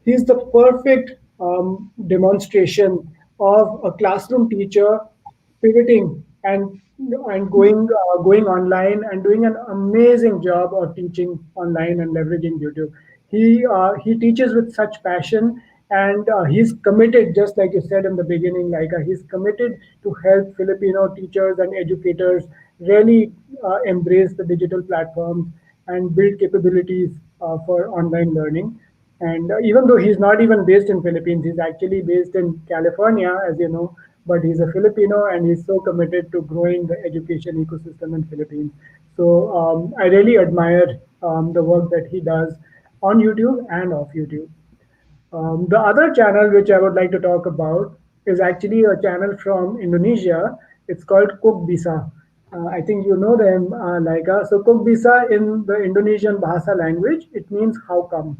he's the perfect demonstration of a classroom teacher pivoting and going online and doing an amazing job of teaching online and leveraging YouTube. He teaches with such passion, and he's committed, just like you said in the beginning, like he's committed to help Filipino teachers and educators really embrace the digital platforms and build capabilities for online learning. And even though he's not even based in Philippines, he's actually based in California, as you know, but he's a Filipino and he's so committed to growing the education ecosystem in Philippines. So I really admire the work that he does on YouTube and off YouTube. The other channel which I would like to talk about is actually a channel from Indonesia. It's called Cook Bisa. I think you know them, Laika. So Cook Bisa in the Indonesian Bahasa language, it means how come.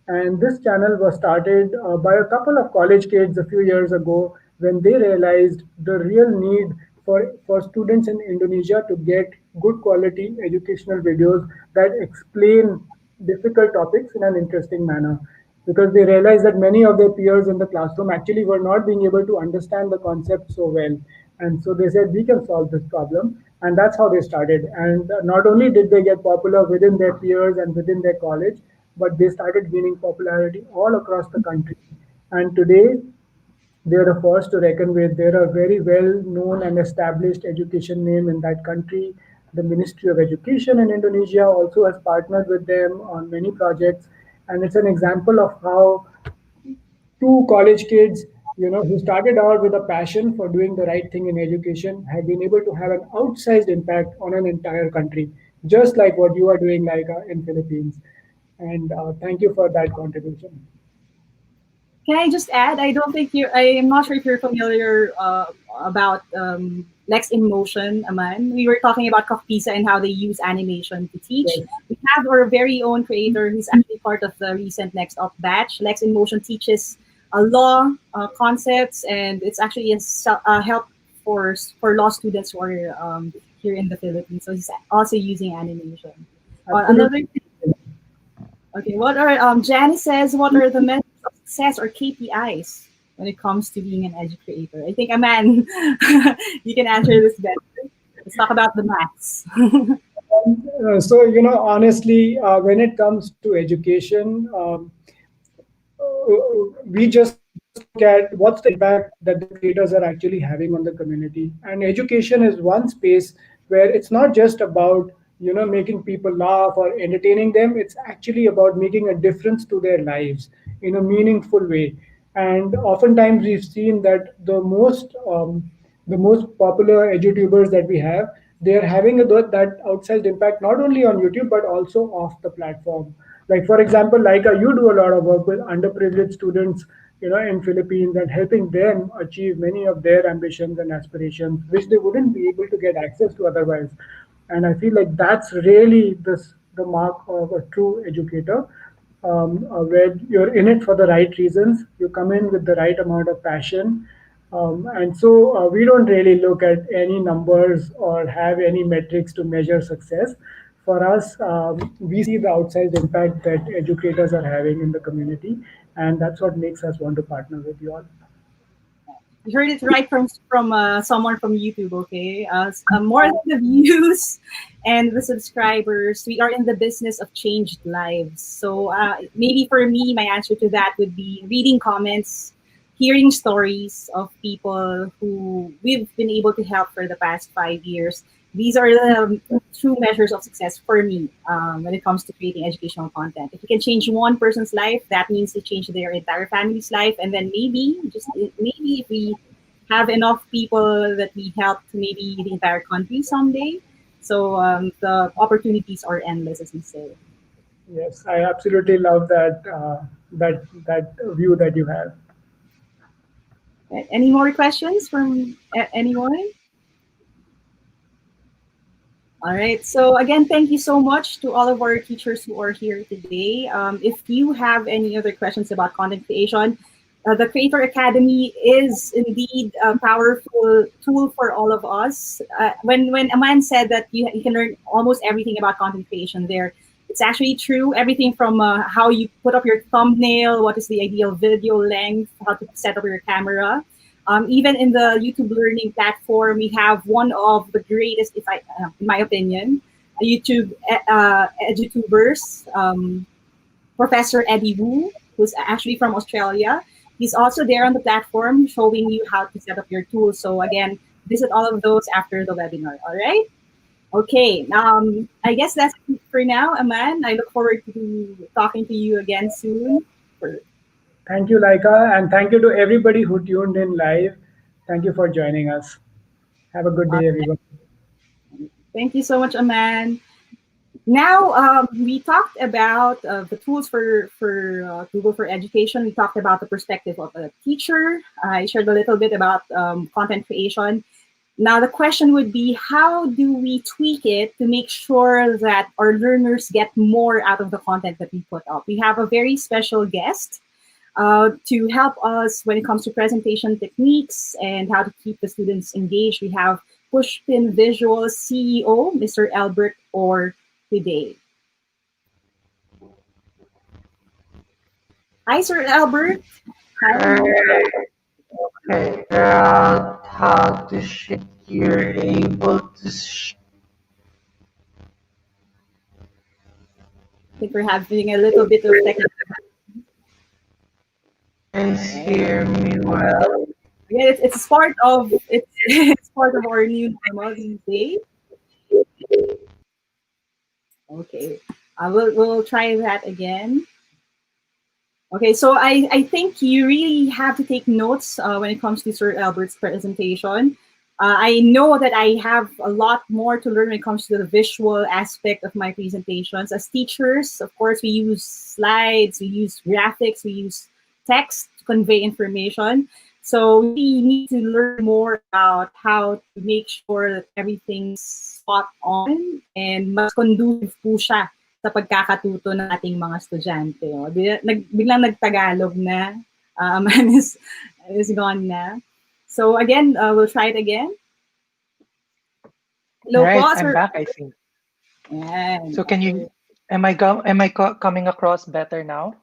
And this channel was started by a couple of college kids a few years ago when they realized the real need for students in Indonesia to get good quality educational videos that explain difficult topics in an interesting manner, because they realized that many of their peers in the classroom actually were not being able to understand the concept so well. And so they said, we can solve this problem. And that's how they started. And not only did they get popular within their peers and within their college, but they started gaining popularity all across the country. And today, they're a force to reckon with. They're a very well known and established education name in that country. The Ministry of Education in Indonesia also has partnered with them on many projects. And it's an example of how two college kids, who started out with a passion for doing the right thing in education, have been able to have an outsized impact on an entire country. just like what you are doing, like in Philippines. And thank you for that contribution. Can I just add? I don't think you. I am not sure if you're familiar about Lex in Motion, Aman. We were talking about Coffeesa and how they use animation to teach. Yes, We have our very own creator who's actually part of the recent Next Up batch. Lex in Motion teaches law concepts, and it's actually a help for law students who are here in the Philippines. So he's also using animation. Another absolutely. Okay, what are Janice says? What are the measures of success or KPIs when it comes to being an educator? I think Aman, you can answer this better. Let's talk about the maths. So, honestly, when it comes to education, we just look at what's the impact that the creators are actually having on the community. And education is one space where it's not just about making people laugh or entertaining them. It's actually about making a difference to their lives in a meaningful way. And oftentimes we've seen that the most popular edutubers that we have, they are having that outsized impact not only on YouTube but also off the platform. Like for example, like you do a lot of work with underprivileged students, in Philippines, and helping them achieve many of their ambitions and aspirations, which they wouldn't be able to get access to otherwise. And I feel like that's really the mark of a true educator, where you're in it for the right reasons, you come in with the right amount of passion. And so we don't really look at any numbers or have any metrics to measure success. For us, we see the outsized impact that educators are having in the community, and that's what makes us want to partner with you all. You heard it right from someone from YouTube. Okay, more than the views and the subscribers, we are in the business of changed lives. So maybe for me, my answer to that would be reading comments, hearing stories of people who we've been able to help for the past 5 years. These are the true measures of success for me when it comes to creating educational content. If you can change one person's life, that means you change their entire family's life. And then maybe if we have enough people that we help to maybe the entire country someday. So the opportunities are endless, as we say. Yes, I absolutely love that view that you have. Any more questions from anyone? All right. So again, thank you so much to all of our teachers who are here today. If you have any other questions about content creation, the Creator Academy is indeed a powerful tool for all of us. When Aman said that you can learn almost everything about content creation there, it's actually true. Everything from how you put up your thumbnail, what is the ideal video length, how to set up your camera, even in the YouTube learning platform, we have one of the greatest, in my opinion, YouTube YouTubers, Professor Eddie Wu, who's actually from Australia. He's also there on the platform showing you how to set up your tools. So again, visit all of those after the webinar. All right. Okay. I guess that's it for now, Aman. I look forward to talking to you again soon. For, Thank you, Laika, and thank you to everybody who tuned in live. Thank you for joining us. Have a good uh, day, everyone. thank you so much, Aman. Now we talked about the tools for Google for Education. We talked about the perspective of a teacher. I shared a little bit about content creation. Now the question would be, how do we tweak it to make sure that our learners get more out of the content that we put up? We have a very special guest to help us when it comes to presentation techniques and how to keep the students engaged. We have Pushpin Visuals CEO, Mr. Albert Orr today. Hi, Sir Albert. How are you? Figure out how to you're able to I think we're having a little bit of technical. hear me well. Yeah, it's part of it's it's part of our new normal these days. Okay, we'll try that again. Okay, so I think you really have to take notes when it comes to Sir Albert's presentation. I know that I have a lot more to learn when it comes to the visual aspect of my presentations. As teachers, of course, we use slides, we use graphics, we use text to convey information. So we need to learn more about how to make sure that everything's spot on and mas conducive po siya sa pagkakatuto ng ating mga estudyante. O, biglang nagtagalog na. Man is gone na. So again, we'll try it again. All Hello right, po, I'm sir. back, I think. Ayan. So can you, coming across better now?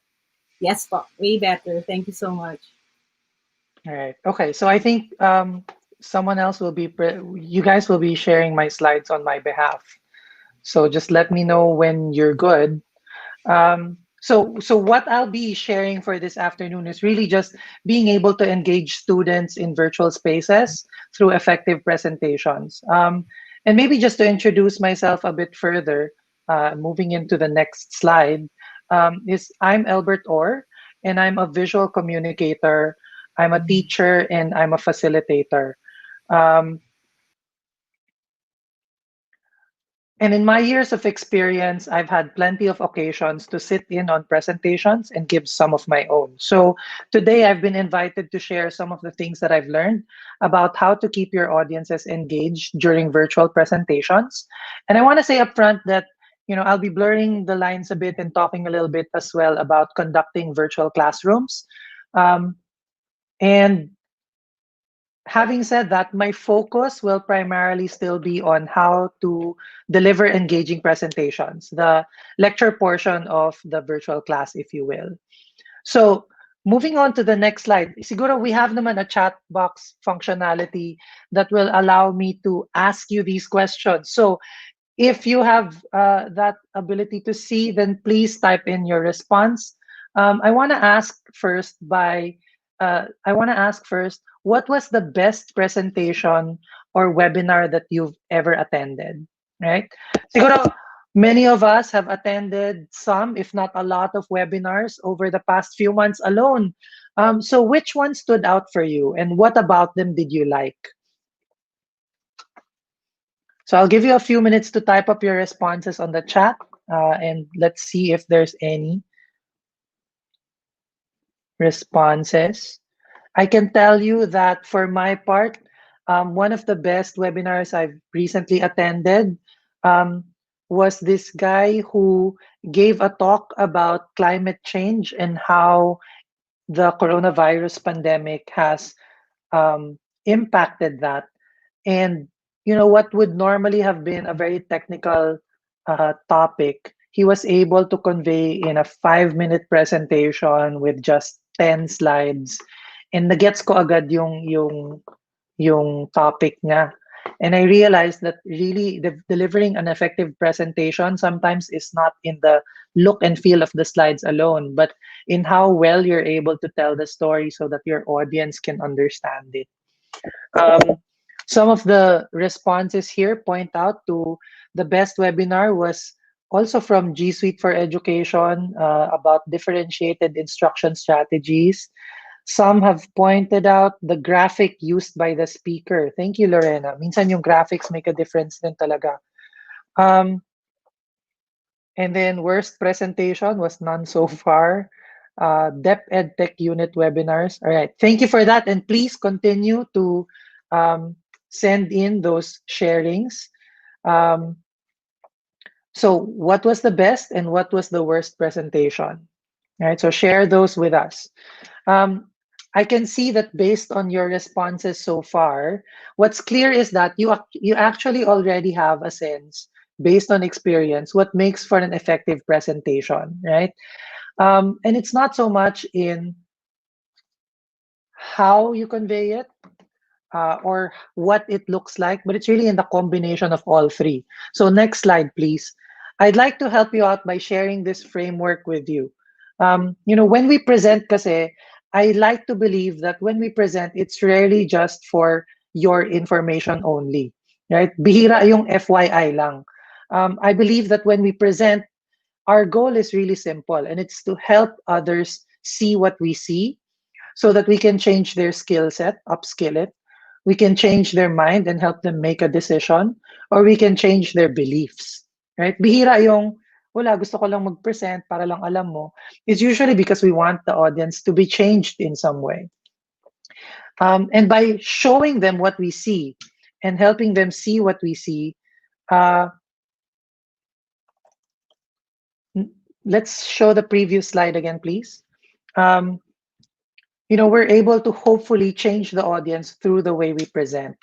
Yes po, way better. Thank you so much. All right. Okay. So I think someone else will be, you guys will be sharing my slides on my behalf. So just let me know when you're good. So what I'll be sharing for this afternoon is really just being able to engage students in virtual spaces through effective presentations. And maybe just to introduce myself a bit further, moving into the next slide, is I'm Albert Orr, and I'm a visual communicator. I'm a teacher and I'm a facilitator. Um, And in my years of experience, I've had plenty of occasions to sit in on presentations and give some of my own. So today I've been invited to share some of the things that I've learned about how to keep your audiences engaged during virtual presentations. And I want to say upfront that I'll be blurring the lines a bit and talking a little bit as well about conducting virtual classrooms. And having said that, my focus will primarily still be on how to deliver engaging presentations, the lecture portion of the virtual class, if you will. So moving on to the next slide, siguro we have naman a chat box functionality that will allow me to ask you these questions. So if you have that ability to see, then please type in your response. I want to ask first what was the best presentation or webinar that you've ever attended, right? Siguro, many of us have attended some, if not a lot of webinars over the past few months alone. So which one stood out for you and what about them did you like? So I'll give you a few minutes to type up your responses on the chat, and let's see if there's any responses. I can tell you that for my part, one of the best webinars I've recently attended was this guy who gave a talk about climate change and how the coronavirus pandemic has impacted that. And what would normally have been a very technical topic, he was able to convey in a 5-minute presentation with just 10 slides. And nagets ko agad yung topic niya. And I realized that really delivering an effective presentation sometimes is not in the look and feel of the slides alone, but in how well you're able to tell the story so that your audience can understand it. Some of the responses here point out to the best webinar was also from GSuite for Education about differentiated instruction strategies. Some have pointed out the graphic used by the speaker. Thank you, Lorena. Minsan yung graphics make a difference din talaga. And then worst presentation was none so far. Dep EdTech Unit webinars. All right, thank you for that. And please continue to send in those sharings. So what was the best and what was the worst presentation? All right, so share those with us. I can see that based on your responses so far, what's clear is that you actually already have a sense, based on experience, what makes for an effective presentation, right? And it's not so much in how you convey it, or what it looks like, but it's really in the combination of all three. So next slide, please. I'd like to help you out by sharing this framework with you. When we present kasi, I like to believe that when we present, it's rarely just for your information only, right? Bihira yung FYI lang. I believe that when we present, our goal is really simple, and it's to help others see what we see so that we can change their skill set, upskill it. We can change their mind and help them make a decision, or we can change their beliefs, right? Bihira yung, wala, gusto ko lang mag-present para lang alam mo. It's usually because we want the audience to be changed in some way. And by showing them what we see and helping them see what we see, uh, let's show the previous slide again, please. Um, we're able to hopefully change the audience through the way we present.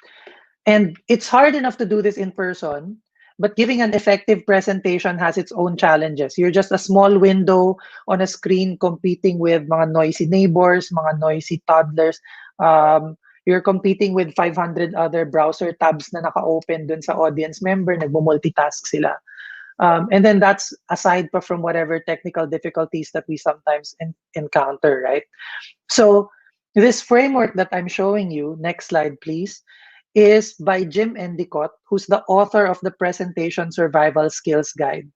And it's hard enough to do this in person, but giving an effective presentation has its own challenges. You're just a small window on a screen competing with mga noisy neighbors, mga noisy toddlers. You're competing with 500 other browser tabs na naka-open dun sa audience member, nagmo-multitask sila. And then that's aside from whatever technical difficulties that we sometimes encounter, right? So this framework that I'm showing you, next slide, please, is by Jim Endicott, who's the author of the Presentation Survival Skills Guide.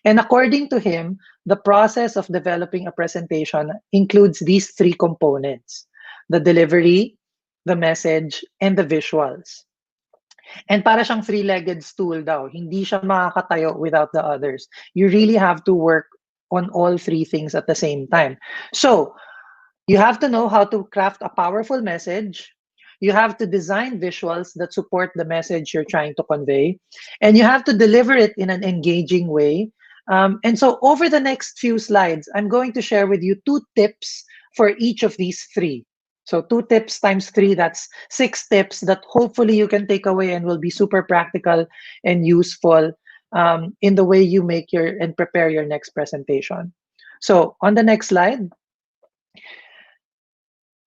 And according to him, the process of developing a presentation includes these three components: the delivery, the message, and the visuals. And para siyang three-legged stool daw, hindi siya makakatayo without the others. You really have to work on all three things at the same time. So you have to know how to craft a powerful message. You have to design visuals that support the message you're trying to convey. And you have to deliver it in an engaging way. And so over the next few slides, I'm going to share with you 2 tips for each of these 3. So 2 tips times 3, that's 6 tips that hopefully you can take away and will be super practical and useful in the way you make and prepare your next presentation. So on the next slide,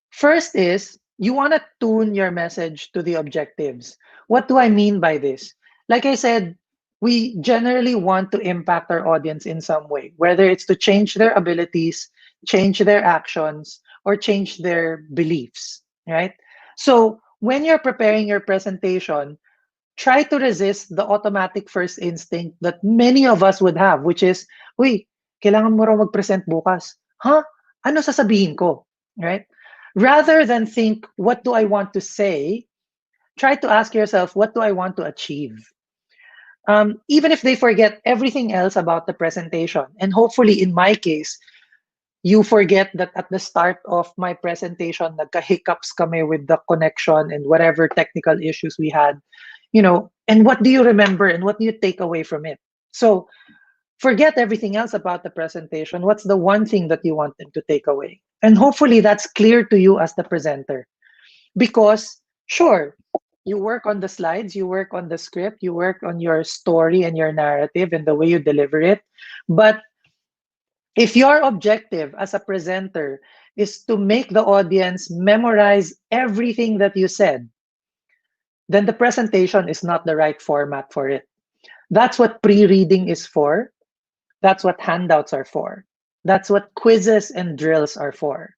first is you want to tune your message to the objectives. What do I mean by this? Like I said, we generally want to impact our audience in some way, whether it's to change their abilities, change their actions, or change their beliefs, right? So when you're preparing your presentation, try to resist the automatic first instinct that many of us would have, which is, uy, kailangan mo raw mag-present bukas. Huh? Ano sasabihin ko? Right? Rather than think, what do I want to say? Try to ask yourself, what do I want to achieve? Even if they forget everything else about the presentation, and hopefully in my case, you forget that at the start of my presentation, nagka-hiccups kami with the connection and whatever technical issues we had, and what do you remember and what do you take away from it? So forget everything else about the presentation. What's the one thing that you want them to take away? And hopefully that's clear to you as the presenter. Because, sure, you work on the slides, you work on the script, you work on your story and your narrative and the way you deliver it. But if your objective as a presenter is to make the audience memorize everything that you said, then the presentation is not the right format for it. That's what pre-reading is for. That's what handouts are for. That's what quizzes and drills are for.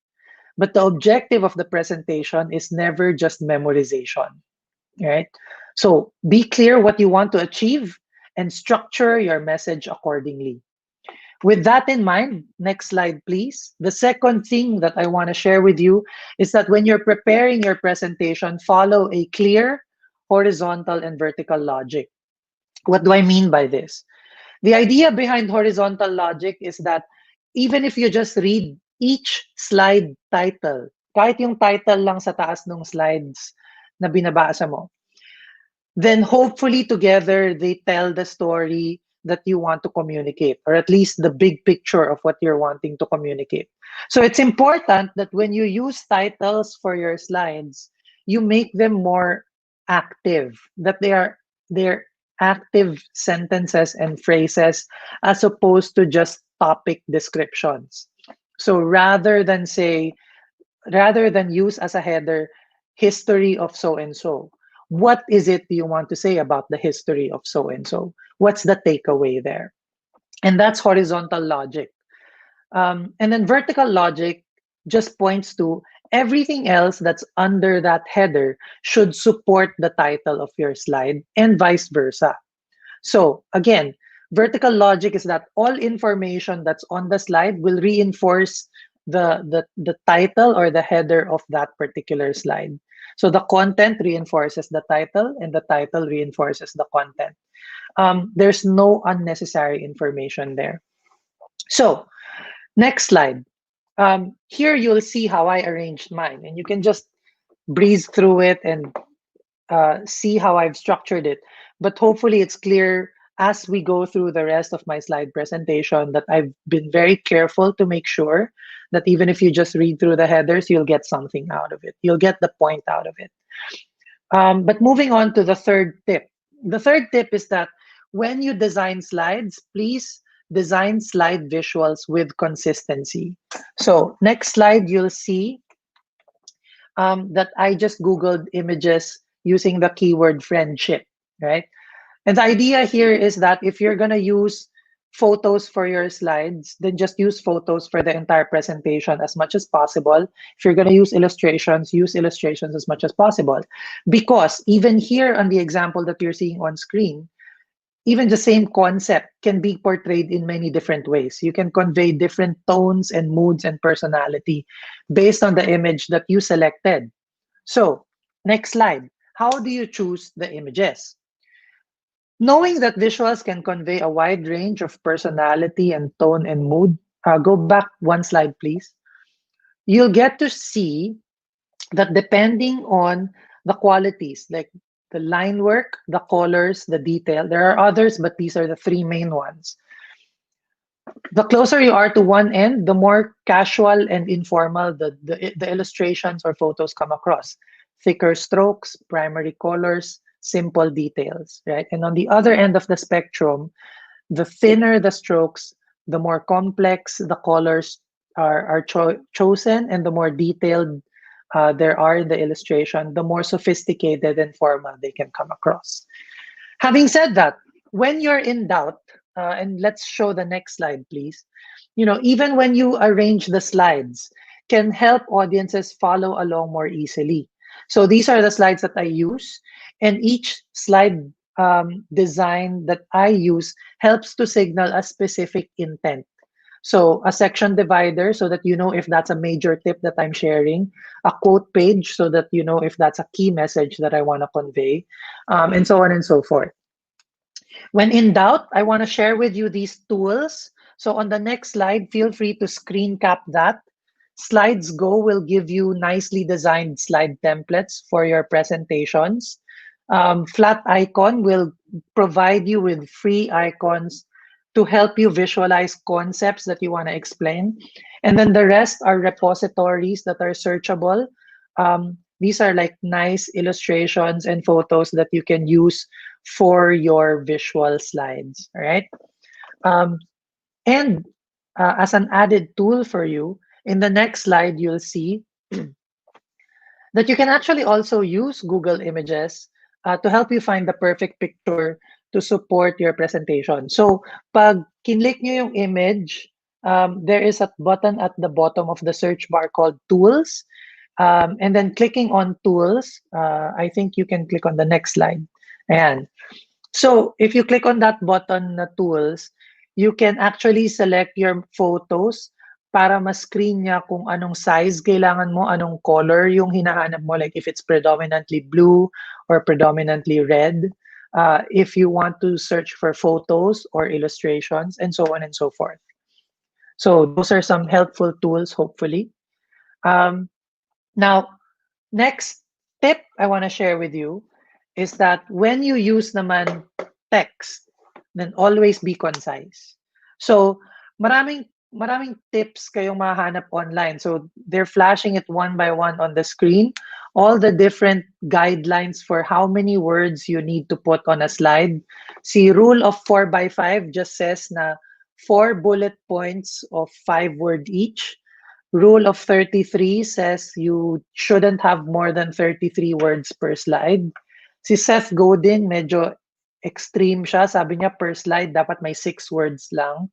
But the objective of the presentation is never just memorization, right? So be clear what you want to achieve and structure your message accordingly. With that in mind, next slide, please. The second thing that I want to share with you is that when you're preparing your presentation, follow a clear horizontal and vertical logic. What do I mean by this? The idea behind horizontal logic is that even if you just read each slide title, kahit yung title lang sa taas ng slides na binabasa mo, then hopefully together they tell the story that you want to communicate, or at least the big picture of what you're wanting to communicate. So it's important that when you use titles for your slides, you make them more active, that they're active sentences and phrases as opposed to just topic descriptions. So rather than use as a header, history of so and so, what is it you want to say about the history of so and so? What's the takeaway there? And that's horizontal logic. And then vertical logic just points to everything else that's under that header should support the title of your slide and vice versa. So again, vertical logic is that all information that's on the slide will reinforce the title or the header of that particular slide. So the content reinforces the title, and the title reinforces the content. There's no unnecessary information there. So next slide. Here you'll see how I arranged mine, and you can just breeze through it and see how I've structured it. But hopefully it's clear as we go through the rest of my slide presentation that I've been very careful to make sure that even if you just read through the headers, you'll get something out of it. You'll get the point out of it. But moving on to the third tip. The third tip is that when you design slides, please design slide visuals with consistency. So next slide, you'll see that I just Googled images using the keyword friendship, right? And the idea here is that if you're going to use photos for your slides, then just use photos for the entire presentation as much as possible. If you're going to use illustrations as much as possible. Because even here on the example that you're seeing on screen, even the same concept can be portrayed in many different ways. You can convey different tones and moods and personality based on the image that you selected. So, next slide. How do you choose the images? Knowing that visuals can convey a wide range of personality and tone and mood, go back one slide, please. You'll get to see that depending on the qualities, like the line work, the colors, the detail, there are others, but these are the three main ones. The closer you are to one end, the more casual and informal the illustrations or photos come across. Thicker strokes, primary colors, simple details, right? And on the other end of the spectrum, the thinner the strokes, the more complex the colors are chosen, and the more detailed there are in the illustration, the more sophisticated and formal they can come across. Having said that, when you're in doubt, and let's show the next slide, please. Even when you arrange the slides, can help audiences follow along more easily. So these are the slides that I use, and each slide design that I use helps to signal a specific intent. So a section divider so that you know if that's a major tip that I'm sharing, a quote page so that you know if that's a key message that I want to convey, and so on and so forth. When in doubt, I want to share with you these tools. So on the next slide, feel free to screen cap that. Slides Go will give you nicely designed slide templates for your presentations. Flat Icon will provide you with free icons to help you visualize concepts that you want to explain. And then the rest are repositories that are searchable. These are like nice illustrations and photos that you can use for your visual slides, all right? And as an added tool for you, in the next slide, you'll see that you can actually also use Google Images to help you find the perfect picture to support your presentation. So pag kinlik nyo yung image, there is a button at the bottom of the search bar called Tools. And then clicking on Tools, I think you can click on the next slide. Ayan. So if you click on that button na Tools, you can actually select your photos para ma-screen niya kung anong size kailangan mo, anong color yung hinahanap mo, like if it's predominantly blue or predominantly red, if you want to search for photos or illustrations, and so on and so forth. So those are some helpful tools, hopefully. Now, next tip I want to share with you is that when you use naman text, then always be concise. So maraming tips kayong mahanap online. So they're flashing it one by one on the screen. All the different guidelines for how many words you need to put on a slide. See, rule of 4x5 just says na 4 bullet points of 5 words each. Rule of 33 says you shouldn't have more than 33 words per slide. Si Seth Godin, medyo extreme siya. Sabi niya per slide, dapat may 6 words lang.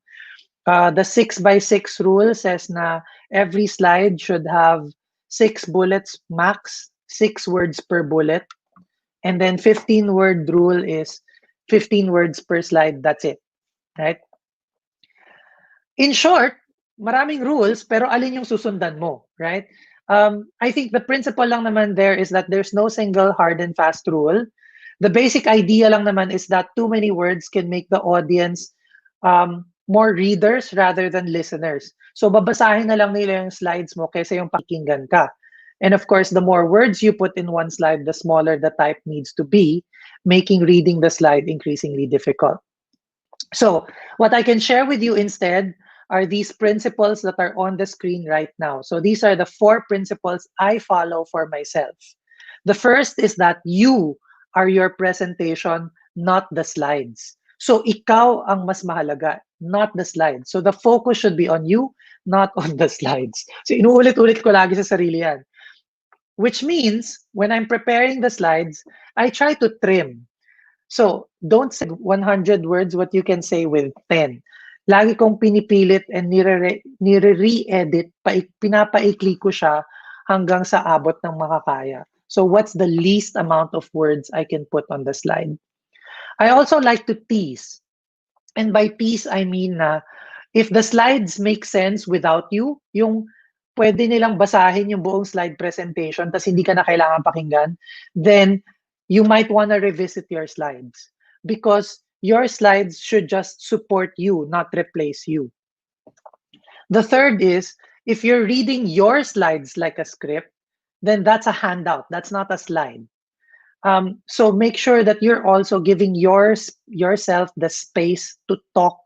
The 6x6 rule says na every slide should have 6 bullets max, 6 words per bullet. And then 15-word rule is 15 words per slide, that's it. Right? In short, maraming rules, pero alin yung susundan mo, right? I think the principle lang naman there is that there's no single hard and fast rule. The basic idea lang naman is that too many words can make the audience more readers rather than listeners. So babasahin na lang nila yung slides mo kaysa yung pakinggan ka. And of course, the more words you put in one slide, the smaller the type needs to be, making reading the slide increasingly difficult. So what I can share with you instead are these principles that are on the screen right now. So these are the 4 principles I follow for myself. The first is that you are your presentation, not the slides. So ikaw ang mas mahalaga, not the slides. So the focus should be on you, not on the slides. So inuulit-ulit ko lagi sa sarili yan. Which means when I'm preparing the slides, I try to trim. So, don't say 100 words what you can say with 10. Lagi kong pinipilit and nire-re-edit, pinapaikli ko siya hanggang sa abot ng makakaya. So, what's the least amount of words I can put on the slide? I also like to tease. And by tease, I mean na if the slides make sense without you, yung pwede nilang basahin yung buong slide presentation tas hindi ka na kailangan pakinggan, then you might want to revisit your slides because your slides should just support you, not replace you. The third is if you're reading your slides like a script, then that's a handout. That's not a slide. So make sure that you're also giving yourself the space to talk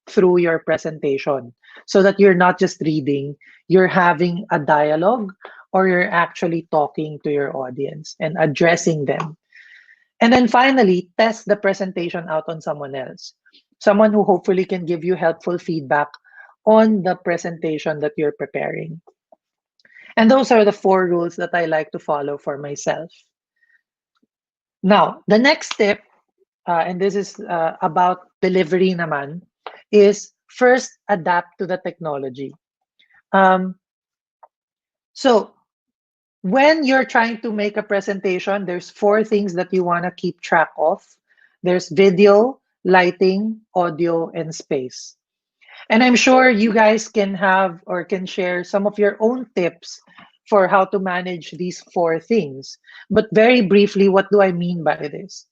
through your presentation so that you're not just reading, you're having a dialogue or you're actually talking to your audience and addressing them. And then finally, test the presentation out on someone else, someone who hopefully can give you helpful feedback on the presentation that you're preparing. And those are the 4 rules that I like to follow for myself. Now, the next tip, and this is about delivery naman, is first adapt to the technology. So when you're trying to make a presentation, there's 4 things that you want to keep track of. There's video, lighting, audio, and space. And I'm sure you guys can have or can share some of your own tips for how to manage these 4 things. But very briefly, what do I mean by this?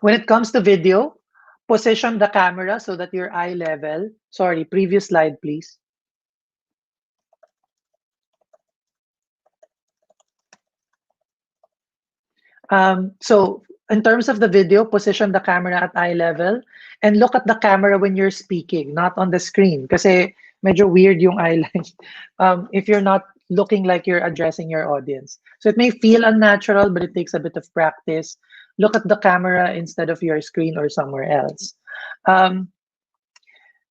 When it comes to video, position the camera so that your eye level, sorry, previous slide, please. So in terms of the video, position the camera at eye level and look at the camera when you're speaking, not on the screen. Kasi medyo weird yung eye line if you're not looking like you're addressing your audience. So it may feel unnatural, but it takes a bit of practice. Look at the camera instead of your screen or somewhere else.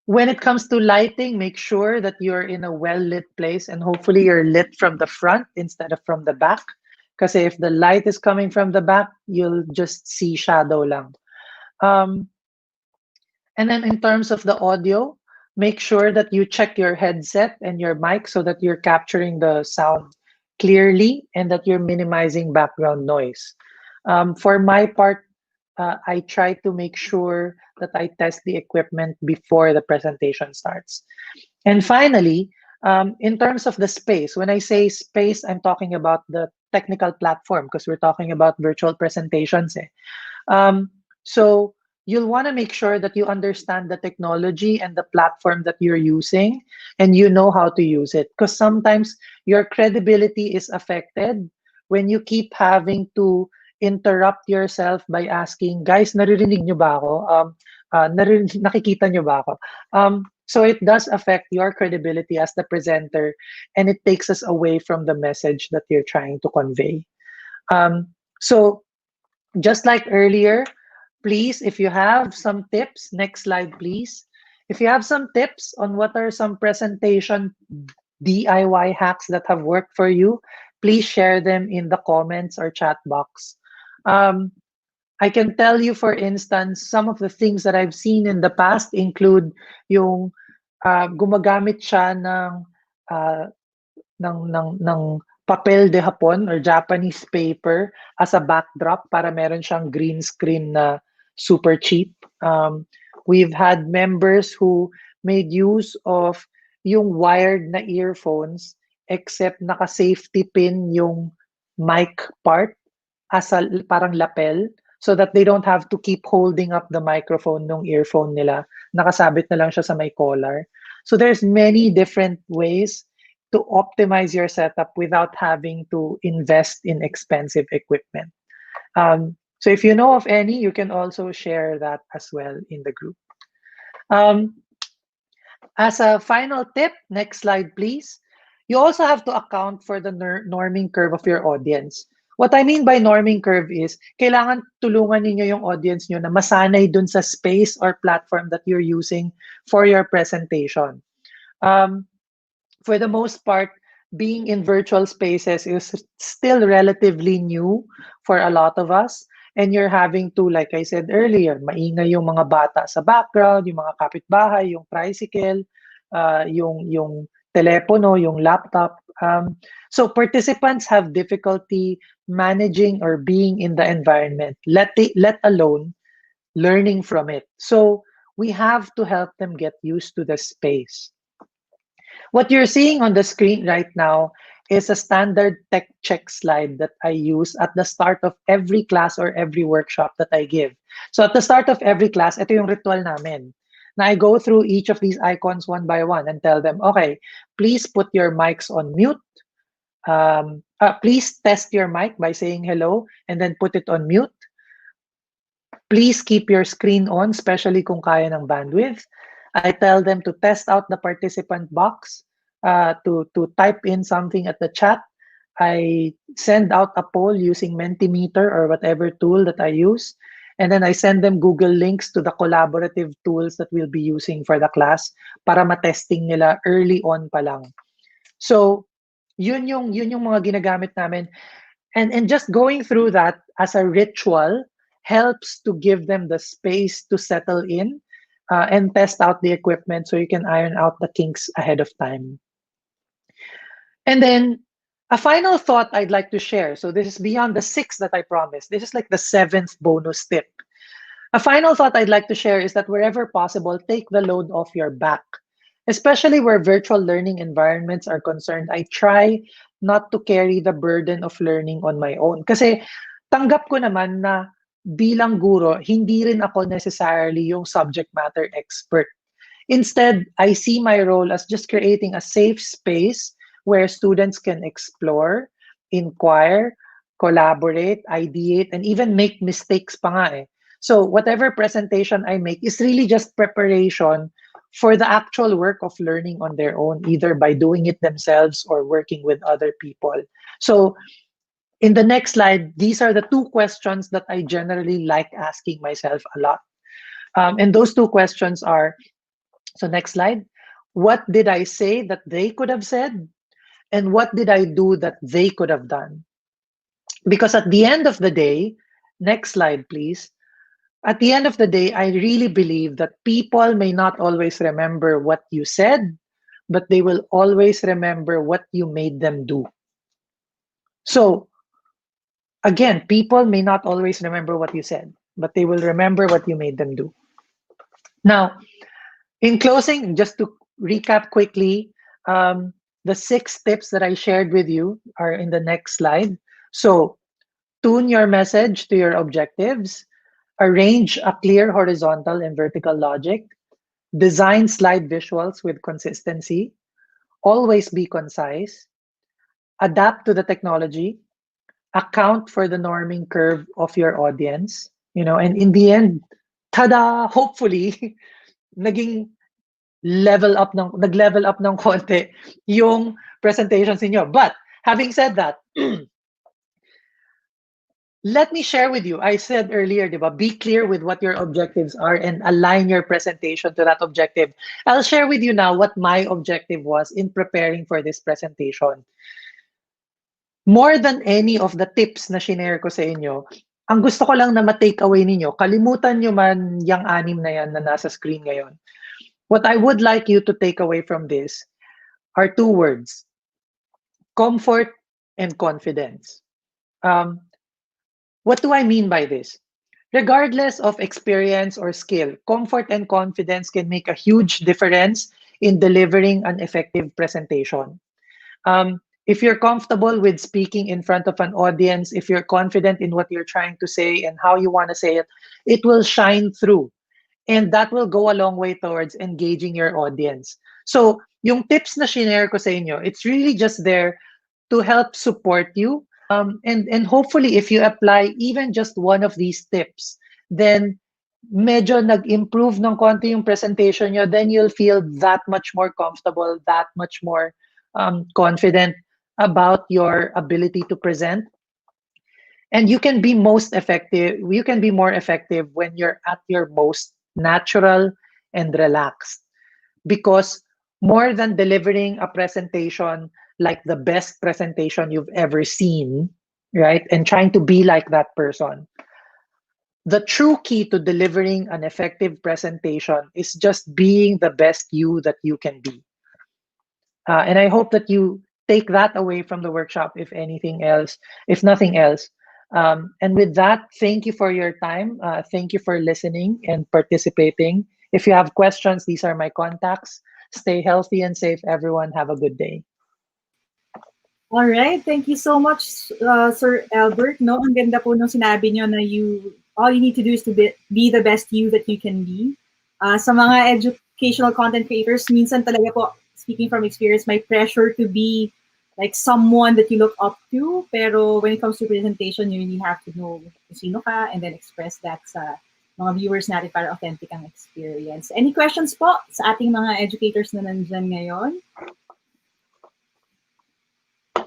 When it comes to lighting, make sure that you're in a well-lit place and hopefully you're lit from the front instead of from the back. Because if the light is coming from the back, you'll just see shadow lang. And then in terms of the audio, make sure that you check your headset and your mic so that you're capturing the sound clearly and that you're minimizing background noise. For my part, I try to make sure that I test the equipment before the presentation starts. And finally, in terms of the space, when I say space, I'm talking about the technical platform because we're talking about virtual presentations. So you'll want to make sure that you understand the technology and the platform that you're using and you know how to use it because sometimes your credibility is affected when you keep having to interrupt yourself by asking, guys, naririnig nyo ba ako? Nakikita nyo ba ako? So it does affect your credibility as the presenter and it takes us away from the message that you're trying to convey. So just like earlier, please, if you have some tips, next slide, please. If you have some tips on what are some presentation DIY hacks that have worked for you, please share them in the comments or chat box. I can tell you, for instance, some of the things that I've seen in the past include yung gumagamit siya ng papel de hapon or Japanese paper as a backdrop para meron siyang green screen na super cheap. We've had members who made use of yung wired na earphones except naka-safety pin yung mic part as a parang lapel so that they don't have to keep holding up the microphone nung earphone nila. Nakasabit na lang siya sa may collar. So there's many different ways to optimize your setup without having to invest in expensive equipment. So if you know of any, you can also share that as well in the group. Um, as a final tip, next slide, please. You also have to account for the norming curve of your audience. What I mean by norming curve is, kailangan tulungan ninyo yung audience nyo na masanay dun sa space or platform that you're using for your presentation. For the most part, being in virtual spaces is still relatively new for a lot of us. And you're having to, like I said earlier, maingay yung mga bata sa background, yung mga kapitbahay, yung tricycle, yung telepono, yung laptop. So participants have difficulty managing or being in the environment, let alone learning from it. So we have to help them get used to the space. What you're seeing on the screen right now is a standard tech check slide that I use at the start of every class or every workshop that I give. So at the start of every class, ito yung ritual namin. Na I go through each of these icons one by one and tell them, okay, please put your mics on mute. Please test your mic by saying hello and then put it on mute. Please keep your screen on, especially kung kaya ng bandwidth. I tell them to test out the participant box, to type in something at the chat. I send out a poll using Mentimeter or whatever tool that I use. And then I send them Google links to the collaborative tools that we'll be using for the class para matesting nila early on pa lang. So, yun yung mga ginagamit namin. And just going through that as a ritual helps to give them the space to settle in and test out the equipment so you can iron out the kinks ahead of time. And then a final thought I'd like to share. So this is beyond the 6 that I promised. This is like the 7th bonus tip. A final thought I'd like to share is that wherever possible, take the load off your back. Especially where virtual learning environments are concerned, I try not to carry the burden of learning on my own. Kasi tanggap ko naman na bilang guro, hindi rin ako necessarily yung subject matter expert. Instead, I see my role as just creating a safe space where students can explore, inquire, collaborate, ideate, and even make mistakes pa nga eh. So whatever presentation I make is really just preparation for the actual work of learning on their own, either by doing it themselves or working with other people. So in the next slide, these are the 2 questions that I generally like asking myself a lot. And those 2 questions are, so next slide, what did I say that they could have said? And what did I do that they could have done? Because at the end of the day, next slide, please. At the end of the day, I really believe that people may not always remember what you said, but they will always remember what you made them do. So, again, people may not always remember what you said, but they will remember what you made them do. Now, in closing, just to recap quickly, the 6 tips that I shared with you are in the next slide. So, tune your message to your objectives, arrange a clear horizontal and vertical logic, design slide visuals with consistency, always be concise, adapt to the technology, account for the norming curve of your audience, and in the end, tada, hopefully, naglevel up ng konti yung presentations niyo. But having said that, let me share with you. I said earlier, diba, be clear with what your objectives are and align your presentation to that objective. I'll share with you now what my objective was in preparing for this presentation. More than any of the tips na shinare ko sa inyo, ang gusto ko lang na ma-take away ninyo, kalimutan nyo man yung 6 na yan na nasa screen ngayon. What I would like you to take away from this are 2 words: comfort and confidence. What do I mean by this? Regardless of experience or skill, comfort and confidence can make a huge difference in delivering an effective presentation. If you're comfortable with speaking in front of an audience, if you're confident in what you're trying to say and how you want to say it, it will shine through. And that will go a long way towards engaging your audience. So, yung tips na shinare ko sa inyo, it's really just there to help support you. And hopefully, if you apply even just one of these tips, then medyo nag-improve ng konti yung presentation nyo, then you'll feel that much more comfortable, that much more confident about your ability to present. And you can be most effective, you can be more effective when you're at your most natural and relaxed. Because more than delivering a presentation like the best presentation you've ever seen, right? And trying to be like that person, the true key to delivering an effective presentation is just being the best you that you can be. And I hope that you take that away from the workshop, if anything else, if nothing else. And with that, thank you for your time. Thank you for listening and participating. If you have questions, these are my contacts. Stay healthy and safe, everyone. Have a good day. All right, thank you so much, Sir Albert. No, ang ganda po nung sinabi nyo na all you need to do is to be the best you that you can be. Sa mga educational content creators, minsan talaga po, speaking from experience, may pressure to be like someone that you look up to. Pero when it comes to presentation, you really have to know kung sino ka and then express that sa mga viewers natin para authentic ang experience. Any questions po sa ating mga educators na nandyan ngayon?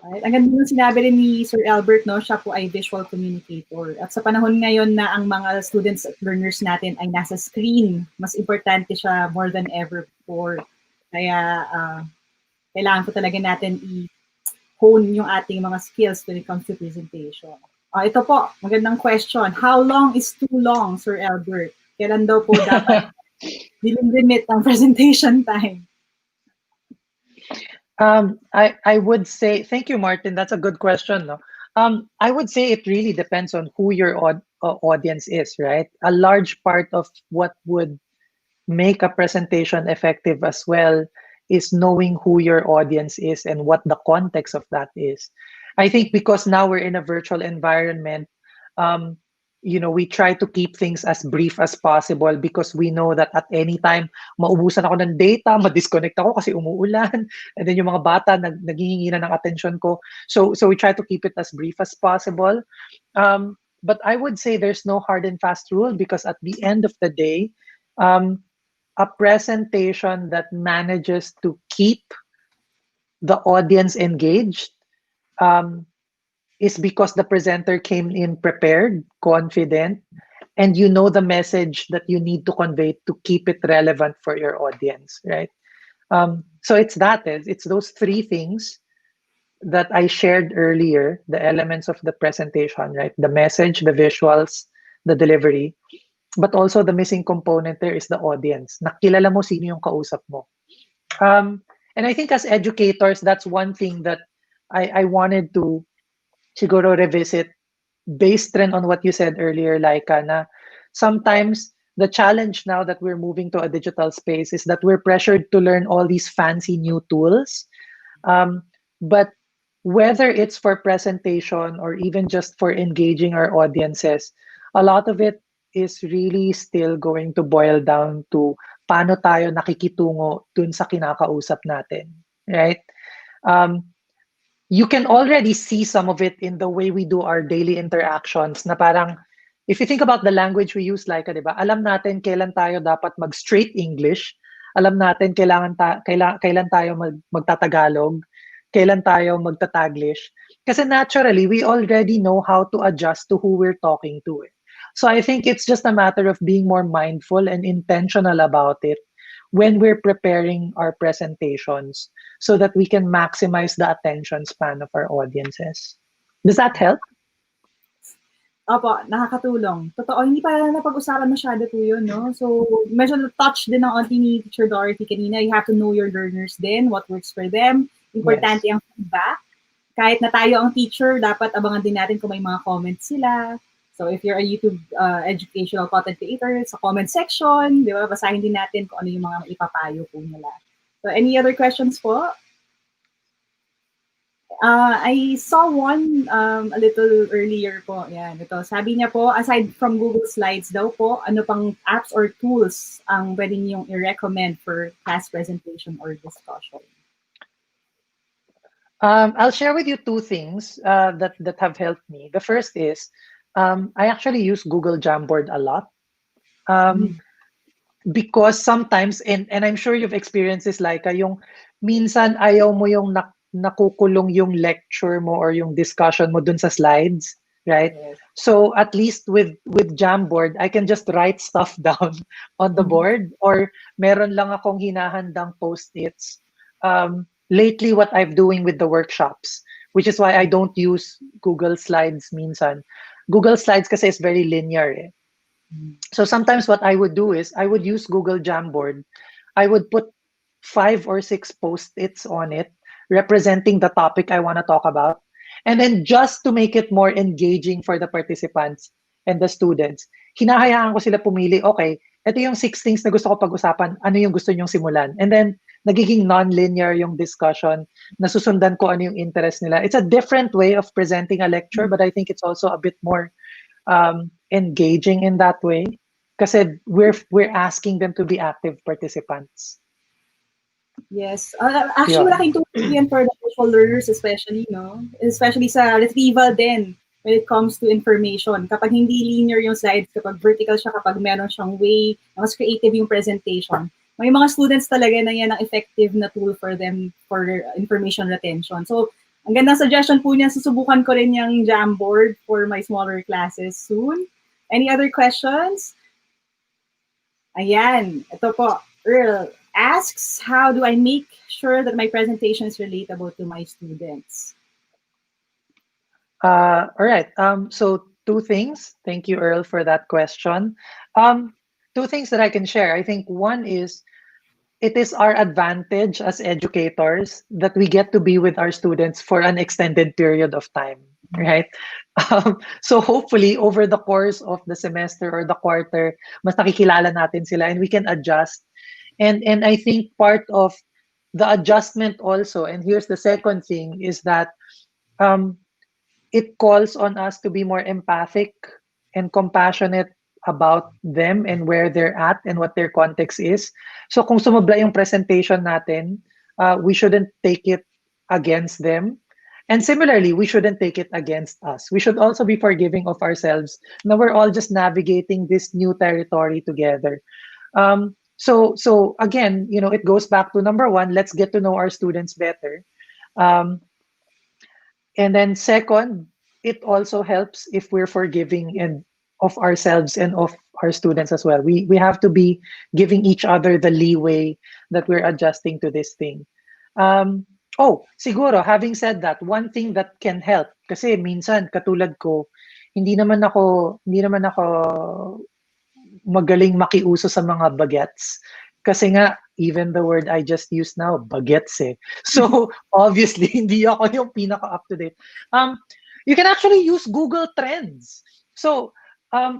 Right. Ang ganda nung sinabi rin ni Sir Albert, no, siya po ay visual communicator. At sa panahon ngayon na ang mga students at learners natin ay nasa screen, mas importante siya more than ever before. Kaya kailangan po talaga natin i-hone yung ating mga skills when it comes to presentation. Ito po, magandang question. How long is too long, Sir Albert? Kailan daw po dapat limit ang presentation time? I would say, thank you, Martin. That's a good question. No? I would say it really depends on who your audience is, right? A large part of what would make a presentation effective as well is knowing who your audience is and what the context of that is. I think because now we're in a virtual environment, we try to keep things as brief as possible because we know that at any time, maubusan ako ng data, ma-disconnect ako kasi umuulan, and then yung mga bata naghihingi na ng attention ko. So we try to keep it as brief as possible. But I would say there's no hard and fast rule because at the end of the day, a presentation that manages to keep the audience engaged is because the presenter came in prepared, confident, and you know the message that you need to convey to keep it relevant for your audience, right? So it's those three things that I shared earlier, the elements of the presentation, right? The message, the visuals, the delivery, but also the missing component there is the audience. Nakilala mo sino yung kausap mo. And I think as educators, that's one thing that I wanted to siguro revisit based rin on what you said earlier, Laika, na sometimes the challenge now that we're moving to a digital space is that we're pressured to learn all these fancy new tools. But whether it's for presentation or even just for engaging our audiences, a lot of it is really still going to boil down to paano tayo nakikitungo dun sa kinakausap natin, right? You can already see some of it in the way we do our daily interactions na parang, if you think about the language we use, like, di ba? Alam natin kailan tayo dapat mag-straight English, alam natin kailan tayo magtatagalog, kailan tayo magtataglish. Kasi naturally, we already know how to adjust to who we're talking to. So I think it's just a matter of being more mindful and intentional about it when we're preparing our presentations so that we can maximize the attention span of our audiences. Does that help? Opo, nakakatulong. Totoo, hindi pa napag-usapan masyado po yun, no? So, medyo touch din ng onti ni Teacher Dorothy kanina. You have to know your learners din, what works for them. Importante ang feedback. Kahit na tayo ang teacher, dapat abangan din natin kung may mga comments sila. So, if you're a YouTube educational content creator, sa comment section, di ba, basahin din natin kung ano yung mga ipapayo po nila. So, any other questions po? I saw one a little earlier po. Yan, ito. Sabi niya po, aside from Google Slides daw po, ano pang apps or tools ang pwede niyong i-recommend for class presentation or discussion? I'll share with you two things that have helped me. The first is I actually use Google Jamboard a lot. Because sometimes, and I'm sure you've experienced this, like yung minsan ayaw mo yung nakukulong yung lecture mo or yung discussion mo dun sa slides, right? Yes. So at least with Jamboard, I can just write stuff down on the board, or meron lang akong hinahandang post-its. Lately, what I'm doing with the workshops, which is why I don't use Google Slides minsan. Google Slides kasi is very linear eh. So sometimes what I would do is I would use Google Jamboard. I would put 5 or 6 post-its on it representing the topic I want to talk about. And then just to make it more engaging for the participants and the students, hinahayaan ko sila pumili, okay, ito yung 6 things na gusto ko pag-usapan, ano yung gusto nyong simulan? And then nagiging non-linear yung discussion, nasusundan ko ano yung interest nila. It's a different way of presenting a lecture, but I think it's also a bit more engaging in that way, kasi we're asking them to be active participants. Yes. Actually, malaking tulong yan for the visual learners especially, no? Especially sa retrieval din when it comes to information. Kapag hindi linear yung slides, kapag vertical siya, kapag meron siyang way, mas creative yung presentation, may mga students talaga na yan ang effective na tool for them for information retention. So, ang gandang suggestion po niya, susubukan ko rin yung Jamboard for my smaller classes soon. Any other questions? Ayan, ito po. Earl asks, how do I make sure that my presentation is relatable to my students? All right. So two things. Thank you, Earl, for that question. Two things that I can share. I think one is it is our advantage as educators that we get to be with our students for an extended period of time, right? So hopefully over the course of the semester or the quarter, mas nakikilala natin sila and we can adjust. And I think part of the adjustment also, and here's the second thing, is that it calls on us to be more empathic and compassionate about them and where they're at and what their context is. So kung sumabla yung presentation natin, we shouldn't take it against them. And similarly, we shouldn't take it against us. We should also be forgiving of ourselves. Now we're all just navigating this new territory together. So again, it goes back to number one, let's get to know our students better. And then second, it also helps if we're forgiving and of ourselves and of our students as well. We have to be giving each other the leeway that we're adjusting to this thing. Siguro, having said that, one thing that can help, kasi minsan, katulad ko, hindi naman ako magaling makiuso sa mga bagets. Kasi nga, even the word I just used now, bagets eh. So, obviously, hindi ako yung pinaka-up-to-date. You can actually use Google Trends. So,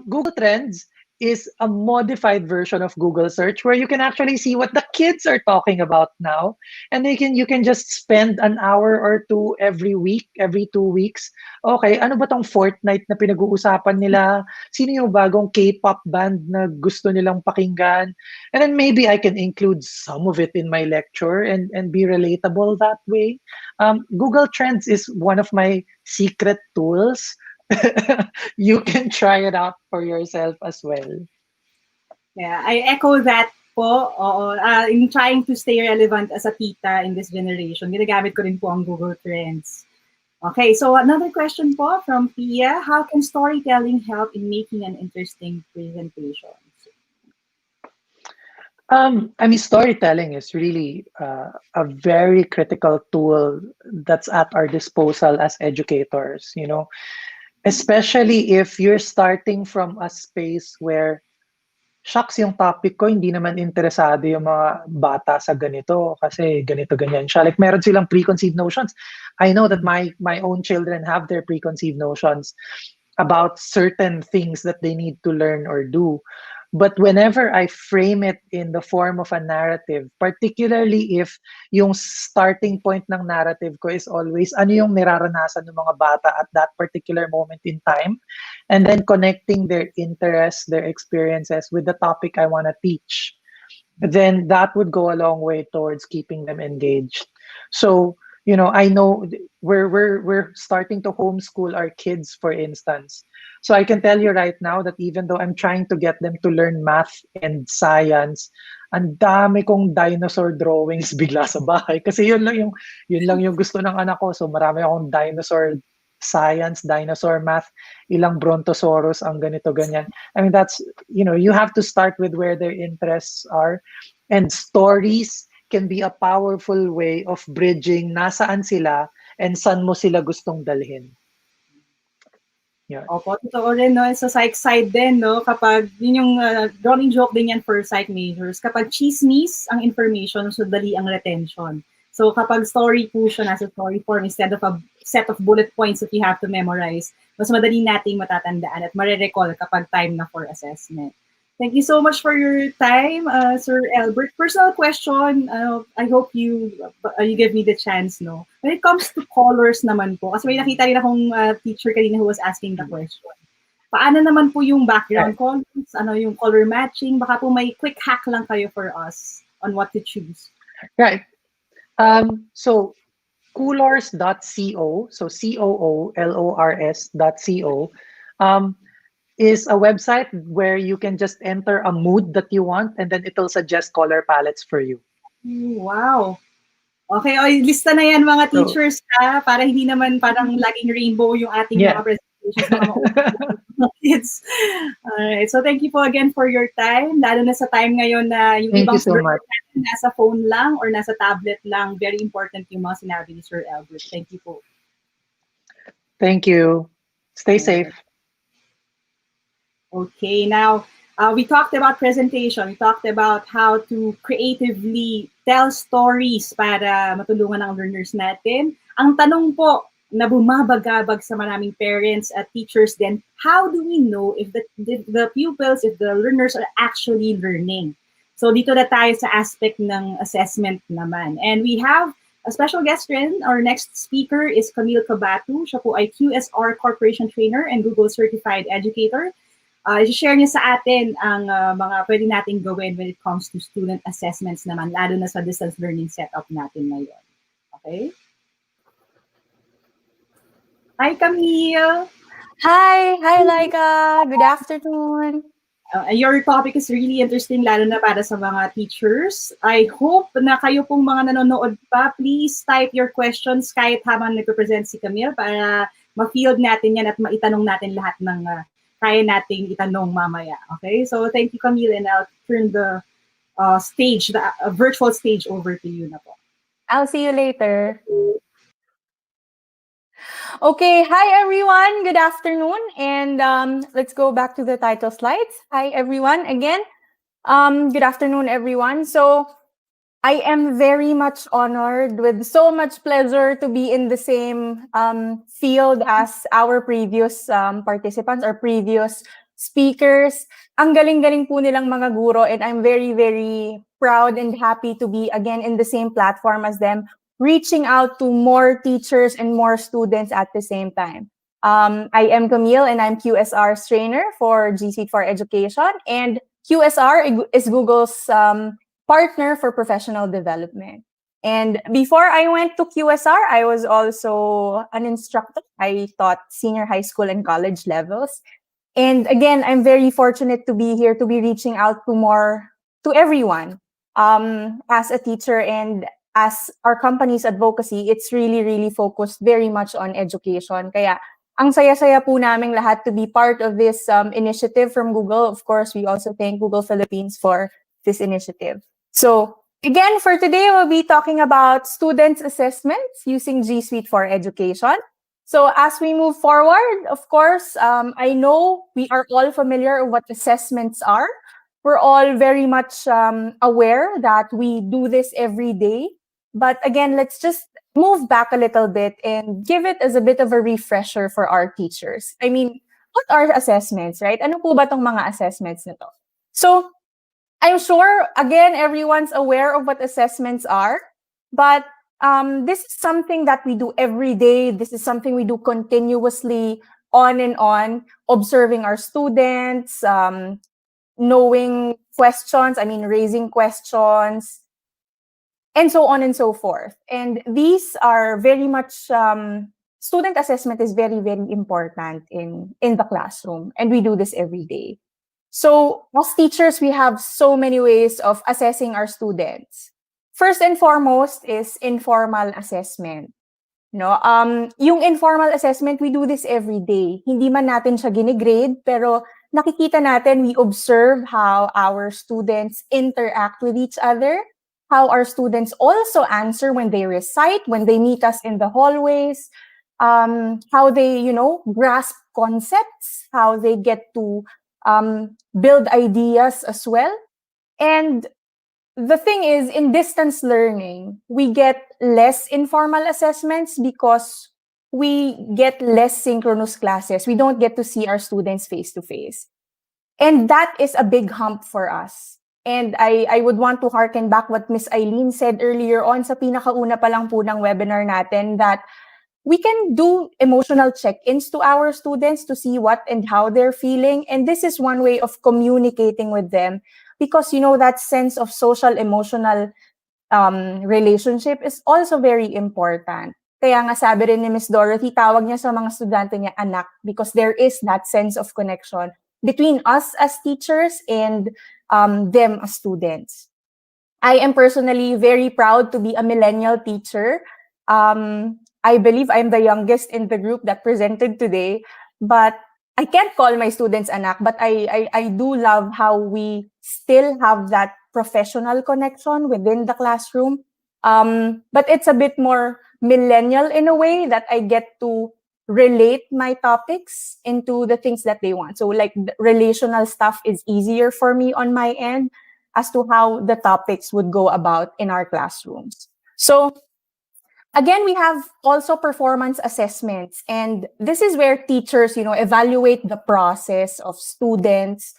Google Trends is a modified version of Google Search where you can actually see what the kids are talking about now. And you can just spend an hour or two every week, every 2 weeks. Okay, ano ba tong Fortnite na pinag-uusapan nila? Sino yung bagong K-pop band na gusto nilang pakinggan? And then maybe I can include some of it in my lecture and be relatable that way. Google Trends is one of my secret tools. You can try it out for yourself as well. Yeah, I echo that po. Oo, in trying to stay relevant as a tita in this generation, ginagamit ko rin po ang Google Trends. Okay, so another question po from Pia. How can storytelling help in making an interesting presentation? Storytelling is really a very critical tool that's at our disposal as educators, especially if you're starting from a space where, shucks, yung topic ko, hindi naman interesado yung mga bata sa ganito kasi ganito, ganyan siya. Like, meron silang preconceived notions. I know that my own children have their preconceived notions about certain things that they need to learn or do. But whenever I frame it in the form of a narrative, particularly if yung starting point ng narrative ko is always ano yung niraranasan ng mga bata at that particular moment in time, and then connecting their interests, their experiences with the topic I want to teach, then that would go a long way towards keeping them engaged. So, I know we're starting to homeschool our kids, for instance. So I can tell you right now that even though I'm trying to get them to learn math and science, ang dami kong dinosaur drawings bigla sa bahay. Kasi yun lang yung gusto ng anak ko. So marami akong dinosaur science, dinosaur math, ilang brontosaurus, ang ganito, ganyan. I mean, that's, you have to start with where their interests are. And stories can be a powerful way of bridging nasaan sila and saan mo sila gustong dalhin. Yeah. Opo, totoo rin, no? Sa psych side din, no? Kapag, yun yung drawing joke din yan for psych majors. Kapag chismis ang information, so dali ang retention. So kapag story po siya, nasa story form, instead of a set of bullet points that you have to memorize, mas madali nating matatandaan at marirecall kapag time na for assessment. Thank you so much for your time, Sir Albert. Personal question, I hope you give me the chance, no? When it comes to colors naman po, kasi may nakita rin akong teacher kanina who was asking the question. Paano naman po yung background colors, yung color matching? Baka po may quick hack lang kayo for us on what to choose. Right. So coolors.co, so coolors.co, is a website where you can just enter a mood that you want and then it'll suggest color palettes for you. Wow. Okay, lista na yan mga teachers para hindi naman parang laging rainbow yung ating mga presentations mga kids. Alright, so thank you po again for your time. Lalo na sa time ngayon na yung Thank ibang you so much. nasa phone lang or nasa tablet lang. Very important yung mga sinabi ni Sir Albert. Thank you po. Thank you. Stay safe. Okay, now we talked about presentation. We talked about how to creatively tell stories para matulungan ang learners natin. Ang tanong po na bumabagabag sa maraming parents at teachers then, how do we know if the pupils, if the learners are actually learning? So dito na tayo sa aspect ng assessment naman. And we have a special guest rin. Our next speaker is Camille Cabatu. Siya po ay QSR Corporation Trainer and Google Certified Educator. I-share niya sa atin ang mga pwede nating gawin when it comes to student assessments naman, lalo na sa distance learning setup natin ngayon. Okay? Hi, Camille! Hi! Hi, Laika! Good afternoon! Your topic is really interesting, lalo na para sa mga teachers. I hope na kayo pong mga nanonood pa, please type your questions kahit habang nagpe-present si Camille para ma-field natin yan at maitanong natin lahat ng kaya nating itanong mamaya. Okay? So thank you, Camille, and I'll turn the stage, the virtual stage over to you na po. I'll see you later. Okay, hi everyone. Good afternoon. And let's go back to the title slides. Hi everyone again. Good afternoon, everyone. So I am very much honored with so much pleasure to be in the same field as our previous participants or previous speakers. Ang galing-galing po nilang mga guro and I'm very, very proud and happy to be again in the same platform as them, reaching out to more teachers and more students at the same time. I am Camille and I'm QSR's trainer for GSuite for Education, and QSR is Google's partner for professional development. And before I went to QSR, I was also an instructor. I taught senior high school and college levels. And again, I'm very fortunate to be here, to be reaching out to everyone. As a teacher and as our company's advocacy, it's really, really focused very much on education. Kaya ang saya-saya po naming lahat to be part of this initiative from Google. Of course, we also thank Google Philippines for this initiative. So again, for today, we'll be talking about students' assessments using GSuite for Education. So as we move forward, of course, I know we are all familiar with what assessments are. We're all very much aware that we do this every day. But again, let's just move back a little bit and give it as a bit of a refresher for our teachers. I mean, what are assessments, right? Ano po ba tong mga assessments nito? So I'm sure, again, everyone's aware of what assessments are, but this is something that we do every day. This is something we do continuously, on and on, observing our students, knowing questions, raising questions, and so on and so forth. And these are very much, student assessment is very, very important in the classroom, and we do this every day. So as teachers, we have so many ways of assessing our students. First and foremost is informal assessment. No, yung informal assessment, we do this every day. Hindi man natin siya gine-grade, pero nakikita natin, we observe how our students interact with each other, how our students also answer when they recite, when they meet us in the hallways, how they, grasp concepts, how they get to build ideas as well. And the thing is, in distance learning, we get less informal assessments because we get less synchronous classes. We don't get to see our students face to face. And that is a big hump for us. And I would want to harken back what Miss Eileen said earlier on sa pinakauna pa lang po ng webinar natin, that we can do emotional check-ins to our students to see what and how they're feeling. And this is one way of communicating with them, because, that sense of social emotional relationship is also very important. Kaya nga sabi rin ni Miss Dorothy, tawag niya sa mga estudyante niya anak, because there is that sense of connection between us as teachers and them as students. I am personally very proud to be a millennial teacher. I believe I'm the youngest in the group that presented today, but I can't call my students anak, but I do love how we still have that professional connection within the classroom. But it's a bit more millennial in a way, that I get to relate my topics into the things that they want. So like the relational stuff is easier for me on my end as to how the topics would go about in our classrooms. So again, we have also performance assessments, and this is where teachers, evaluate the process of students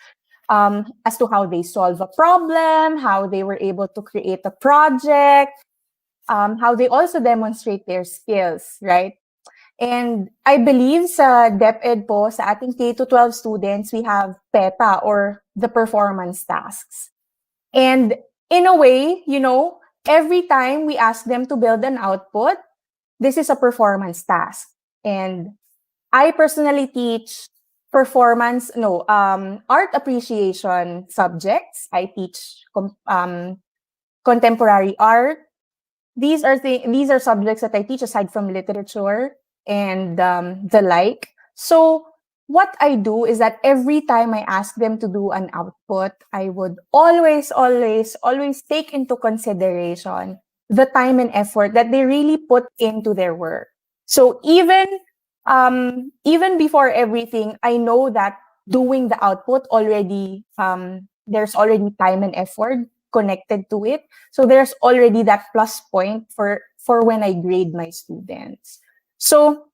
as to how they solve a problem, how they were able to create a project, how they also demonstrate their skills, right? And I believe sa DepEd po, sa ating K-12 students, we have PETA, or the performance tasks. And in a way, every time we ask them to build an output, this is a performance task. And I personally teach art appreciation subjects. I teach contemporary art. These are subjects that I teach aside from literature and the like. So what I do is that every time I ask them to do an output, I would always, always, always take into consideration the time and effort that they really put into their work. So even before everything, I know that doing the output already, there's already time and effort connected to it. So there's already that plus point for when I grade my students. So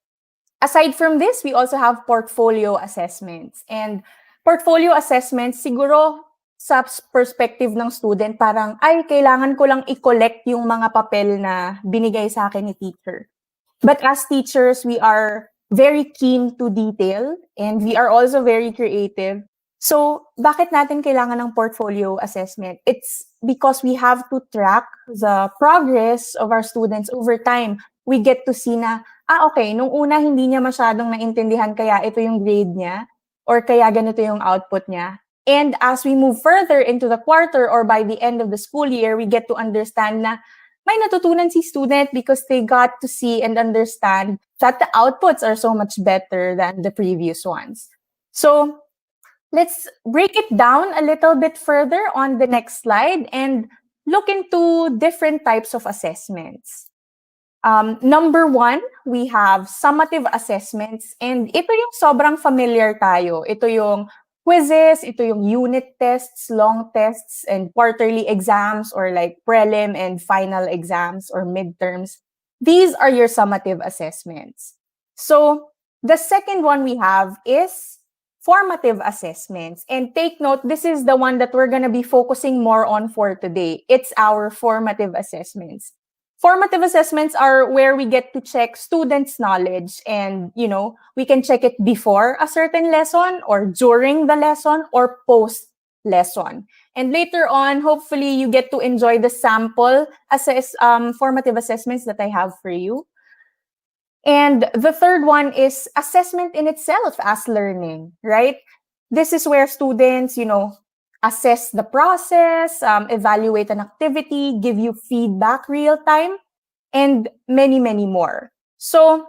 aside from this, we also have portfolio assessments. And portfolio assessments, siguro sa perspective ng student, parang, ay, kailangan ko lang i-collect yung mga papel na binigay sa akin ni teacher. But as teachers, we are very keen to detail, and we are also very creative. So, bakit natin kailangan ng portfolio assessment? It's because we have to track the progress of our students over time. We get to see na, okay, nung una hindi niya masyadong naintindihan, kaya ito yung grade niya, or kaya ganito yung output niya. And as we move further into the quarter, or by the end of the school year, we get to understand na may natutunan si student because they got to see and understand that the outputs are so much better than the previous ones. So let's break it down a little bit further on the next slide and look into different types of assessments. Number one, we have summative assessments, and ito yung sobrang familiar tayo. Ito yung quizzes, ito yung unit tests, long tests, and quarterly exams, or like prelim and final exams or midterms. These are your summative assessments. So the second one we have is formative assessments. And take note, this is the one that we're going to be focusing more on for today. It's our formative assessments. Formative assessments are where we get to check students' knowledge, and, we can check it before a certain lesson or during the lesson or post lesson. And later on, hopefully you get to enjoy the sample formative assessments that I have for you. And the third one is assessment in itself as learning, right? This is where students, assess the process, evaluate an activity, give you feedback real time, and many, many more. So,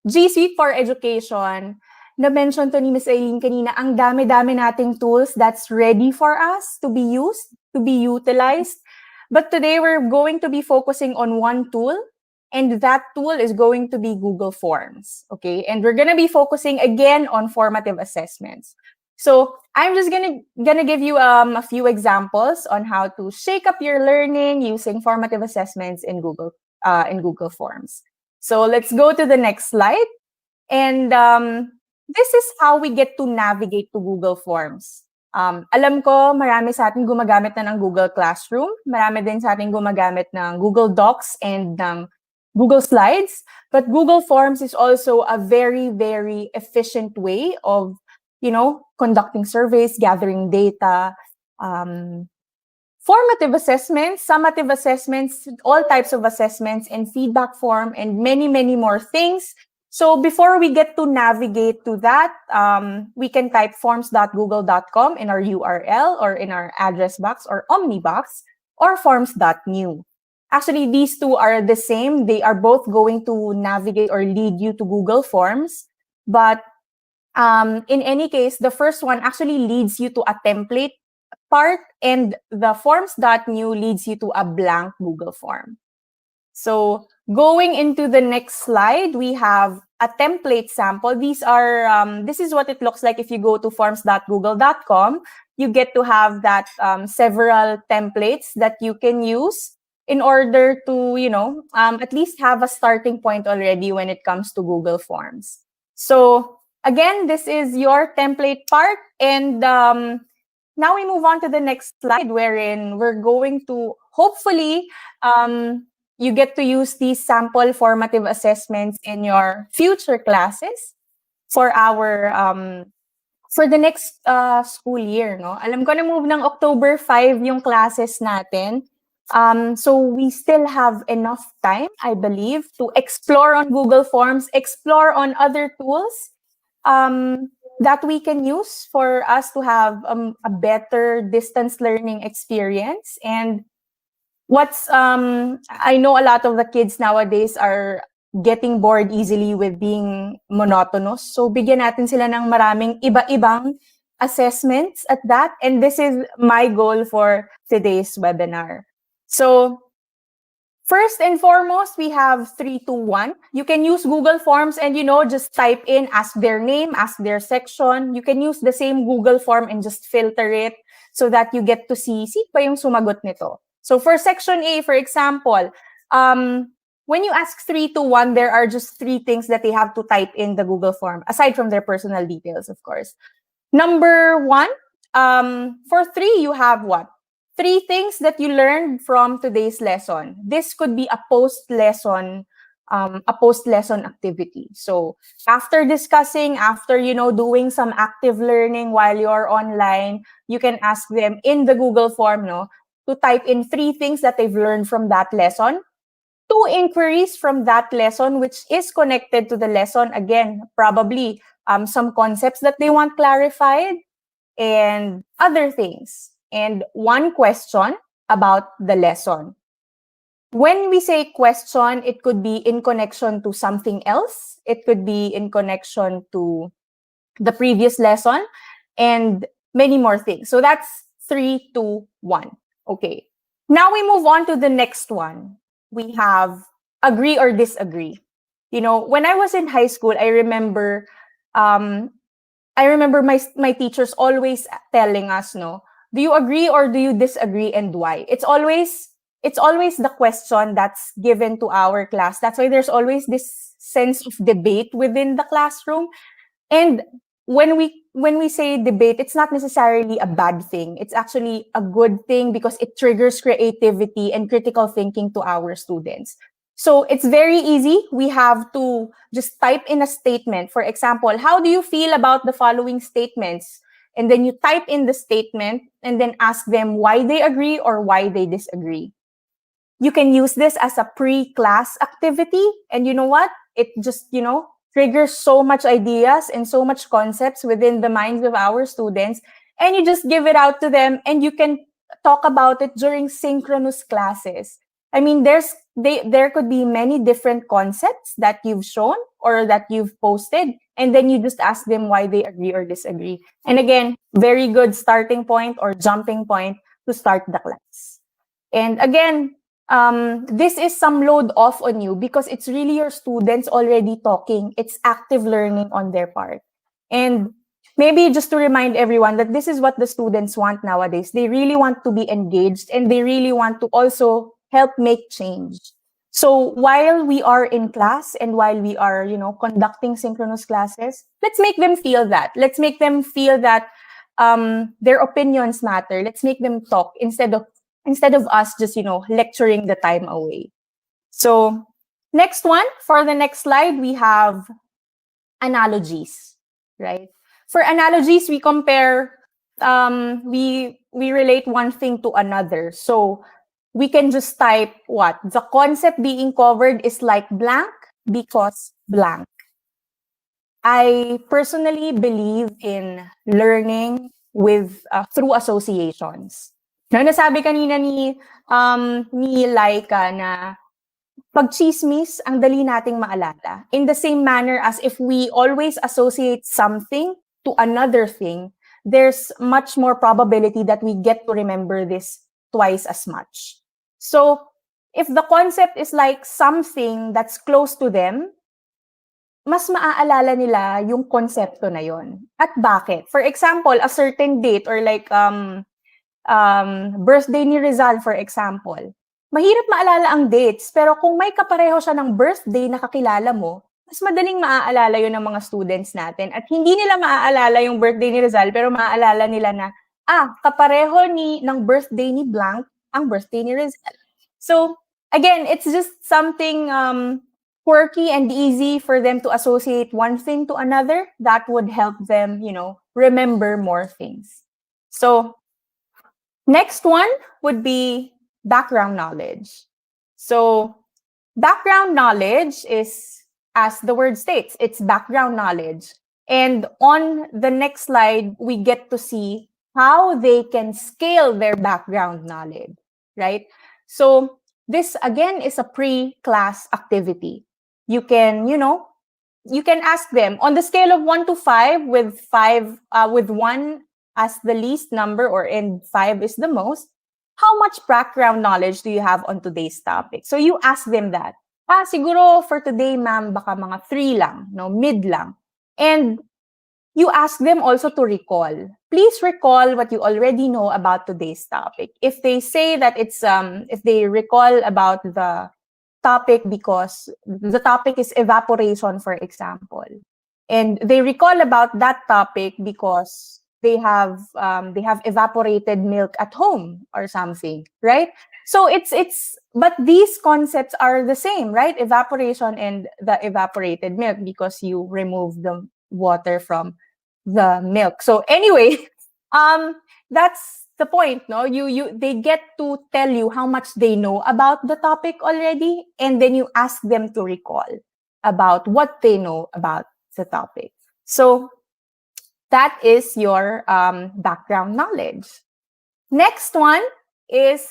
GSuite for Education, na-mention to ni Ms. Eileen kanina, ang dami-dami nating tools that's ready for us to be used, to be utilized. But today, we're going to be focusing on one tool, and that tool is going to be Google Forms, okay? And we're gonna be focusing again on formative assessments. So I'm just gonna give you a few examples on how to shake up your learning using formative assessments in Google Forms. So let's go to the next slide. And this is how we get to navigate to Google Forms. Alam ko, marami sa atin gumagamit na ng Google Classroom. Marami din sa atin gumagamit ng Google Docs and ng Google Slides. But Google Forms is also a very, very efficient way of, conducting surveys, gathering data, formative assessments, summative assessments, all types of assessments, and feedback form, and many, many more things. So before we get to navigate to that, we can type forms.google.com in our URL or in our address box or omnibox, or forms.new. Actually, these two are the same. They are both going to navigate or lead you to Google Forms. But in any case, the first one actually leads you to a template part, and the forms.new leads you to a blank Google form. So going into the next slide, we have a template sample. These are, this is what it looks like if you go to forms.google.com. You get to have that several templates that you can use in order to, at least have a starting point already when it comes to Google Forms. So again, this is your template part. And now we move on to the next slide, wherein we're going to hopefully you get to use these sample formative assessments in your future classes for for the next school year, no? Alam ko na move ng October 5 yung classes natin. So we still have enough time, I believe, to explore on Google Forms, explore on other tools that we can use for us to have a better distance learning experience. And I know a lot of the kids nowadays are getting bored easily with being monotonous. So bigyan natin sila ng maraming iba-ibang assessments at that. And this is my goal for today's webinar. So first and foremost, we have 3, 2, 1. You can use Google Forms and, just type in, ask their name, ask their section. You can use the same Google form and just filter it so that you get to see pa yung sumagot nito. So for section A, for example, when you ask 3, 2, 1, there are just 3 things that they have to type in the Google form, aside from their personal details, of course. Number 1, for 3, you have what? 3 things that you learned from today's lesson. This could be a post-lesson activity. So after discussing, after, doing some active learning while you're online, you can ask them in the Google form, to type in 3 things that they've learned from that lesson, 2 inquiries from that lesson, which is connected to the lesson. Again, probably some concepts that they want clarified and other things. And 1 question about the lesson. When we say question, it could be in connection to something else. It could be in connection to the previous lesson and many more things. So that's 3, 2, 1. Okay. Now we move on to the next one. We have agree or disagree. When I was in high school, I remember my teachers always telling us, do you agree or do you disagree, and why? It's always the question that's given to our class. That's why there's always this sense of debate within the classroom. And when when we say debate, it's not necessarily a bad thing. It's actually a good thing because it triggers creativity and critical thinking to our students. So it's very easy. We have to just type in a statement. For example, how do you feel about the following statements? And then you type in the statement and then ask them why they agree or why they disagree. You can use this as a pre-class activity. And you know what? It just, triggers so much ideas and so much concepts within the minds of our students. And you just give it out to them and you can talk about it during synchronous classes. I mean, there could be many different concepts that you've shown or that you've posted, and then you just ask them why they agree or disagree. And again, very good starting point or jumping point to start the class. And again, this is some load off on you because it's really your students already talking. It's active learning on their part. And maybe just to remind everyone that this is what the students want nowadays. They really want to be engaged and they really want to also help make change. So while we are in class and while we are, conducting synchronous classes, let's make them feel that. Let's make them feel that their opinions matter. Let's make them talk instead of us just, lecturing the time away. So next one, for the next slide, we have analogies, right? For analogies, we compare, we relate one thing to another. So we can just type what? The concept being covered is like blank because blank. I personally believe in learning with through associations. No, nasabi kanina ni Laika na pag chismis, ang dali nating maalala. In the same manner as if we always associate something to another thing, there's much more probability that we get to remember this twice as much. So, if the concept is like something that's close to them, mas maaalala nila yung konsepto na yon. At bakit? For example, a certain date or like birthday ni Rizal, for example. Mahirap maalala ang dates, pero kung may kapareho siya ng birthday na kakilala mo, mas madaling maaalala yun ng mga students natin. At hindi nila maaalala yung birthday ni Rizal, pero maaalala nila na, kapareho ng birthday ni Blank ang birthday ni Rizal. So, again, it's just something quirky and easy for them to associate one thing to another that would help them, remember more things. So, next one would be background knowledge. So, background knowledge is, as the word states, it's background knowledge. And on the next slide, we get to see how they can scale their background knowledge, right? So, this again is a pre-class activity. You can, you can ask them on the scale of 1 to 5, with 1 as the least number and 5 is the most, how much background knowledge do you have on today's topic? So you ask them that. Siguro for today, ma'am, baka mga 3 lang, mid lang. And you ask them also to recall. Please recall what you already know about today's topic. If they say that if they recall about the topic because the topic is evaporation, for example, and they recall about that topic because they have evaporated milk at home or something, right? So but these concepts are the same, right? Evaporation and the evaporated milk, because you remove the water from the milk. So anyway, that's the point, no? They get to tell you how much they know about the topic already, and then you ask them to recall about what they know about the topic. So that is your background knowledge. Next one is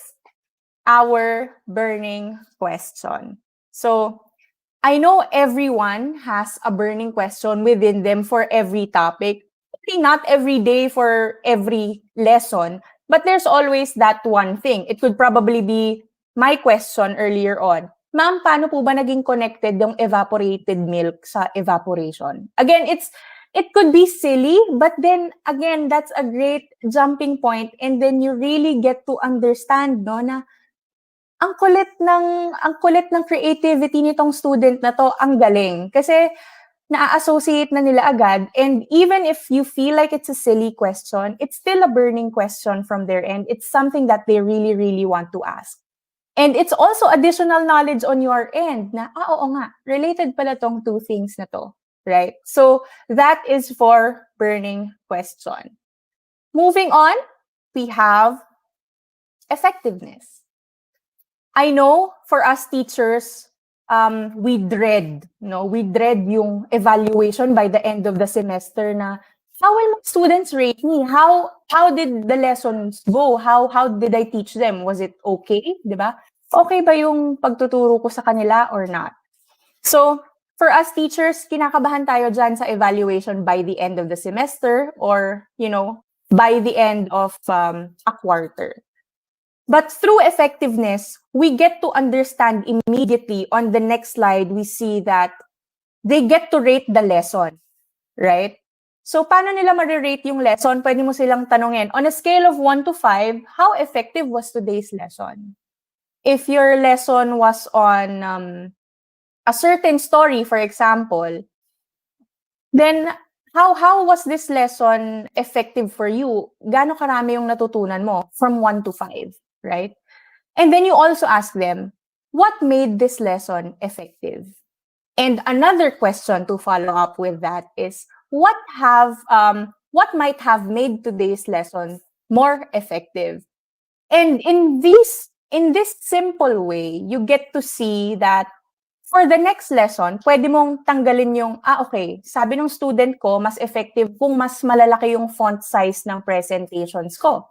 our burning question. So I know everyone has a burning question within them for every topic. Maybe not every day for every lesson, but there's always that one thing. It could probably be my question earlier on. Ma'am, paano po ba naging connected yung evaporated milk sa evaporation? Again, it could be silly, but then again, that's a great jumping point, and then you really get to understand, no, na ang kulit ng creativity nitong student na to, ang galing. Kasi na-associate na nila agad. And even if you feel like it's a silly question, it's still a burning question from their end. It's something that they really, really want to ask. And it's also additional knowledge on your end na, oo nga, related pala tong two things na to, right? So that is for burning question. Moving on, we have effectiveness. I know for us teachers, we dread yung evaluation by the end of the semester na, how will my students rate me? How did the lessons go? How did I teach them? Was it okay? Diba? Okay ba yung pagtuturo ko sa kanila or not? So, for us teachers, kinakabahan tayo dyan sa evaluation by the end of the semester or, by the end of a quarter. But through effectiveness, we get to understand immediately on the next slide, we see that they get to rate the lesson, right? So, paano nila ma-rate yung lesson? Pwede mo silang tanongin, on a scale of 1 to 5, how effective was today's lesson? If your lesson was on a certain story, for example, then how was this lesson effective for you? Gaano karami yung natutunan mo from 1 to 5, right? And then you also ask them, what made this lesson effective? And another question to follow up with that is, what might have made today's lesson more effective? And in this simple way, you get to see that for the next lesson, pwede mong tanggalin yung, okay, sabi ng student ko, mas effective kung mas malalaki yung font size ng presentations ko.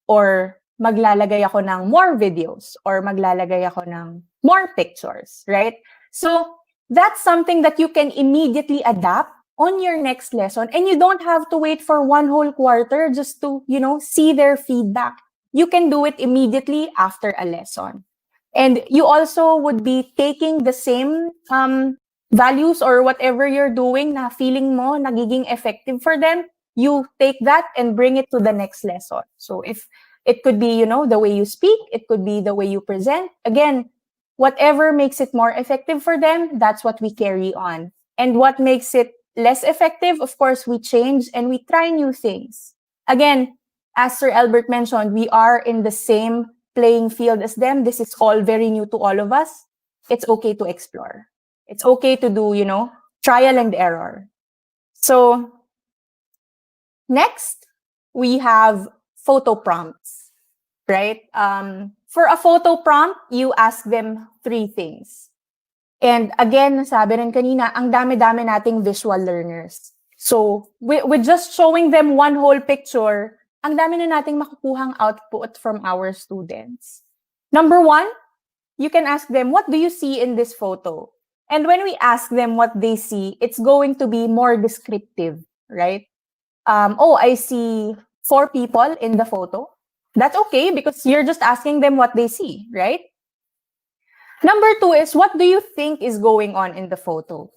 Or maglalagay ako ng more videos, or maglalagay ako ng more pictures, right? So, that's something that you can immediately adapt on your next lesson, and you don't have to wait for one whole quarter just to, see their feedback. You can do it immediately after a lesson. And you also would be taking the same values or whatever you're doing na feeling mo nagiging effective for them, you take that and bring it to the next lesson. So if it could be, the way you speak, it could be the way you present. Again, whatever makes it more effective for them, that's what we carry on. And what makes it less effective, of course, we change and we try new things. Again, as Sir Albert mentioned, we are in the same playing field as them. This is all very new to all of us. It's okay to explore. It's okay to do, trial and error. So next, we have photo prompts, right? For a photo prompt, you ask them 3 things. And again, sabi rin kanina, ang dami-dami nating visual learners. So with just showing them one whole picture, ang dami na nating makukuhang output from our students. Number 1, you can ask them, what do you see in this photo? And when we ask them what they see, it's going to be more descriptive, right? I see 4 people in the photo. That's okay because you're just asking them what they see, right? Number 2 is, what do you think is going on in the photo?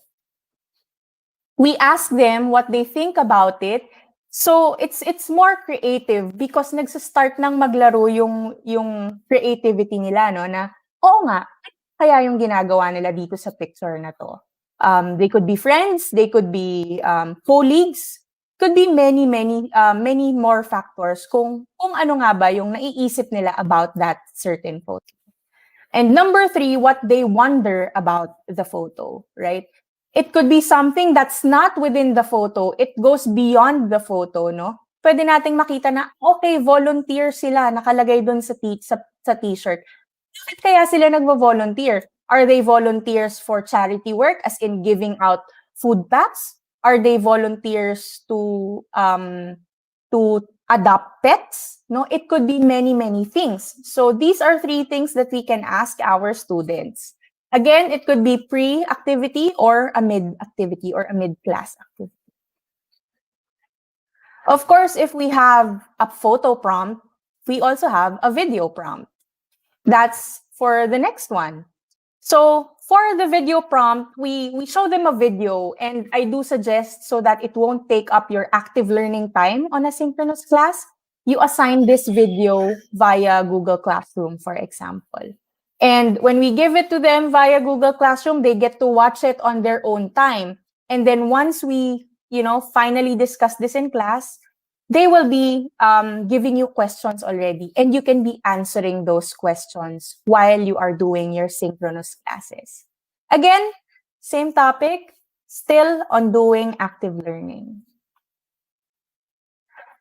We ask them what they think about it. So it's more creative because nagsa-start nang maglaro yung creativity nila, no, na oo nga, kaya yung ginagawa nila dito sa picture na to. They could be friends, they could be colleagues, could be many more factors kung ano nga ba yung naiisip nila about that certain photo. And number 3, what they wonder about the photo, right? It could be something that's not within the photo. It goes beyond the photo, no? Pwede nating makita na, okay, volunteer sila, nakalagay dun sa t-shirt. Bakit kaya sila nagvo-volunteer? Are they volunteers for charity work, as in giving out food packs? Are they volunteers to adopt pets? No, it could be many things. So these are 3 things that we can ask our students. Again, it could be pre-activity or a mid-activity or a mid-class activity. Of course, if we have a photo prompt, we also have a video prompt. That's for the next one. So for the video prompt, we show them a video, and I do suggest, so that it won't take up your active learning time on a synchronous class, you assign this video via Google Classroom, for example. And when we give it to them via Google Classroom, they get to watch it on their own time. And then once we, finally discuss this in class, they will be giving you questions already, and you can be answering those questions while you are doing your synchronous classes. Again, same topic, still on doing active learning.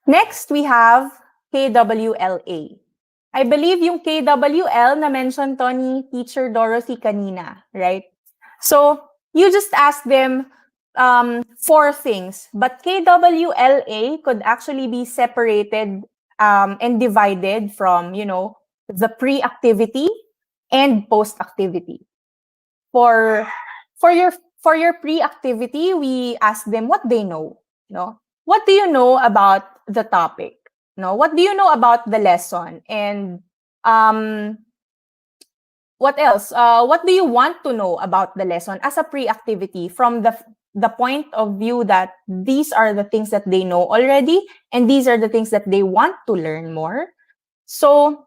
Next, we have KWLA. I believe yung KWL na mention to ni Teacher Dorothy kanina, right? So, you just ask them four things, but KWLA could actually be separated and divided from, the pre-activity and post-activity. For for your for your pre-activity, we ask them what they know. No, what do you know about the topic? No, what do you know about the lesson? And um, what else? What do you want to know about the lesson as a pre-activity from the point of view that these are the things that they know already, and these are the things that they want to learn more. So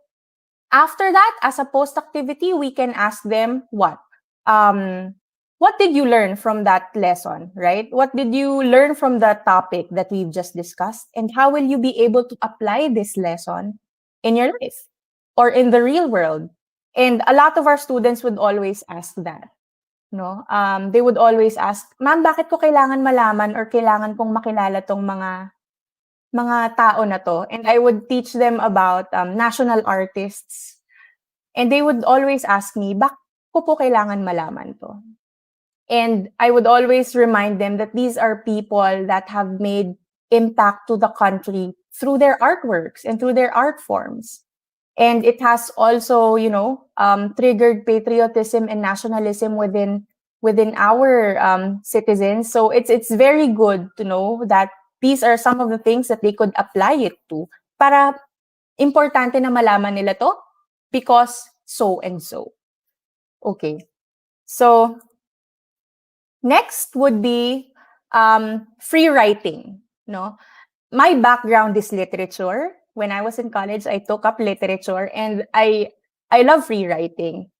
after that, as a post-activity, we can ask them what did you learn from that lesson, right? What did you learn from the topic that we've just discussed? And how will you be able to apply this lesson in your life or in the real world? And a lot of our students would always ask that. No? They would always ask, Ma'am, bakit ko kailangan malaman or kailangan kong makilala tong mga tao na to? And I would teach them about national artists. And they would always ask me, bakit ko po kailangan malaman to? And I would always remind them that these are people that have made impact to the country through their artworks and through their art forms. And it has also, triggered patriotism and nationalism within our citizens. So it's very good to know that these are some of the things that they could apply it to. Para importante na malaman nila to because so and so. Okay. So next would be free writing. No, my background is literature. When I was in college, I took up literature, and I love free writing.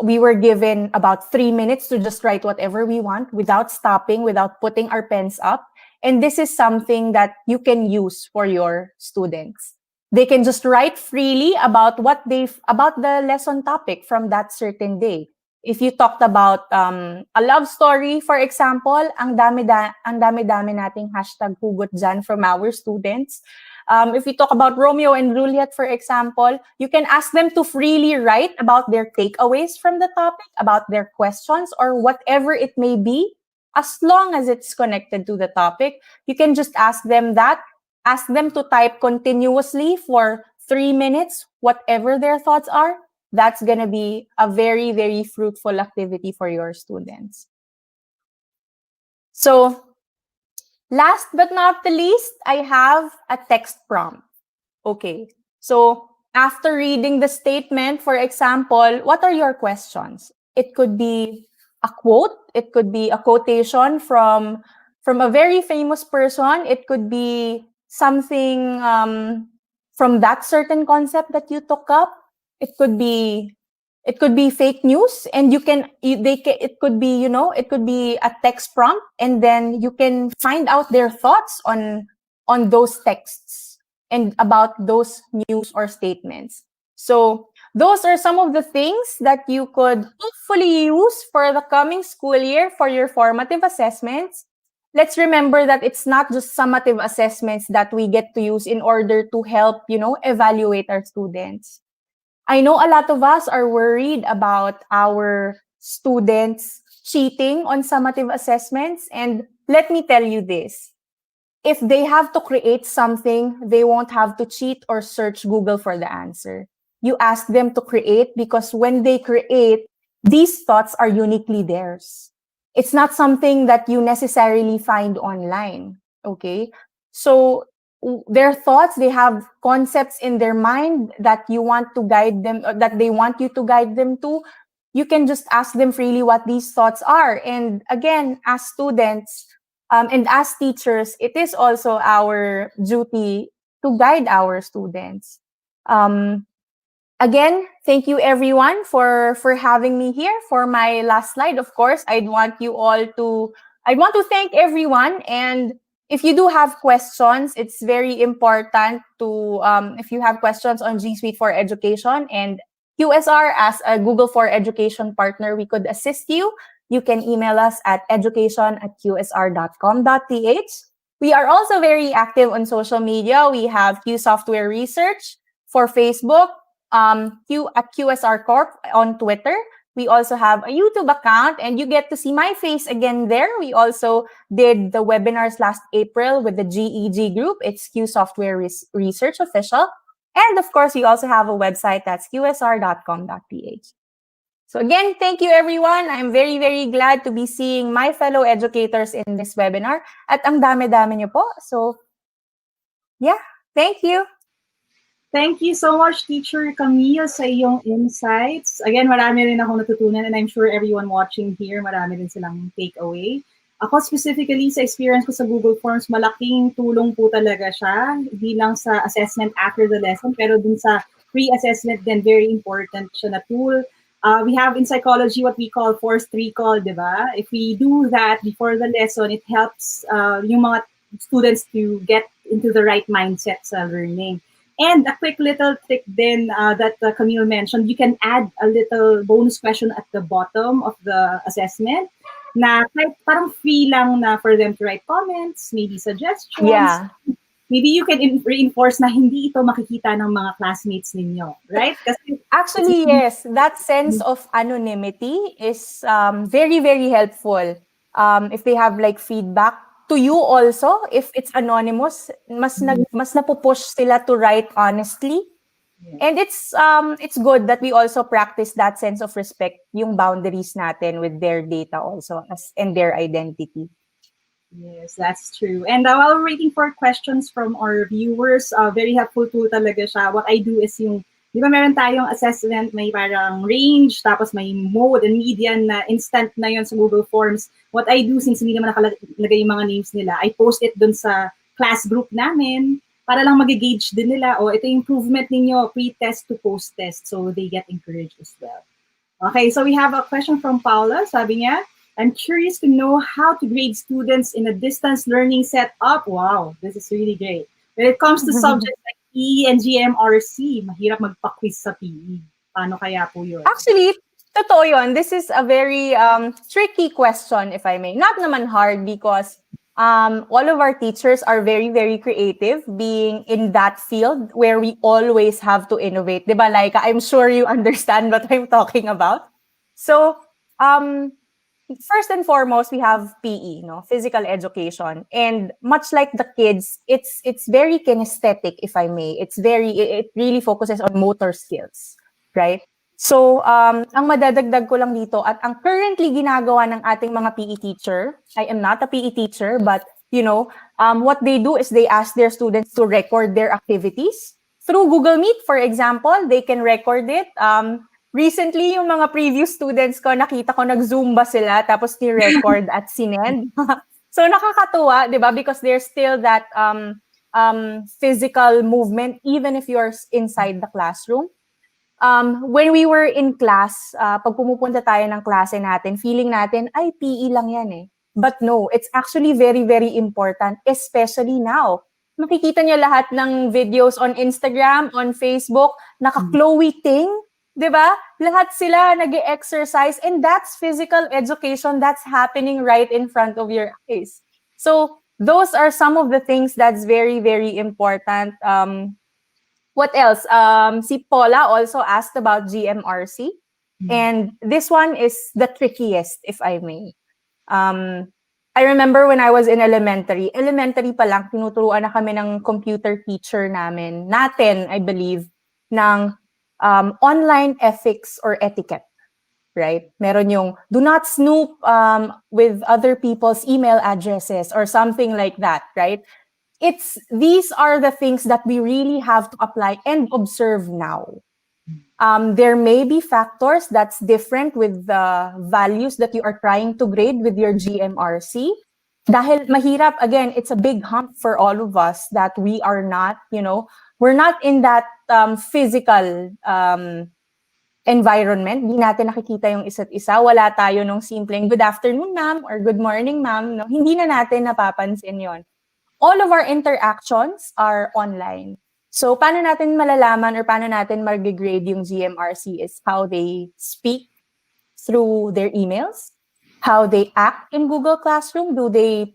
We were given about 3 minutes to just write whatever we want without stopping, without putting our pens up. And this is something that you can use for your students. They can just write freely about about the lesson topic from that certain day. If you talked about a love story, for example, ang dami-dami nating hashtag hugot dyan from our students. If you talk about Romeo and Juliet, for example, you can ask them to freely write about their takeaways from the topic, about their questions, or whatever it may be. As long as it's connected to the topic, you can just ask them that. Ask them to type continuously for 3 minutes, whatever their thoughts are. That's going to be a very, very fruitful activity for your students. So, last but not the least, I have a text prompt. Okay. So, after reading the statement, for example, what are your questions? It could be a quote. It could be a quotation from a very famous person. It could be something from that certain concept that you took up. It could be fake news, and it could be, it could be a text prompt, and then you can find out their thoughts on those texts and about those news or statements. So those are some of the things that you could hopefully use for the coming school year for your formative assessments. Let's remember that it's not just summative assessments that we get to use in order to help, evaluate our students. I know a lot of us are worried about our students cheating on summative assessments. And let me tell you this. If they have to create something, they won't have to cheat or search Google for the answer. You ask them to create because when they create, these thoughts are uniquely theirs. It's not something that you necessarily find online. Okay? So their thoughts, they have concepts in their mind that you want to guide them, that they want you to guide them to. You can just ask them freely what these thoughts are. And again, as students and as teachers, it is also our duty to guide our students. Again, thank you everyone for having me here. For my last slide, of course, I'd want you all to I want to thank everyone. And if you do have questions, it's very important to, if you have questions on G Suite for Education and QSR as a Google for Education partner, we could assist you. You can email us at education@qsr.com.ph. We are also very active on social media. We have Q Software Research for Facebook, Q at QSR Corp on Twitter. We also have a YouTube account, and you get to see my face again there. We also did the webinars last April with the GEG group. It's Q Software Research Official. And of course, we also have a website that's qsr.com.ph. So again, thank you everyone. I'm very, very glad to be seeing my fellow educators in this webinar. At ang dami-dami niyo po. So yeah, thank you. Thank you so much, Teacher Camille, sa iyong insights. Again, marami rin akong natutunan, and I'm sure everyone watching here, marami rin silang takeaway. Ako specifically, sa experience ko sa Google Forms, malaking tulong po talaga siya. Hindi lang sa assessment after the lesson, pero dun sa pre-assessment din, very important siya na tool. We have in psychology what we call forced recall, di ba? If we do that before the lesson, it helps yung mga students to get into the right mindset sa learning. And a quick little trick then that Camille mentioned, you can add a little bonus question at the bottom of the assessment na parang free lang na for them to write comments, maybe suggestions. Yeah. Maybe you can reinforce na hindi ito makikita ng mga classmates ninyo, right? Kasi, actually, yes, that sense of anonymity is very, very helpful. If they have like feedback to you also, if it's anonymous, mas napupush sila to write honestly. And it's good that we also practice that sense of respect, yung boundaries natin with their data also and their identity. Yes, that's true. And while we're waiting for questions from our viewers, very helpful tool talaga siya. What I do is yung, di ba meron tayong assessment, may parang range, tapos may mode and median na instant na yon sa Google Forms. What I do, since hindi naman nakalagay yung mga names nila, I post it dun sa class group namin para lang mag-gauge din nila, ito yung improvement ninyo, pre-test to post-test. So they get encouraged as well. Okay, so we have a question from Paula. Sabi niya, I'm curious to know how to grade students in a distance learning setup. Wow, this is really great. When it comes to subjects like PE and GMRC, mahirap magpa-quiz sa PE. Paano kaya po yun? Actually, totoo yun. This is a very tricky question, if I may. Not naman hard because all of our teachers are very, very creative being in that field where we always have to innovate. Diba, Laika? I'm sure you understand what I'm talking about. So, first and foremost, we have PE, physical education, and much like the kids, it's very kinesthetic, if I may. It really focuses on motor skills, right? So, ang madadagdag ko lang dito at ang currently ginagawa ng ating mga PE teacher, I am not a PE teacher, but what they do is they ask their students to record their activities through Google Meet, for example. They can record it. Recently, yung mga previous students ko, nakita ko nag-Zumba sila, tapos ni-record at sinend. So, nakakatuwa, di ba? Because there's still that physical movement, even if you're inside the classroom. When we were in class, pag pumupunta tayo ng klase natin, feeling natin, ay, PE lang yan eh. But no, it's actually very, very important, especially now. Makikita niyo lahat ng videos on Instagram, on Facebook, naka-Chloe Ting, di ba? Lahat sila nag-exercise, and that's physical education that's happening right in front of your eyes. So those are some of the things that's very, very important. What else? Si Paula also asked about GMRC, and this one is the trickiest, if I may. I remember when I was in elementary pa lang, tinuturuan na kami ng computer teacher natin, I believe, ng online ethics or etiquette, right? Meron yung do not snoop with other people's email addresses or something like that, right? These are the things that we really have to apply and observe now. There may be factors that's different with the values that you are trying to grade with your GMRC. Dahil mahirap, again, it's a big hump for all of us that we are not, we're not in that physical environment, di natin nakikita yung isa't isa. Wala tayo nung simpleng good afternoon, ma'am, or good morning, ma'am. No? Hindi na natin napapansin yon. All of our interactions are online. So, paano natin malalaman or paano natin mag-grade yung GMRC is how they speak through their emails, how they act in Google Classroom. Do they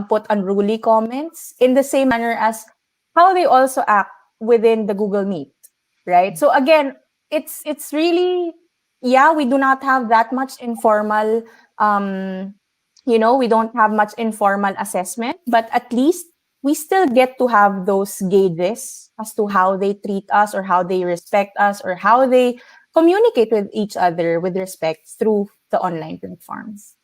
put unruly comments in the same manner as how they also act within the Google Meet, right? So again, it's really, yeah, we do not have that much informal, we don't have much informal assessment, but at least we still get to have those gauges as to how they treat us or how they respect us or how they communicate with each other with respect through the online platforms.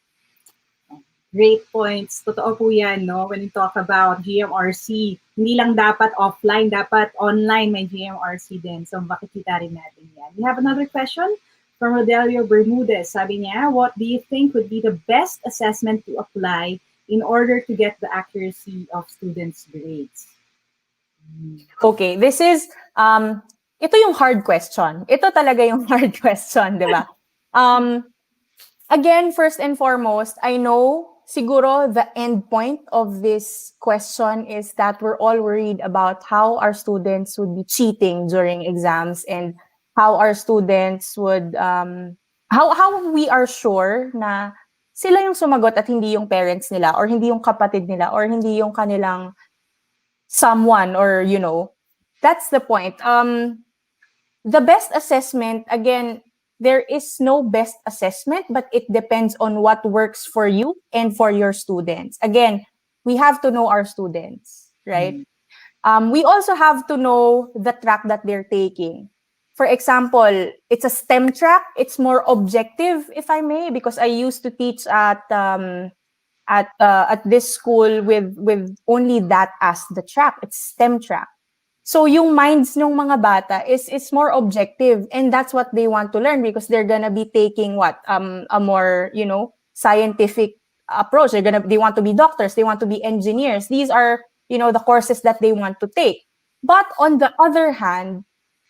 Great points. Totoo po yan, no? When we talk about GMRC, hindi lang dapat offline, dapat online may GMRC din. So makikita rin natin yan. We have another question from Rodelio Bermudez. Sabi niya, what do you think would be the best assessment to apply in order to get the accuracy of students' grades? Okay, this is, ito yung hard question. Ito talaga yung hard question, di ba? Again, first and foremost, I know siguro the end point of this question is that we're all worried about how our students would be cheating during exams and how our students would, how we are sure na sila yung sumagot at hindi yung parents nila or hindi yung kapatid nila or hindi yung kanilang someone or, that's the point. The best assessment, again, there is no best assessment, but it depends on what works for you and for your students. Again, we have to know our students, right? We also have to know the track that they're taking. For example, it's a STEM track. It's more objective, if I may, because I used to teach at this school with only that as the track. It's STEM track. So yung minds ng mga bata is more objective, and that's what they want to learn because they're gonna be taking a more scientific approach. They want to be doctors, they want to be engineers. These are the courses that they want to take. But on the other hand,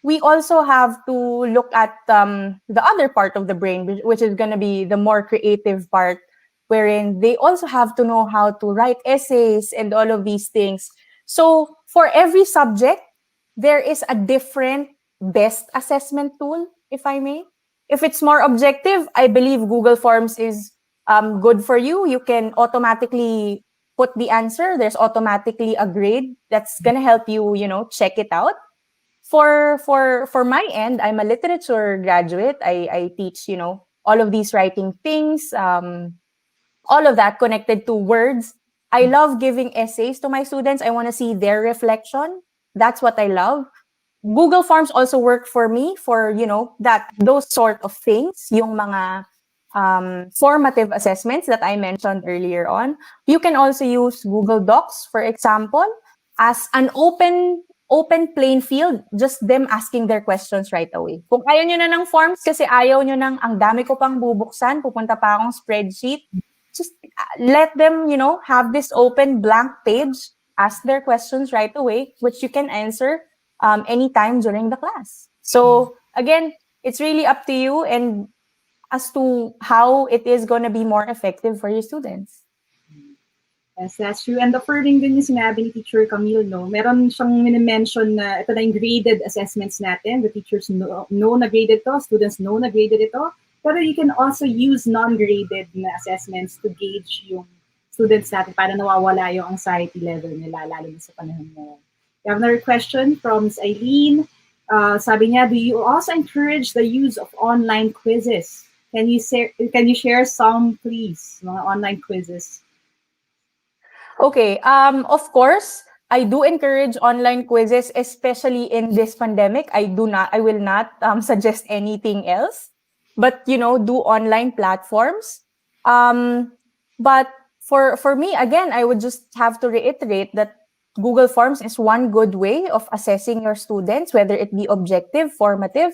we also have to look at the other part of the brain, which is gonna be the more creative part, wherein they also have to know how to write essays and all of these things. So for every subject, there is a different best assessment tool, if I may. If it's more objective, I believe Google Forms is good for you. You can automatically put the answer. There's automatically a grade that's gonna help you, check it out. For my end, I'm a literature graduate. I teach, all of these writing things, all of that connected to words. I love giving essays to my students. I want to see their reflection. That's what I love. Google Forms also work for me for, those sort of things, yung mga formative assessments that I mentioned earlier on. You can also use Google Docs, for example, as an open playing field, just them asking their questions right away. Kung ayaw nyo na ng forms kasi ayaw nyo ng ang dami ko pang bubuksan, pupunta pa akong spreadsheet, just let them, have this open blank page, ask their questions right away, which you can answer anytime during the class. So again, it's really up to you and as to how it is going to be more effective for your students. Yes, that's true. And the furthering din yung sinabi ni Teacher Camille, no? Meron siyang minimension na ito na yung graded assessments natin. The teachers know na graded to, students know na graded ito. Pero you can also use non-graded na assessments to gauge yung students natin para nawawala yung anxiety level nila, lalo na sa panahon ngayon. We have another question from Eileen. Sabi niya, do you also encourage the use of online quizzes? Can you share some, please, mga online quizzes? Okay, of course, I do encourage online quizzes, especially in this pandemic. I will not suggest anything else, but do online platforms. But for me, again, I would just have to reiterate that Google Forms is one good way of assessing your students, whether it be objective, formative.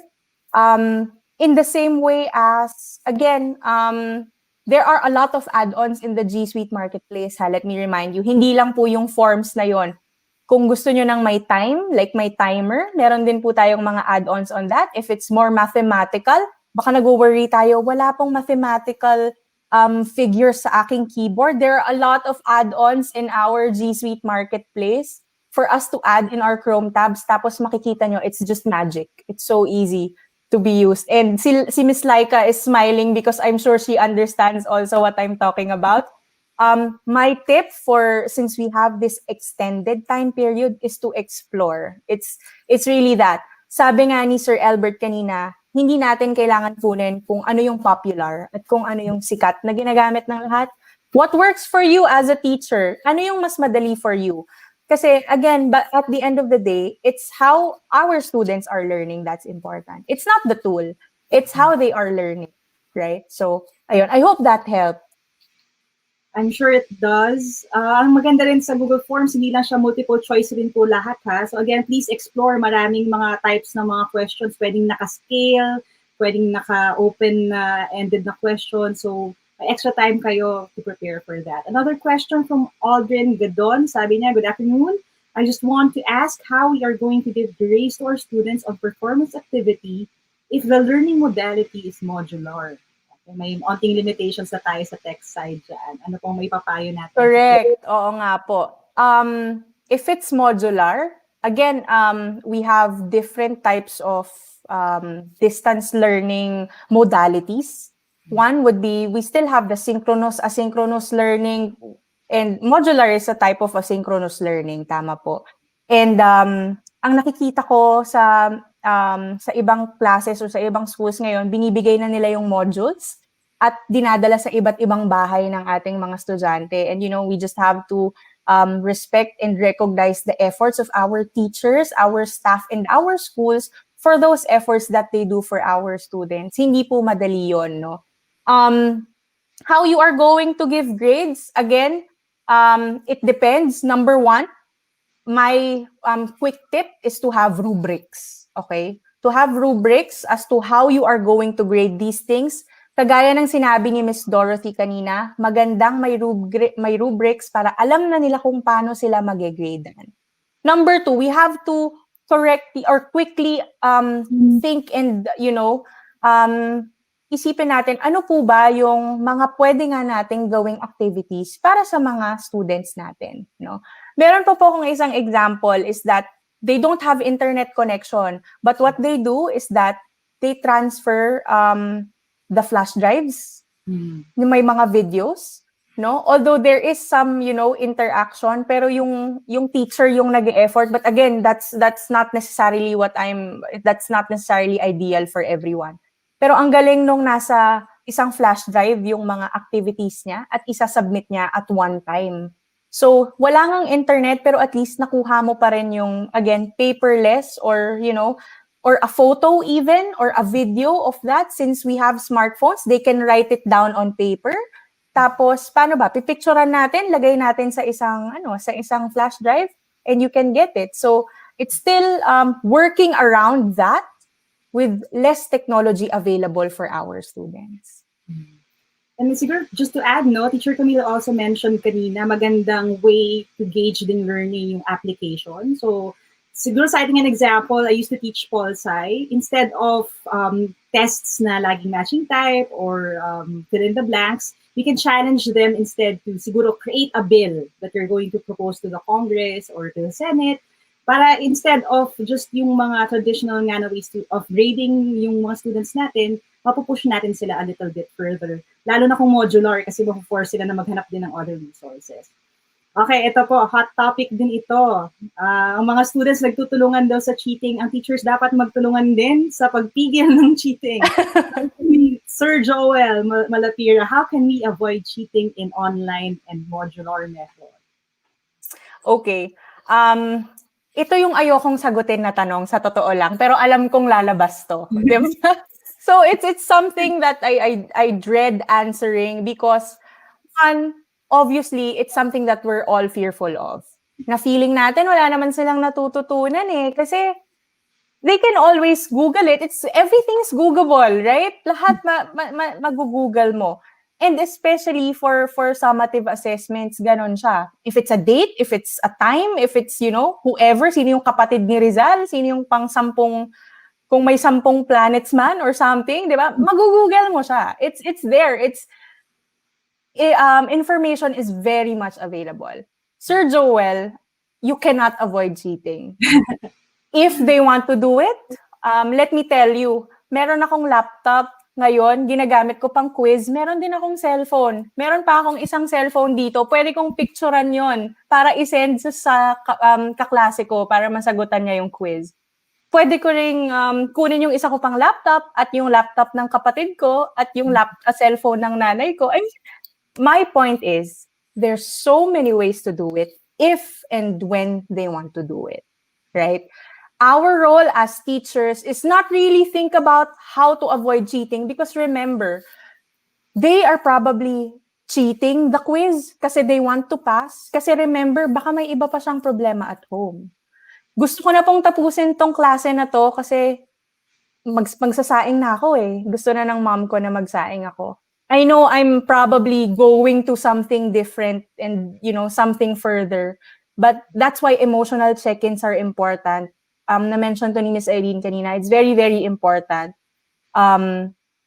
In the same way as, again, there are a lot of add-ons in the GSuite marketplace. Let me remind you, hindi lang po yung forms na yon. Kung gusto nyo ng may time, like may timer, meron din po tayong mga add-ons on that. If it's more mathematical, baka nag-worry tayo, wala pong mathematical figures sa aking keyboard. There are a lot of add-ons in our GSuite marketplace for us to add in our Chrome tabs. Tapos makikita nyo, it's just magic. It's so easy to be used. And si Miss Laika is smiling because I'm sure she understands also what I'm talking about. My tip for, since we have this extended time period, is to explore. It's really that. Sabi nga ni Sir Albert kanina, hindi natin kailangan punin kung ano yung popular at kung ano yung sikat na ginagamit ng lahat. What works for you as a teacher? Ano yung mas madali for you? Kasi again, but at the end of the day, it's how our students are learning that's important. It's not the tool. It's how they are learning, right? So, ayun. I hope that helped. I'm sure it does. Ang maganda rin sa Google Forms, hindi lang siya multiple choice rin po lahat ha. So again, please explore maraming mga types ng mga questions. Pwedeng naka-scale, pwedeng naka-open-ended na question. So may extra time kayo to prepare for that. Another question from Aldrin Gadon. Sabi niya, good afternoon. I just want to ask how we are going to give grades to our students on performance activity if the learning modality is modular. May onting limitations na tayo sa tech side dyan. Ano pong may papayo natin? Correct. Oo nga po. If it's modular, again, we have different types of distance learning modalities. One would be, we still have the synchronous, asynchronous learning, and modular is a type of asynchronous learning, tama po. And ang nakikita ko sa ibang classes o sa ibang schools ngayon, binibigay na nila yung modules at dinadala sa iba't ibang bahay ng ating mga estudyante. And we just have to respect and recognize the efforts of our teachers, our staff, and our schools for those efforts that they do for our students. Hindi po madali yun, no? How you are going to give grades, again, it depends. Number one, my quick tip is to have rubrics, okay? To have rubrics as to how you are going to grade these things. Kagaya ng sinabi ni Miss Dorothy kanina, magandang may rubrics para alam na nila kung paano sila mag-gradean. Number two, we have to correctly or quickly think and, isipin natin, ano po ba yung mga pwede nga nating gawing activities para sa mga students natin, no? Meron po akong isang example is that they don't have internet connection, but what they do is that they transfer the flash drives, may mga videos, no? Although there is some, interaction, pero yung teacher yung nag-effort, but again, that's not necessarily that's not necessarily ideal for everyone. Pero ang galing nung nasa isang flash drive yung mga activities niya at isa-submit niya at one time. So, wala ngang internet pero at least nakuha mo pa rin yung, again, paperless or, or a photo even or a video of that. Since we have smartphones, they can write it down on paper. Tapos, paano ba? Pipicturean natin, lagay natin sa isang flash drive and you can get it. So, it's still working around that with less technology available for our students. And siguro, just to add, no, Teacher Camila also mentioned kanina, magandang way to gauge din learning yung application. So, siguro citing an example, I used to teach Pol Sci. Instead of tests na laging matching type or fill in the blanks, we can challenge them instead to siguro create a bill that you're going to propose to the Congress or to the Senate. Para instead of just yung mga traditional nga na ways of grading yung mga students natin, mapupush natin sila a little bit further. Lalo na kung modular kasi mapuforce sila na maghanap din ng other resources. Okay, ito po, hot topic din ito. Ang mga students nagtutulungan daw sa cheating. Ang teachers dapat magtulungan din sa pagpigil ng cheating. Sir Joel Malapira, how can we avoid cheating in online and modular method? Okay. Ito yung ayokong sagutin na tanong sa totoo lang, pero alam kong lalabas to. Diba? So it's something that I dread answering because one, obviously it's something that we're all fearful of. Na feeling natin wala naman silang natututunan kasi they can always Google it. Everything's Googleable, right? Lahat mag-Google mo. And especially for summative assessments, ganon siya. If it's a date, if it's a time, if it's, whoever, sino yung kapatid ni Rizal, sino yung pang-sampung, kung may 10 planets man or something, di ba? Magugugel mo siya. It's there. Information is very much available. Sir Joel, you cannot avoid cheating. If they want to do it, let me tell you, meron akong laptop ngayon, ginagamit ko pang quiz. Meron din akong cellphone. Meron pa akong isang cellphone dito. Pwede kong picturean yon para isend sa kaklase ko para masagutan niya yung quiz. Pwede ko ring kunin yung isa ko pang laptop at yung laptop ng kapatid ko at yung cellphone ng nanay ko. I mean, my point is, there's so many ways to do it if and when they want to do it, right? Our role as teachers is not really think about how to avoid cheating because remember, they are probably cheating the quiz kasi they want to pass. Kasi remember, baka may iba pa siyang problema at home. Gusto ko na pong tapusin tong klase na to kasi magsasaing na ako eh. Gusto na ng mom ko na magsaing ako. I know I'm probably going to something different and, something further. But that's why emotional check-ins are important. Na-mention to ni Miss Eileen kanina, it's very, very important.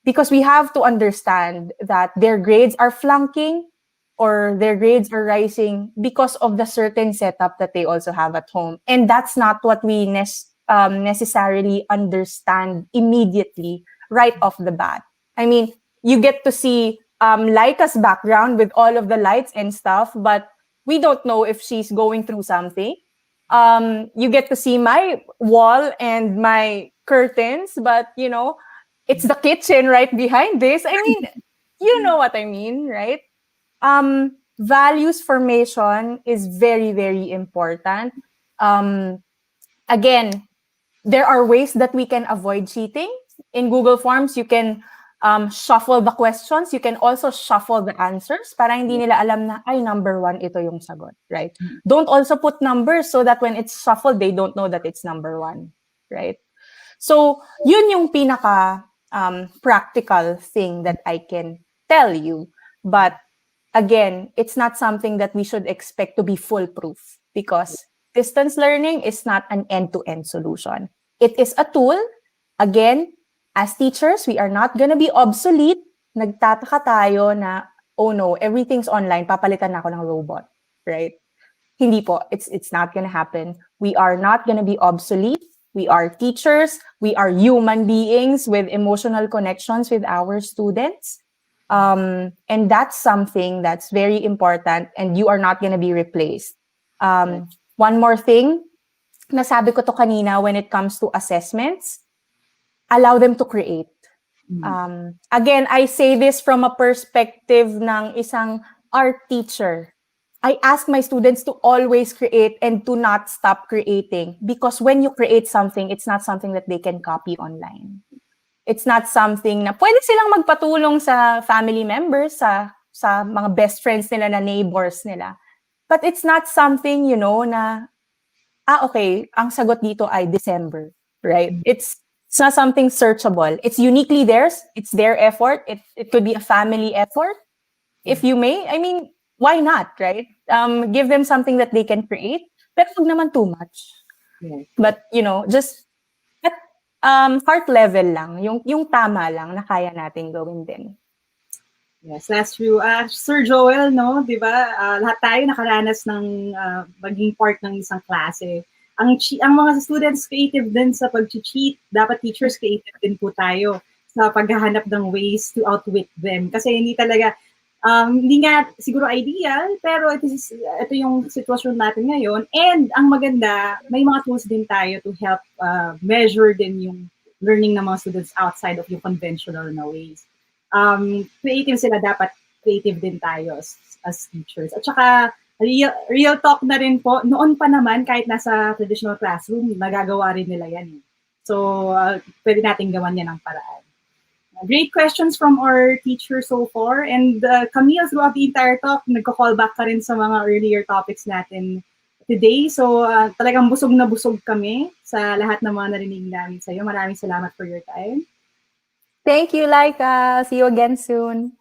Because we have to understand that their grades are flunking or their grades are rising because of the certain setup that they also have at home. And that's not what we necessarily understand immediately right off the bat. I mean, you get to see Laika's background with all of the lights and stuff, but we don't know if she's going through something. You get to see my wall and my curtains, but it's the kitchen right behind this. I mean, you know what I mean, right? Values formation is very, very important. Again, there are ways that we can avoid cheating. In Google Forms, you can shuffle the questions. You can also shuffle the answers para hindi nila alam na, ay, number 1, ito yung sagot, right? Don't also put numbers so that when it's shuffled, they don't know that it's number 1, right? So, yun yung pinaka practical thing that I can tell you. But again, it's not something that we should expect to be foolproof because distance learning is not an end-to-end solution. It is a tool. Again, as teachers, we are not gonna be obsolete. Nagtataka tayo na, oh no, everything's online, papalitan na ako ng robot, right? Hindi po, it's not gonna happen. We are not gonna be obsolete. We are teachers. We are human beings with emotional connections with our students. And that's something that's very important and you are not gonna be replaced. One more thing, nasabi ko to kanina when it comes to assessments, allow them to create. Again, I say this from a perspective ng isang art teacher. I ask my students to always create and to not stop creating because when you create something, it's not something that they can copy online. It's not something na pwede silang magpatulong sa family members, sa mga best friends nila na neighbors nila. But it's not something, na, okay, ang sagot dito ay December, right? It's not something searchable. It's uniquely theirs. It's their effort. It could be a family effort. If you may, I mean, why not, right? Give them something that they can create, pero huwag naman too much. But, just at heart level lang, yung tama lang na kaya natin gawin din. Yes, that's true. Sir Joel, no, di ba, lahat tayo nakaranas ng maging part ng isang klase. Ang mga students creative din sa pag-cheat. Dapat teachers creative din po tayo sa paghahanap ng ways to outwit them. Kasi hindi talaga, hindi nga siguro ideal, pero ito yung sitwasyon natin ngayon. And ang maganda, may mga tools din tayo to help measure din yung learning ng mga students outside of yung conventional na ways. Creative sila, dapat creative din tayo as teachers. At saka, real talk na rin po, noon pa naman, kahit nasa traditional classroom, nagagawa rin nila yan. So, pwede natin gawan yan ng paraan. Great questions from our teacher so far. And Camille, throughout the entire talk, nagko-call back ka rin sa mga earlier topics natin today. So, talagang busog na busog kami sa lahat ng mga narinig namin sa'yo. Maraming salamat for your time. Thank you, Laika. See you again soon.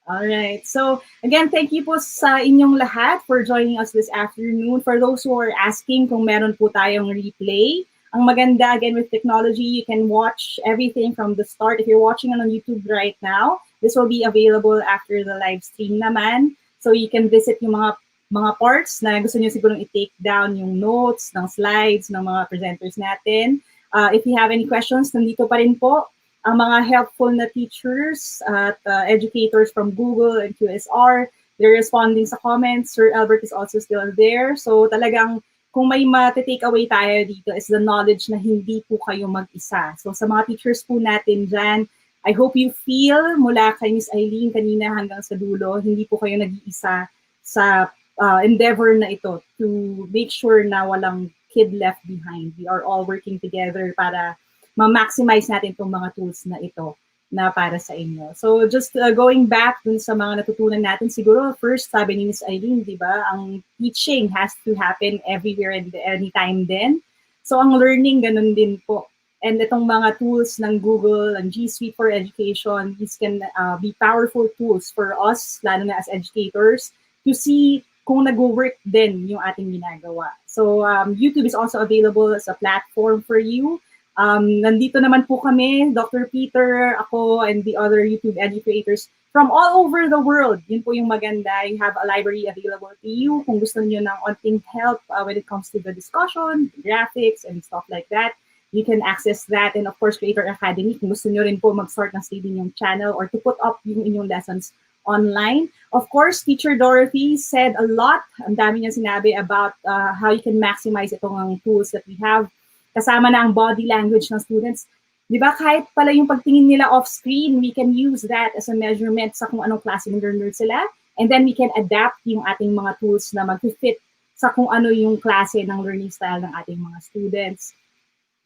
Alright. So, again, thank you po sa inyong lahat for joining us this afternoon. For those who are asking kung meron po tayong replay, ang maganda, again, with technology, you can watch everything from the start. If you're watching on YouTube right now, this will be available after the live stream naman. So, you can visit yung mga parts na gusto niyo siguro i-take down yung notes, ng slides, ng mga presenters natin. If you have any questions, nandito pa rin po ang mga helpful na teachers at educators from Google and QSR. They're responding sa comments. Sir Albert is also still there. So talagang kung may ma-take away tayo dito is the knowledge na hindi po kayo mag-isa. So sa mga teachers po natin dyan, I hope you feel mula kay Miss Eileen kanina hanggang sa dulo, hindi po kayo nag-iisa sa endeavor na ito to make sure na walang kid left behind. We are all working together para ma-maximize natin itong mga tools na ito na para sa inyo. So just going back dun sa mga natutunan natin, siguro first sabi ni Ms. Eileen, di ba, ang teaching has to happen everywhere and anytime din. So ang learning, ganun din po. And itong mga tools ng Google and GSuite for Education, these can be powerful tools for us, lalo na as educators, to see kung nag-work din yung ating ginagawa. So YouTube is also available as a platform for you. Nandito naman po kami, Dr. Peter, ako, and the other YouTube educators from all over the world. Yun po yung maganda. You have a library available to you kung gusto niyo ng onting help when it comes to the discussion, graphics, and stuff like that. You can access that. And of course, Creator Academy, kung gusto niyo rin po mag-start ng sarili yung channel or to put up yung inyong lessons online. Of course, Teacher Dorothy said a lot. Ang dami niya sinabi about how you can maximize itong tools that we have. Kasama na ang body language ng students. Di ba, kahit pala yung pagtingin nila off-screen, we can use that as a measurement sa kung anong klase ng learner sila. And then we can adapt yung ating mga tools na mag-fit sa kung ano yung klase ng learning style ng ating mga students.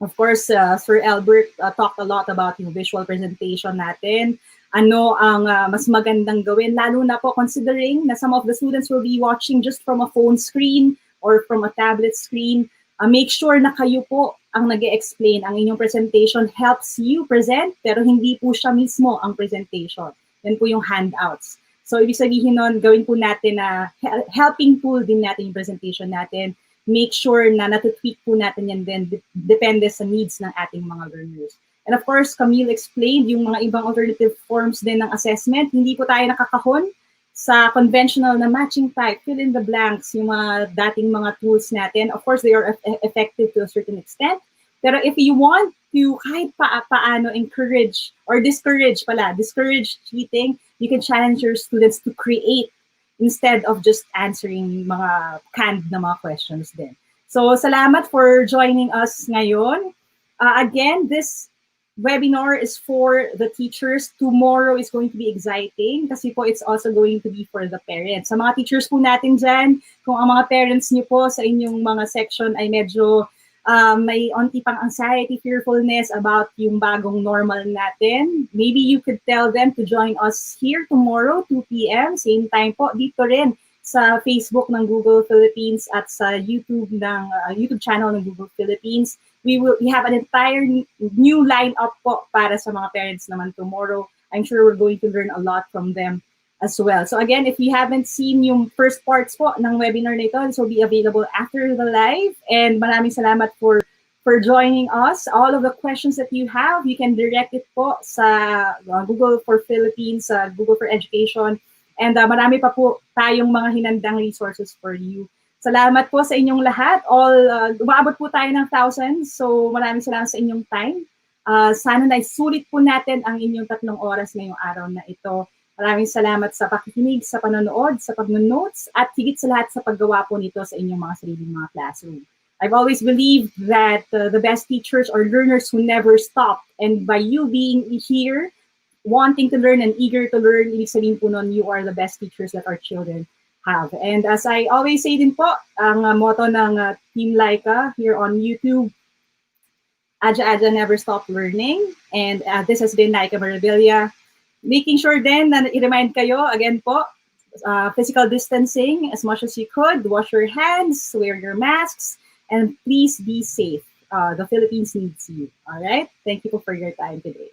Of course, Sir Albert talked a lot about yung visual presentation natin. Ano ang mas magandang gawin, lalo na po considering na some of the students will be watching just from a phone screen or from a tablet screen. Make sure na kayo po ang nag-explain. Ang inyong presentation helps you present, pero hindi po siya mismo ang presentation. Yan po yung handouts. So, ibig sabihin nun, gawin po natin na helping tool din natin yung presentation natin. Make sure na natutweak po natin yan din, depende sa needs ng ating mga learners. And of course, Camille explained yung mga ibang alternative forms din ng assessment. Hindi po tayo nakakahon sa conventional na matching type, fill in the blanks, yung mga dating mga tools natin. Of course, they are effective to a certain extent. Pero if you want to kahit paano encourage or discourage cheating, you can challenge your students to create instead of just answering mga canned na mga questions din. So, salamat for joining us ngayon. Again, this webinar is for the teachers. Tomorrow is going to be exciting kasi po it's also going to be for the parents. Sa mga teachers po natin dyan, kung ang mga parents niyo po sa inyong mga section ay medyo may onti pang anxiety, fearfulness about yung bagong normal natin, maybe you could tell them to join us here tomorrow, 2 p.m. Same time po, dito rin sa Facebook ng Google Philippines at sa YouTube channel ng Google Philippines. We have an entire new lineup po para sa mga parents naman tomorrow. I'm sure we're going to learn a lot from them as well. So again, if you haven't seen yung first parts po ng webinar na ito, this will be available after the live. And maraming salamat for joining us. All of the questions that you have, you can direct it po sa Google for Philippines, Google for Education. And marami pa po tayong mga hinandang resources for you. Salamat po sa inyong lahat. Umaabot po tayo ng thousands. So maraming salamat sa inyong time. Sana naisulit po natin ang inyong 3 oras ngayong araw na ito. Maraming salamat sa pakikinig, sa panonood, sa pag-notes, at higit sa lahat sa paggawa po nito sa inyong mga sariling mga classroom. I've always believed that the best teachers are learners who never stop. And by you being here, wanting to learn and eager to learn, ibig sabihin po nun, you are the best teachers that our children have. And as I always say din po, ang motto ng Team Laika here on YouTube, Aja never stop learning. And this has been Laika Marabilia. Making sure din na i-remind kayo, again po, physical distancing as much as you could, wash your hands, wear your masks, and please be safe. The Philippines needs you. All right? Thank you for your time today.